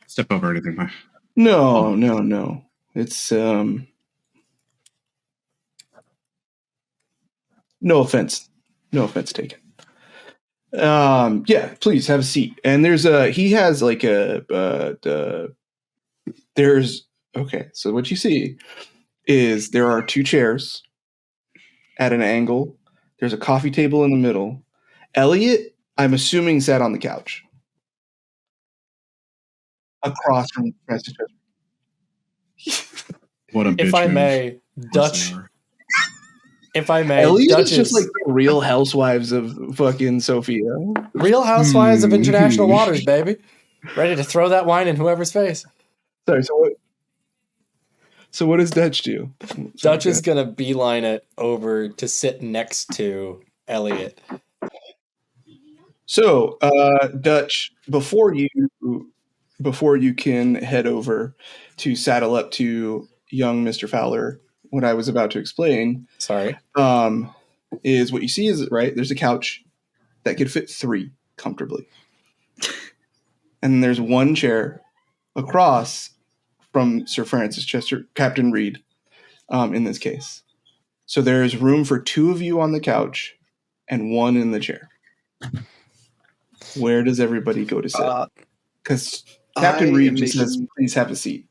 step over anything. No. It's no offense taken. Yeah, please have a seat. And there's so what you see is there are two chairs at an angle. There's a coffee table in the middle. Elliot, I'm assuming, sat on the couch across from Francis. What a bitch If I move. may, Dutch. If I may, Elliot Dutch is just like the Real Housewives of fucking Sophia. Real Housewives of International Waters, baby. Ready to throw that wine in whoever's face. Sorry, so what does Dutch do? Dutch is going to beeline it over to sit next to Elliot. So, Dutch, before you can head over to saddle up to young Mr. Fowler, what I was about to explain, is what you see is right. There's a couch that could fit 3 comfortably, and there's one chair across from Sir Francis Chester, Captain Reed, in this case. So there is room for 2 of you on the couch and 1 in the chair. Where does everybody go to sit? Because Captain Reed just says, please have a seat.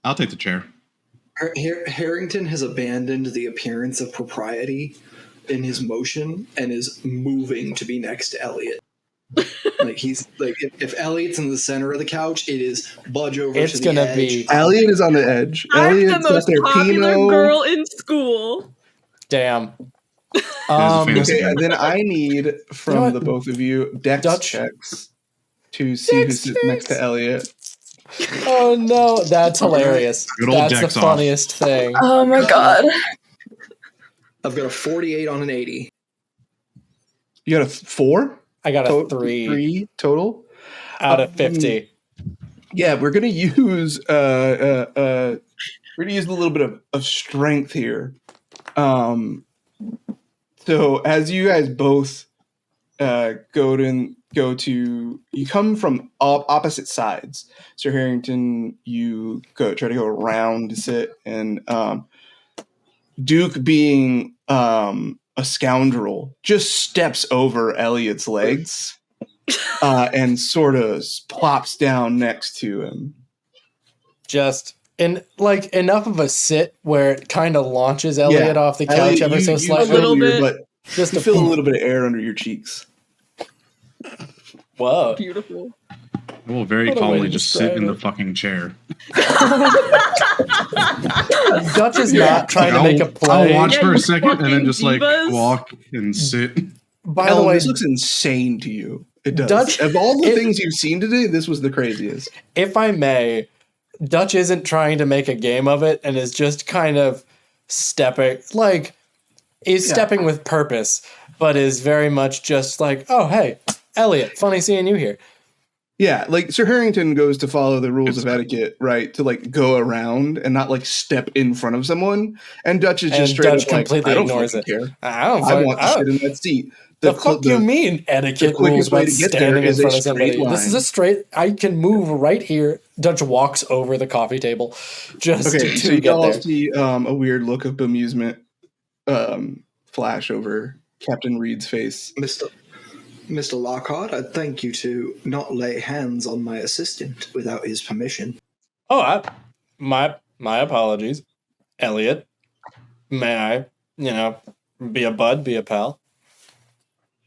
I'll take the chair. Harrington has abandoned the appearance of propriety in his motion and is moving to be next to Elliot. Like he's like, if Elliot's in the center of the couch, it is budge over to the edge. Elliot is on the edge. I'm Elliot's the most popular girl in school. Damn. Okay, and then I need from the both of you Dex checks to see who sits next to Elliot. Oh no, that's hilarious. That's the funniest thing. Oh my god. I've got a 48 on an 80. You got a 4? I got a 3. 3 total? Out of 50. Yeah, we're gonna use a little bit of strength here. So as you guys both go to you come from opposite sides. Sir Harrington, you try to go around to sit, and Duke, being a scoundrel, just steps over Elliot's legs and sort of plops down next to him. Just in like enough of a sit where it kind of launches Elliot off the couch Elliot, ever so slightly. A little bit, but just to feel a little bit of air under your cheeks. Whoa. Beautiful. I will very calmly just sit in the fucking chair. Dutch is not trying to make a play. I'll watch for a second and then just like walk and sit. By the way, this looks insane to you. It does. Dutch, of all the things you've seen today, this was the craziest. If I may, Dutch isn't trying to make a game of it and is just kind of stepping, like, he's stepping with purpose, but is very much just like, oh, hey, Elliot, funny seeing you here. Yeah, like Sir Harrington goes to follow the rules of etiquette, right? To like go around and not like step in front of someone. And Dutch is just straight Dutch up like, completely I don't ignores fucking it. care. I want to sit in that seat. The fuck you mean etiquette rules quickest way about to get there standing in is a front of straight somebody? This is a line. straight. I can move right here. Dutch walks over the coffee table just Okay, so to you get all there. see a weird look of bemusement flash over Captain Reed's face. Mr. Lockhart, I'd thank you to not lay hands on my assistant without his permission. Oh, my apologies, Elliot. May I, be a bud, be a pal?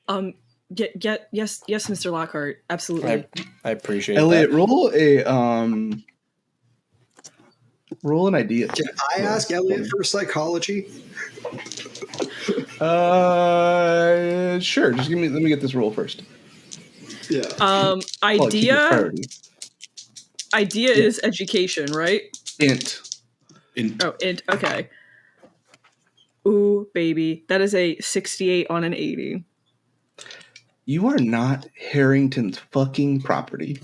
Yes, Mr. Lockhart, absolutely. I appreciate Elliot, that. roll an idea. Can I ask Elliot for psychology? Sure. Just let me get this roll first. Yeah. Idea is education, right? Int. Oh, int. Okay. Ooh, baby, that is a 68 on an 80. You are not Harrington's fucking property.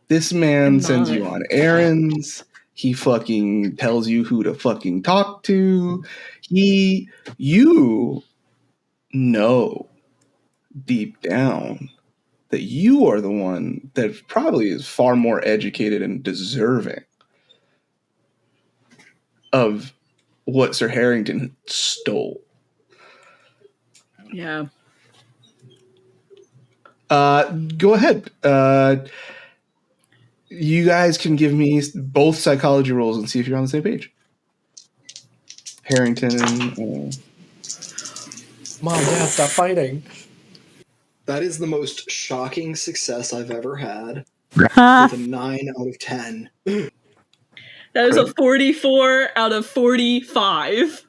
This man sends you on errands. He fucking tells you who to fucking talk to. You know deep down that you are the one that probably is far more educated and deserving of what Sir Harrington stole. Yeah. Go ahead. You guys can give me both psychology rolls and see if you're on the same page. Harrington and... Mom, Dad, stop fighting. That is the most shocking success I've ever had. With a 9 out of 10. That is a 44 out of 45.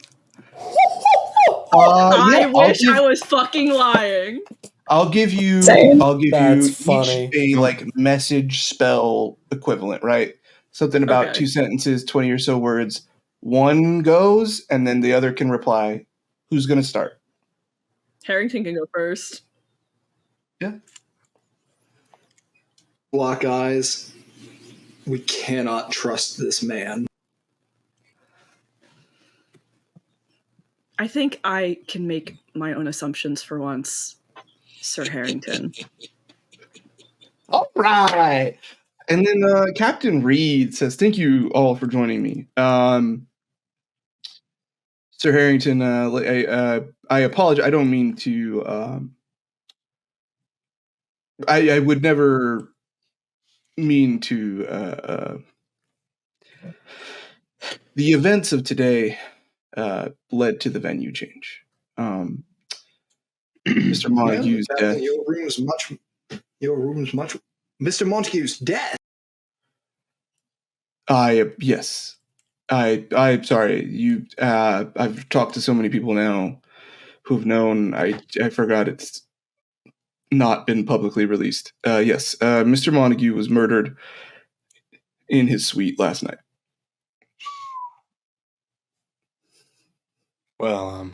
I wish I was fucking lying. I'll give you funny. each a message spell equivalent, right? Something about 2 sentences, 20 or so words. One goes, and then the other can reply. Who's going to start? Harrington can go first. Yeah. Black eyes. We cannot trust this man. I think I can make my own assumptions for once, Sir Harrington. All right. And then Captain Reed says, thank you all for joining me. Sir Harrington, I apologize. I don't mean to... I would never mean to... the events of today led to the venue change. Mr. Montague's death. Your room's much. Mr. Montague's death. Yes. I'm sorry. You. I've talked to so many people now who've known. I forgot it's not been publicly released. Yes. Mr. Montague was murdered in his suite last night. Well,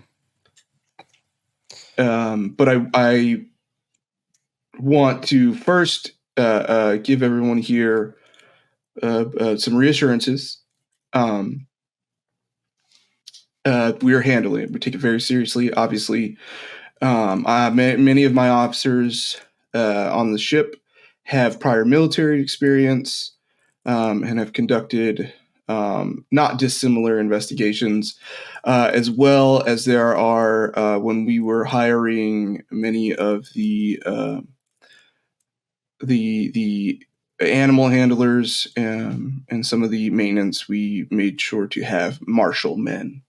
but I want to first give everyone here some reassurances. We are handling it. We take it very seriously. Obviously, many of my officers on the ship have prior military experience and have conducted not dissimilar investigations, as well as there are, when we were hiring many of the animal handlers and some of the maintenance, we made sure to have martial men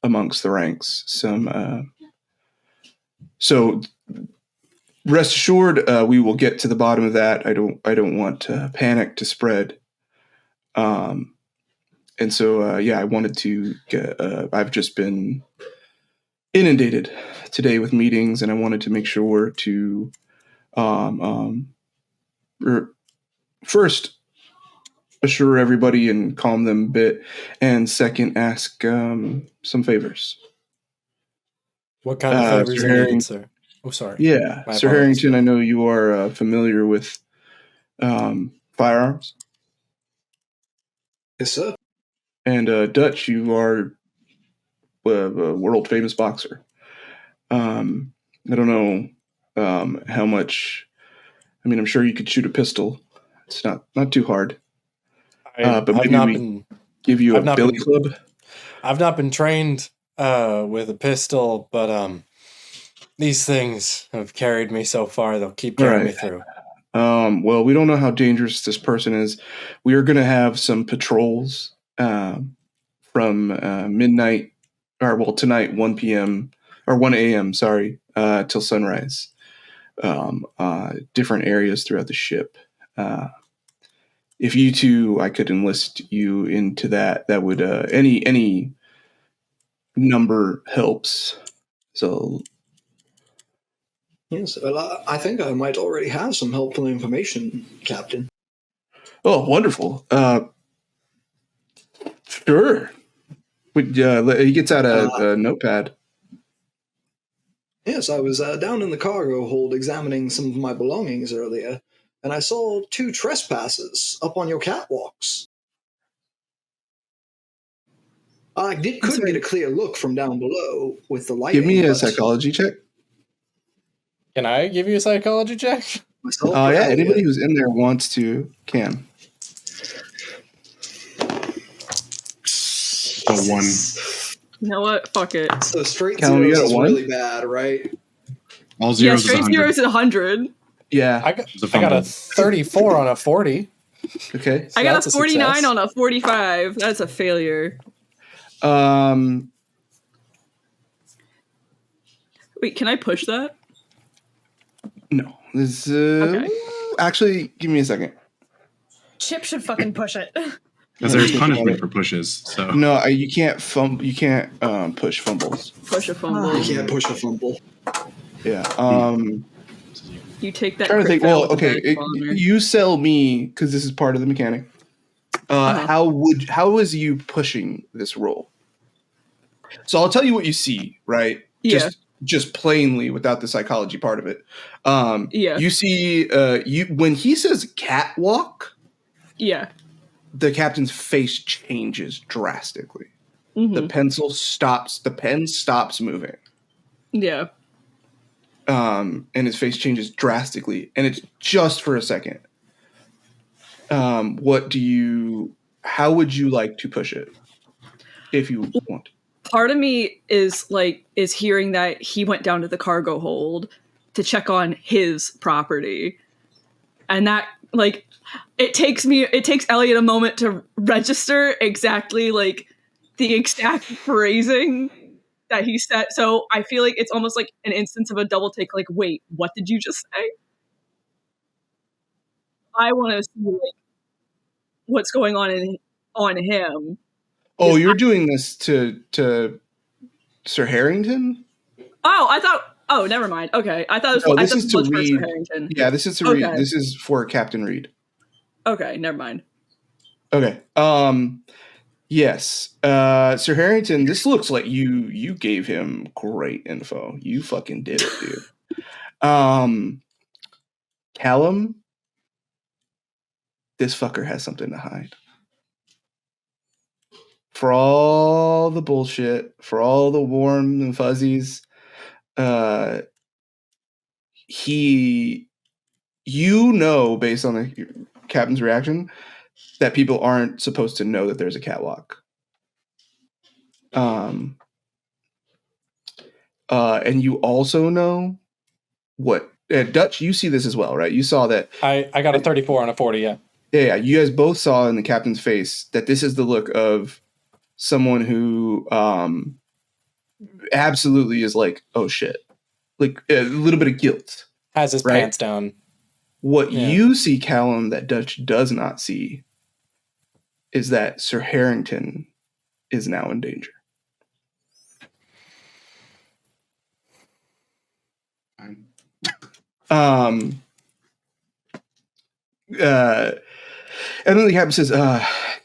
amongst the ranks. So rest assured, we will get to the bottom of that. I don't want panic to spread. And so, I wanted to get, I've just been inundated today with meetings, and I wanted to make sure to, first assure everybody and calm them a bit, and second, ask some favors. What kind of favors are needed, sir? Oh, sorry. Yeah, My Sir apologies. Harrington, I know you are familiar with firearms. Yes, sir. And Dutch, you are a world famous boxer. I don't know how much. I mean, I'm sure you could shoot a pistol. It's not too hard. But maybe we give you a billy club. I've not been trained with a pistol, but these things have carried me so far. They'll keep carrying me through. Well, we don't know how dangerous this person is. We are going to have some patrols from midnight, tonight, 1 p.m. or 1 a.m. Sorry, till sunrise. Different areas throughout the ship. If you two, I could enlist you into that. That would any number helps. So. Yes, well, I think I might already have some helpful information, Captain. Oh, wonderful. Sure. He gets out a notepad. Yes, I was down in the cargo hold examining some of my belongings earlier, and I saw 2 trespassers up on your catwalks. I couldn't get a clear look from down below with the lighting. Give me a psychology check. Can I give you a psychology check? Oh, yeah. Anybody who's in there wants to can. A 1. You know what? Fuck it. So straight Callum, zeros you got a is 1? really bad, right? All zeros straight is 100. zeros is 100. Yeah. I got a 34 on a 40. Okay. So I got a 49 on a 45. That's a failure. Wait, can I push that? No. This okay. Actually, give me a second. Chip should fucking push it. Because there's punishment for pushes. So no, you can't You can't push fumbles. Push a fumble. You can't push a fumble. Yeah. You take that. Trying to think. Well, okay. You sell me because this is part of the mechanic. How was you pushing this roll? So I'll tell you what you see, right? Yeah. Just plainly without the psychology part of it. Yeah. You see, when he says catwalk. Yeah. The captain's face changes drastically. Mm-hmm. The pen stops moving. Yeah. And his face changes drastically, and it's just for a second. How would you like to push it if you want? Part of me is hearing that he went down to the cargo hold to check on his property. And that it takes Elliot a moment to register exactly the exact phrasing that he said. So I feel like it's almost like an instance of a double take. Wait, what did you just say? I want to see what's going on him. Oh, you're doing this to Sir Harrington? Oh, I thought. Oh, never mind. Okay, I thought it was. This is to Reed. For Harrington. Yeah, this is to Reed. This is for Captain Reed. Okay, never mind. Okay. Yes. Sir Harrington, this looks like you gave him great info. You fucking did it, dude. Callum, this fucker has something to hide. For all the bullshit, for all the warm and fuzzies, based on the captain's reaction, that people aren't supposed to know that there's a catwalk. And you also know what Dutch, you see this as well, right? You saw that. I got a 34 on a 40, yeah. Yeah, you guys both saw in the captain's face that this is the look of someone who absolutely is oh shit. A little bit of guilt. Has his pants down. What you see, Callum, that Dutch does not see is that Sir Harrington is now in danger. And then the captain says,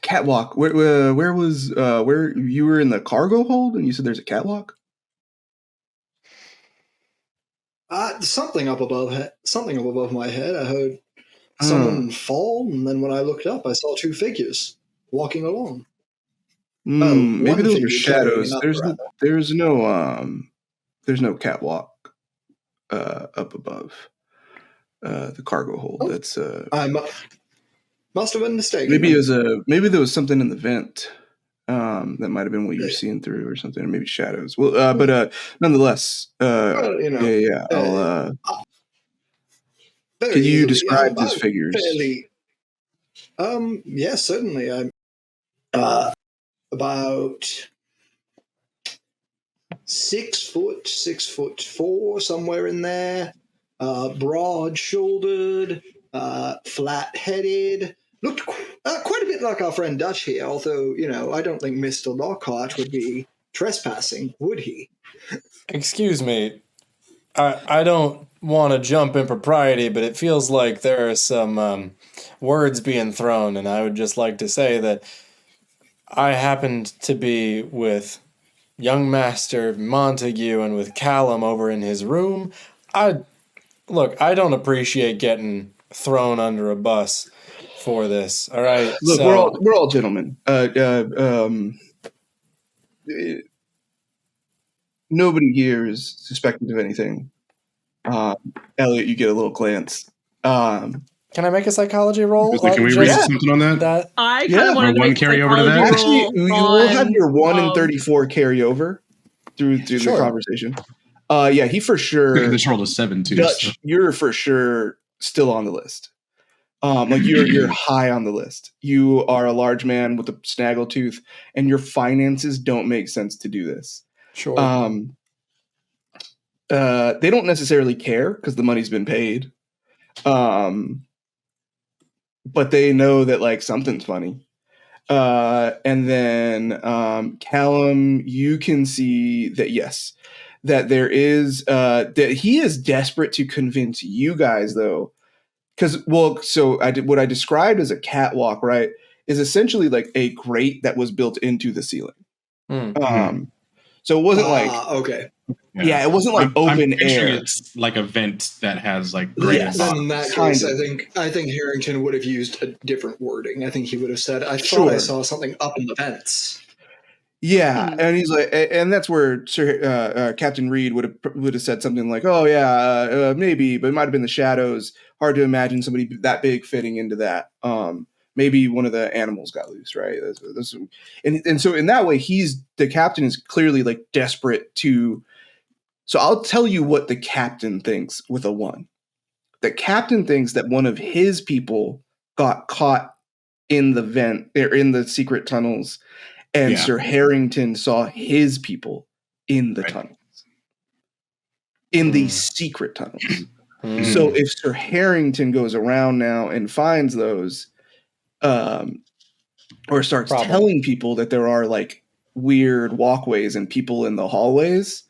catwalk, where you were in the cargo hold and you said there's a catwalk? Something up above my head. I heard someone fall, and then when I looked up, I saw two figures walking along. Maybe those are shadows. Another, there's no catwalk up above the cargo hold. That's I must have been mistaken. Maybe there was something in the vent that might have been what you were seeing through or something, or maybe shadows. Well, but nonetheless, Well, you know, I'll. Can you describe these figures? Yes, certainly. I'm about 6'4", somewhere in there. Broad-shouldered, flat-headed. Looked quite a bit like our friend Dutch here, although, you know, I don't think Mr. Lockhart would be trespassing, would he? Excuse me. I don't want to jump in propriety, but it feels like there are some words being thrown, and I would just like to say that I happened to be with young Master Montague and with Callum over in his room. I don't appreciate getting thrown under a bus for this. All right. Look, we're all gentlemen. Nobody here is suspected of anything. Elliot, you get a little glance. Can I make a psychology roll? Can we read something on that? I kind of want to one carry over to that. Actually, we'll have your 1 in 34 carry over through the conversation. He for sure. This rolled a 7 too. Dutch, you're for sure still on the list. You're high on the list. You are a large man with a snaggletooth, and your finances don't make sense to do this. Sure. They don't necessarily care because the money's been paid. But they know that like something's funny. And then Callum, you can see that yes, that there is that he is desperate to convince you guys though. Because what I described as a catwalk, right, is essentially like a grate that was built into the ceiling. So it wasn't okay. Yeah, it wasn't like open air. It's like a vent that has like then in that case, I think Harrington would have used a different wording. I think he would have said, "I thought I saw something up in the vents." Yeah, and he's like, and that's where Captain Reed would have said something like, "Oh yeah, maybe, but it might have been the shadows. Hard to imagine somebody that big fitting into that. Maybe one of the animals got loose, right?" And so in that way, the captain is clearly like desperate to. So I'll tell you what the captain thinks with a 1. The captain thinks that one of his people got caught in the vent or in the secret tunnels, and Sir Harrington saw his people in the tunnels, in the secret tunnels. So if Sir Harrington goes around now and finds those, or starts telling people that there are like weird walkways and people in the hallways,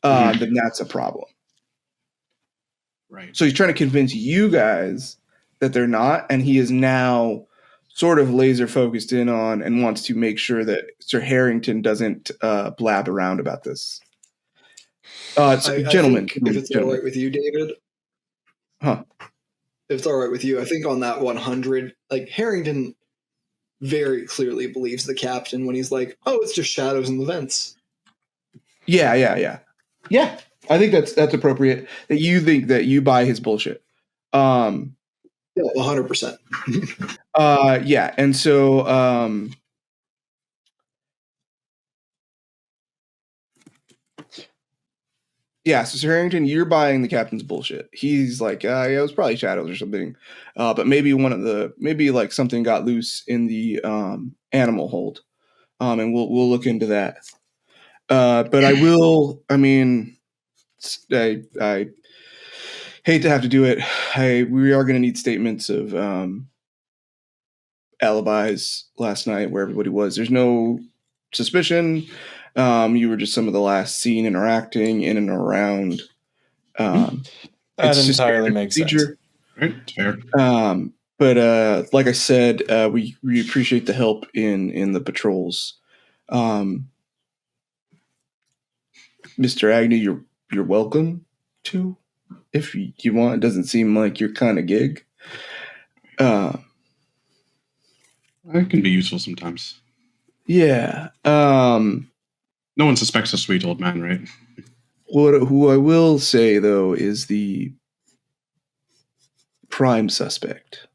then that's a problem. Right. So he's trying to convince you guys that they're not, and he is now sort of laser focused in on and wants to make sure that Sir Harrington doesn't blab around about this. Gentlemen, if it's all right with you, David. Huh? If it's all right with you, I think on that 100, like Harrington very clearly believes the captain when he's like, "Oh, it's just shadows in the vents." Yeah. I think that's appropriate. That you think that you buy his bullshit. 100%. Yeah, and so so Sir Harrington, you're buying the captain's bullshit. He's like, yeah, it was probably shadows or something, but maybe like something got loose in the animal hold, and we'll look into that. But I will. I mean, I hate to have to do it. We are going to need statements of alibis last night where everybody was. There's no suspicion. You were just some of the last seen interacting in and around. That entirely makes sense. Right, fair. But like I said, we appreciate the help in the patrols. Mr. Agnew, you're welcome to. if you want. It doesn't seem like your kind of gig. It can be useful sometimes. Yeah. No one suspects a sweet old man, right? Who I will say, though, is the prime suspect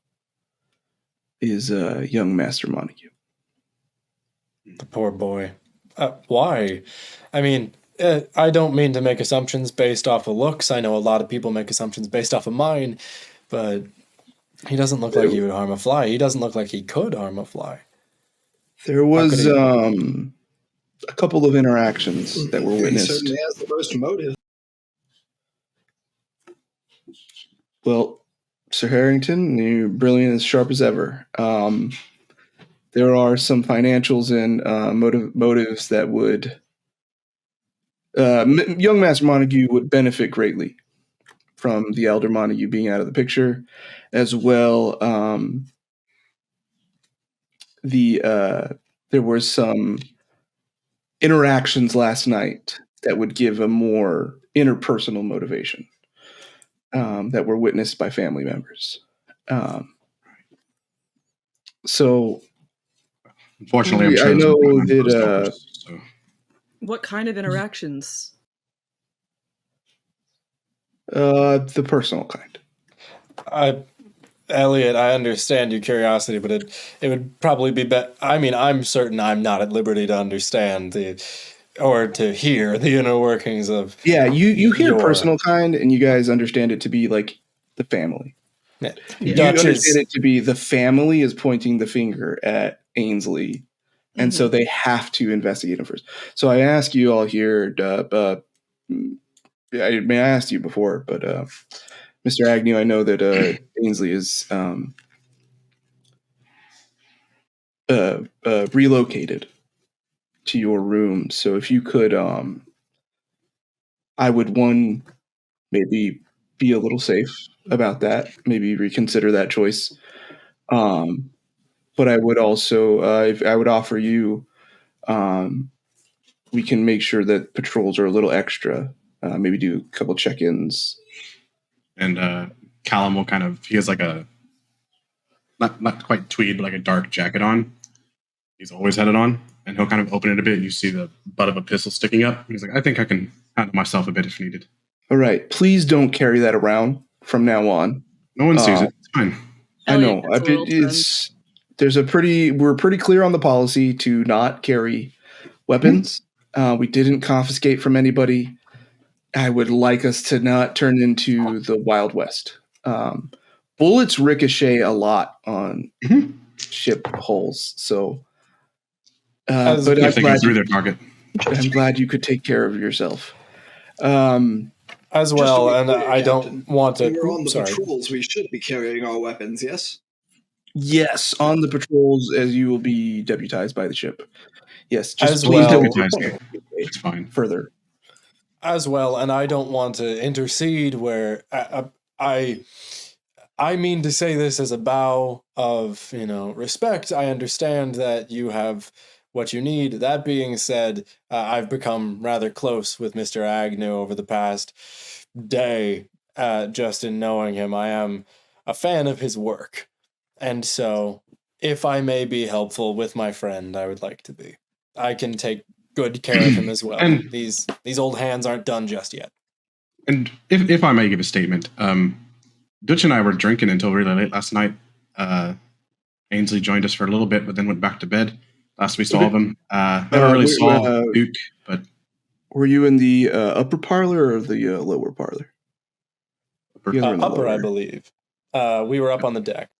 is young Master Montague. The poor boy. Why? I mean, I don't mean to make assumptions based off of looks. I know a lot of people make assumptions based off of mine, but he doesn't look like he would harm a fly. He doesn't look like he could harm a fly. There was a couple of interactions that were witnessed. He certainly has the most motive. Well, Sir Harrington, you're brilliant, as sharp as ever. There are some financials and motives that would young Master Montague would benefit greatly from the elder Montague being out of the picture, as well. There were some interactions last night that would give a more interpersonal motivation that were witnessed by family members. So, unfortunately, I know that. What kind of interactions? The personal kind. Elliot, I understand your curiosity, but it would probably be better. I mean, I'm certain I'm not at liberty to understand or to hear the inner workings of. Yeah, you hear personal kind, and you guys understand it to be like the family. Yeah. You understand it to be the family is pointing the finger at Ainsley, and so they have to investigate him first. So I ask you all here, I asked you before, but Mr. Agnew, I know that Ainsley is relocated to your room. So if you could, I would maybe be a little safe about that, maybe reconsider that choice. But I would also, I would offer you, we can make sure that patrols are a little extra. Maybe do a couple check-ins. And Callum will he has like a, not quite tweed, but like a dark jacket on. He's always had it on. And he'll kind of open it a bit, and you see the butt of a pistol sticking up. He's like, I think I can handle myself a bit if needed. All right. Please don't carry that around from now on. No one sees it. It's fine. I know. We're pretty clear on the policy to not carry weapons. We didn't confiscate from anybody. I would like us to not turn into the Wild West. Bullets ricochet a lot on ship hulls, so. But I'm glad you could take care of yourself. As well, and I don't want to. We're on the patrols. We should be carrying our weapons. Yes. Yes, on the patrols, as you will be deputized by the ship. Yes, just please deputize me. It's fine. Further. As well, and I don't want to intercede where I mean to say this as a bow of, respect. I understand that you have what you need. That being said, I've become rather close with Mr. Agnew over the past day, just in knowing him. I am a fan of his work. And so, if I may be helpful with my friend, I would like to be. I can take good care of him as well. And these old hands aren't done just yet. And if I may give a statement, Dutch and I were drinking until really late last night. Ainsley joined us for a little bit, but then went back to bed. Last we saw of him, never really saw Duke. But were you in the upper parlor or the lower parlor? Upper, I believe. We were up on the deck.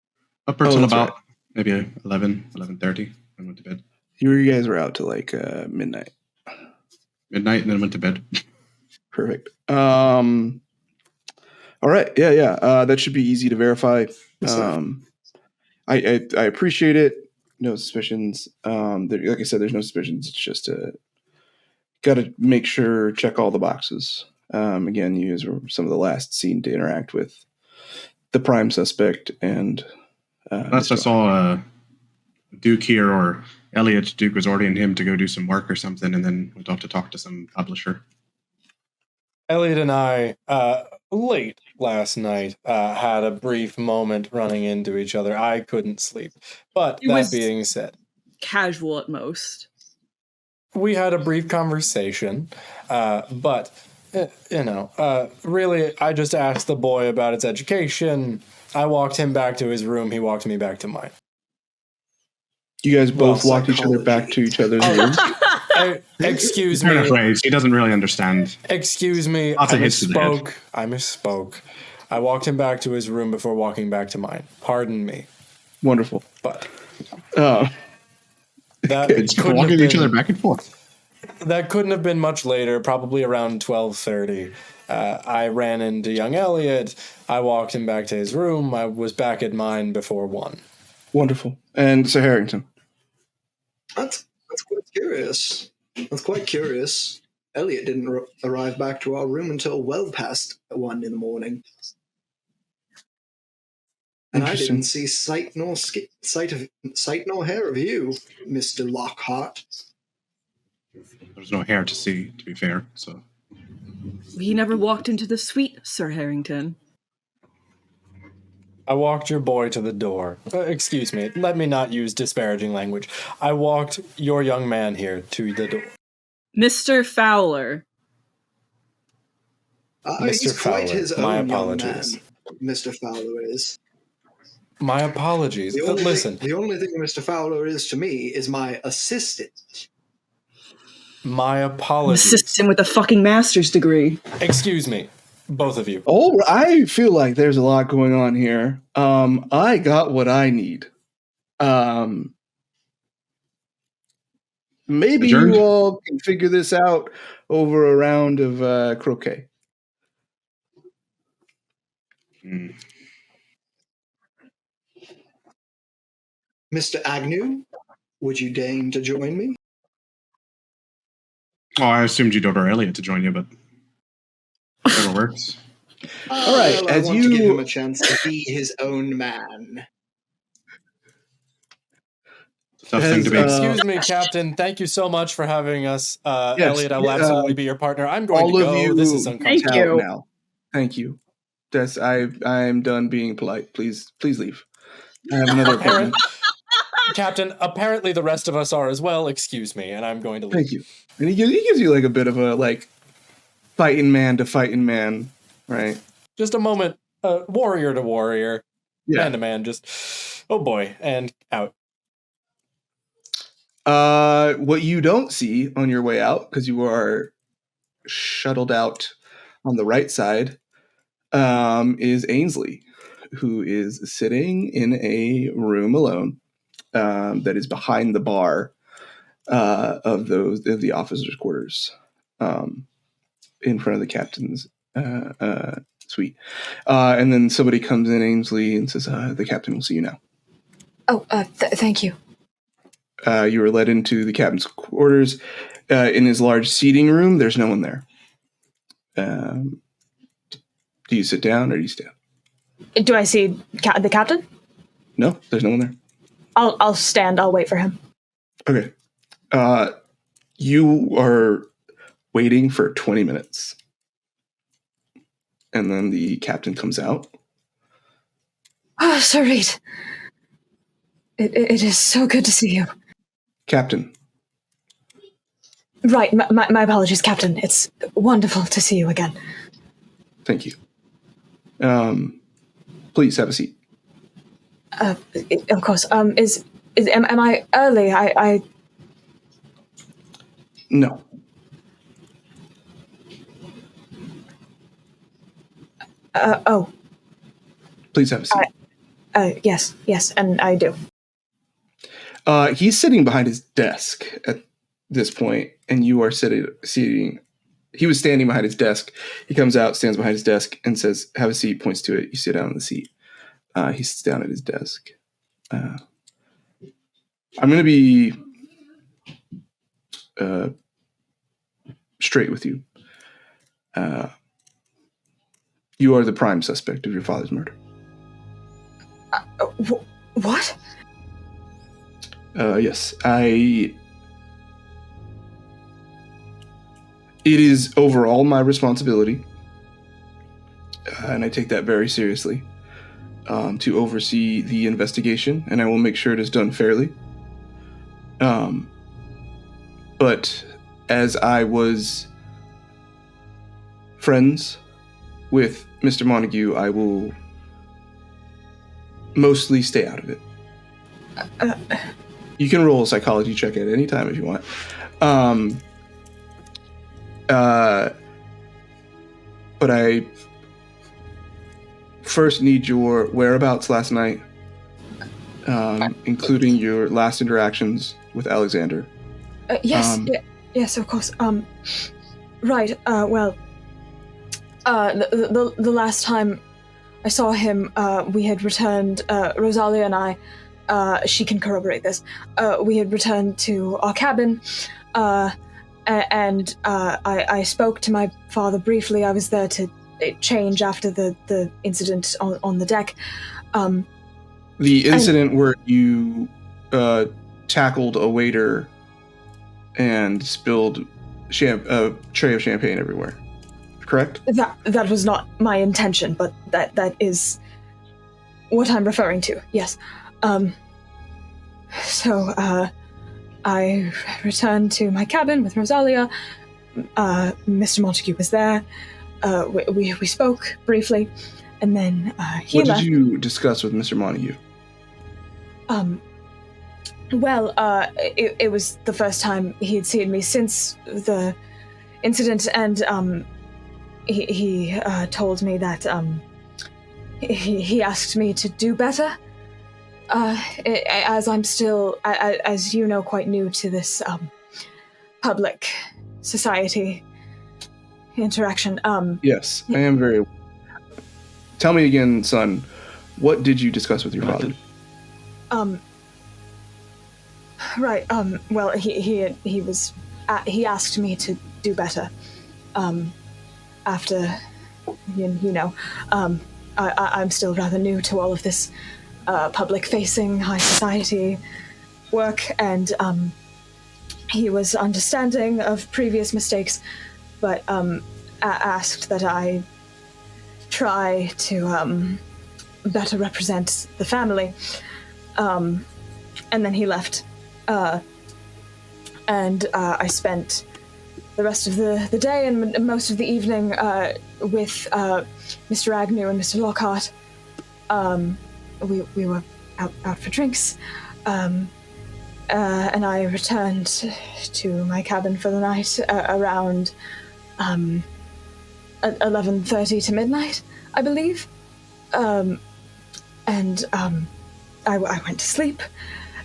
Upper till about maybe 11:30, and went to bed. You guys were out till like midnight. Midnight, and then went to bed. Perfect. All right. Yeah. That should be easy to verify. I appreciate it. No suspicions. Like I said, there's no suspicions. It's just got to make sure, check all the boxes. Again, you guys were some of the last seen to interact with the prime suspect, and last I saw Duke here, or Elliot. Duke was ordering him to go do some work or something, and then went off to talk to some publisher. Elliot and I, late last night, had a brief moment running into each other. I couldn't sleep. But that being said, casual at most. We had a brief conversation, but, really, I just asked the boy about his education. I walked him back to his room. He walked me back to mine. You guys both walked each other back to each other's rooms? Excuse me. He doesn't really understand. Excuse me. I misspoke. I walked him back to his room before walking back to mine. Pardon me. Wonderful. But it's walking each other back and forth. That couldn't have been much later, probably around 12:30. I ran into young Elliot. I walked him back to his room. I was back at mine before 1. Wonderful. And Sir Harrington? That's quite curious. That's quite curious. Elliot didn't arrive back to our room until well past 1 in the morning. And I didn't see sight nor hair of you, Mr. Lockhart. There's no hair to see, to be fair, so... He never walked into the suite, Sir Harrington. I walked your boy to the door. Excuse me, let me not use disparaging language. I walked your young man here to the door. Mr. Fowler. He's quite his own my apologies. Young man, Mr. Fowler is. My apologies. Listen. The only thing Mr. Fowler is to me is my assistant. My apologies. Assistant with a fucking master's degree. Excuse me, both of you. Oh, I feel like there's a lot going on here. I got what I need. Maybe you all can figure this out over a round of croquet. Mr. Agnew, would you deign to join me? Oh, I assumed you'd order Elliot to join you, but whatever works. All right, well, I want to give him a chance to be his own man. Excuse me, Captain. Thank you so much for having us. Yes, Elliot, I will absolutely be your partner. I'm going to go. This is uncomfortable. Thank you. Now. Thank you. I'm done being polite. Please leave. I have another appointment. Captain, apparently the rest of us are as well. Excuse me, and I'm going to leave. Thank you. And he gives you like a bit of a fighting man to fighting man, right? Just a moment, warrior to warrior, man to man. Just oh boy, and out. What you don't see on your way out, because you are shuttled out on the right side, is Ainsley, who is sitting in a room alone. That is behind the bar of the officers' quarters, in front of the captain's suite. And then somebody comes in, Ainsley, and says, "The captain will see you now." Oh, thank you. You were led into the captain's quarters. In his large seating room, there's no one there. Do you sit down or do you stand? Do I see the captain? No, there's no one there. I'll stand. I'll wait for him. Okay. You are waiting for 20 minutes. And then the captain comes out. Oh, Sir Reed. It is so good to see you. Captain. Right, my apologies, Captain. It's wonderful to see you again. Thank you. Please have a seat. Of course. Am I early? I No. Oh. Please have a seat. Yes, and I do. He's sitting behind his desk at this point, and you are sitting. He was standing behind his desk. He comes out, stands behind his desk, and says, "Have a seat." Points to it. You sit down on the seat. He sits down at his desk. I'm going to be straight with you. You are the prime suspect of your father's murder. What? Yes, It is overall my responsibility, and I take that very seriously, to oversee the investigation, and I will make sure it is done fairly. But as I was friends with Mr. Montague, I will mostly stay out of it. You can roll a psychology check at any time if you want. But I first need your whereabouts last night, including your last interactions with Alexander. Yes, yes, of course. Right. Well, the last time I saw him, we had returned. Rosalia and I. She can corroborate this. We had returned to our cabin, and I spoke to my father briefly. I was there to change after the incident on the deck. The incident where you tackled a waiter and spilled a tray of champagne everywhere, correct? That was not my intention, but that is what I'm referring to. Yes. So I returned to my cabin with Rosalia. Mr. Montague was there. We spoke briefly, and then he left. What did you discuss with Mr. Montague? Well, it was the first time he had seen me since the incident, and he told me that he asked me to do better. As I'm still, as you know, quite new to this public society interaction. Yes, I am very. Tell me again, son. What did you discuss with your father? Right. Well, he asked me to do better. After, you know, I'm still rather new to all of this public-facing high society work, and he was understanding of previous mistakes, but asked that I try to better represent the family. And then he left. And I spent the rest of the day and most of the evening with Mr. Agnew and Mr. Lockhart. We were out for drinks, and I returned to my cabin for the night around 11:30 to midnight, I believe. And I went to sleep,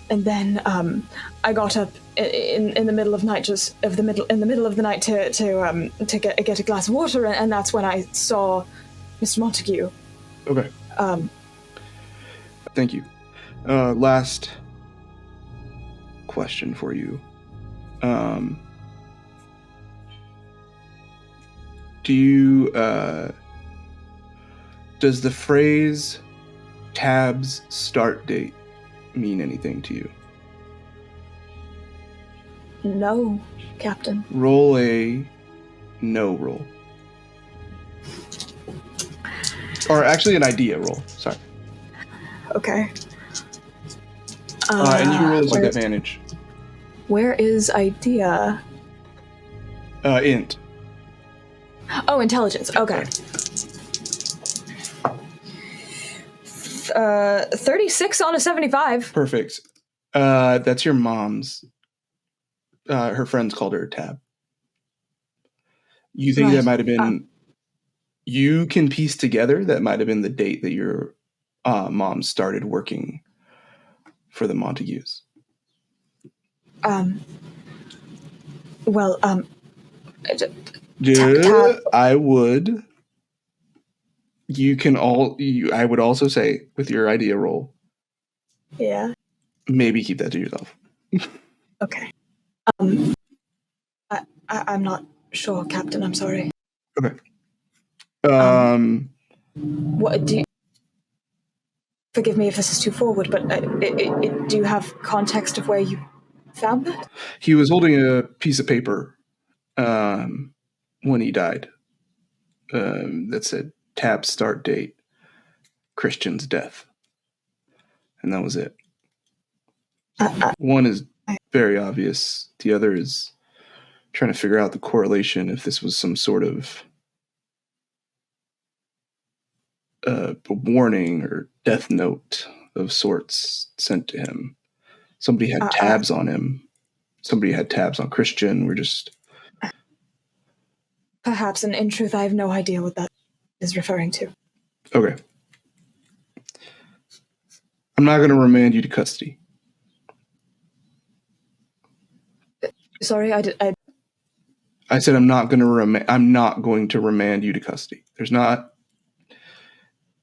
and then I got up in the middle of night, in the middle of the night to get a glass of water, and that's when I saw Mr. Montague. Okay. Thank you. Last question for you. Does the phrase Tab's start date mean anything to you? No, Captain. Roll a no roll. Or actually an idea roll, sorry. Okay. And you can roll this with advantage. Where is idea? Int. Oh, intelligence. Okay. 36 on a 75. Perfect. That's your mom's. Her friends called her Tab. You think that might have been... you can piece together that might have been the date that your mom started working for the Montagues. Well, I would. I would also say with your idea roll. Yeah. Maybe keep that to yourself. Okay. I'm not sure, Captain. I'm sorry. Okay. What do you... Forgive me if this is too forward, but do you have context of where you found that? He was holding a piece of paper, and when he died. That said tab start date, Christian's death. And that was it. One is very obvious. The other is trying to figure out the correlation, if this was some sort of a warning or death note of sorts sent to him. Somebody had tabs on him. Somebody had tabs on Christian. We're just... Perhaps, and in truth, I have no idea what that is referring to. Okay. I'm not going to remand you to custody. Sorry, I said I'm not going to remand you to custody. There's not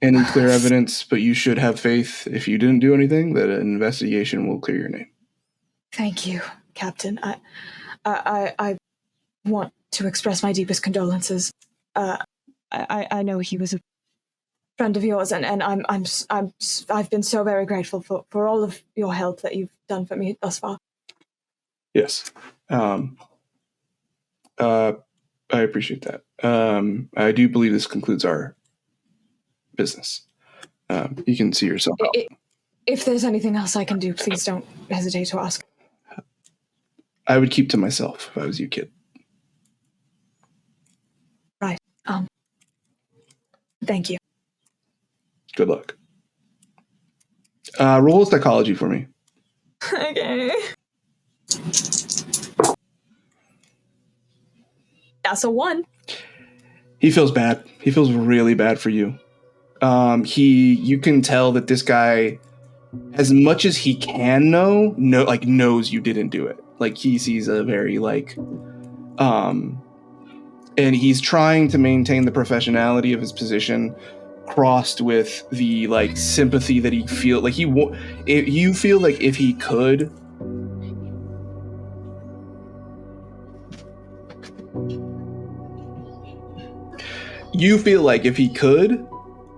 any clear evidence, but you should have faith, if you didn't do anything, that an investigation will clear your name. Thank you, Captain. I want to express my deepest condolences. I know he was a friend of yours, and I've been so very grateful for all of your help that you've done for me thus far. Yes. I appreciate that. I do believe this concludes our business. You can see yourself out. If there's anything else I can do, please don't hesitate to ask. I would keep to myself if I was you, kid. Right. Thank you. Good luck. Roll psychology for me. Okay. That's a 1. He feels bad. He feels really bad for you. You can tell that this guy, as much as he can knows you didn't do it. Like, he sees a very, and he's trying to maintain the professionality of his position, crossed with the, sympathy that he feel like you feel like if he could,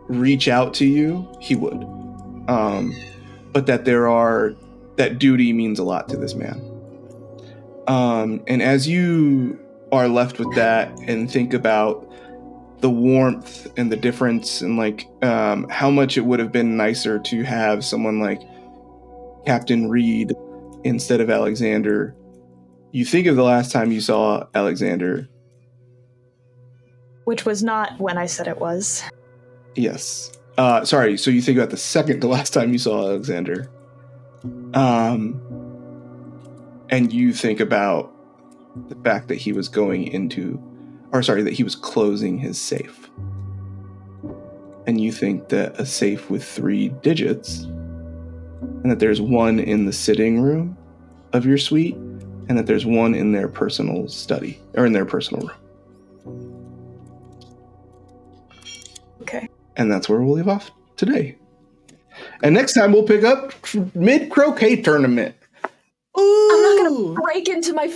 reach out to you, he would. But that duty means a lot to this man. And as you are left with that and think about the warmth and the difference and how much it would have been nicer to have someone like Captain Reed instead of Alexander, you think of the last time you saw Alexander. Which was not when I said it was. Yes. Sorry, so you think about the last time you saw Alexander. And you think about the fact that he was that he was closing his safe. And you think that a safe with 3 digits, and that there's one in the sitting room of your suite, and that there's one in their personal study, or in their personal room. Okay. And that's where we'll leave off today. And next time we'll pick up mid-croquet tournament. Ooh. I'm not gonna break into my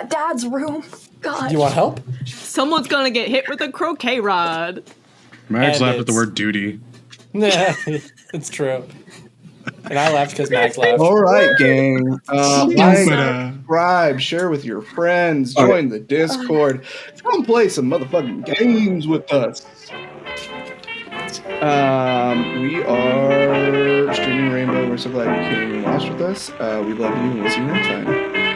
dad's room. God. You want help? Someone's gonna get hit with a croquet rod. Max laughed at the word duty. Nah, it's true. And I laughed because Max laughed. All right, gang. Like, subscribe, share with your friends, join the Discord. Come play some motherfucking games with us. We are streaming Rainbow. We're so glad you came and watched with us. We love you, and we'll see you next time.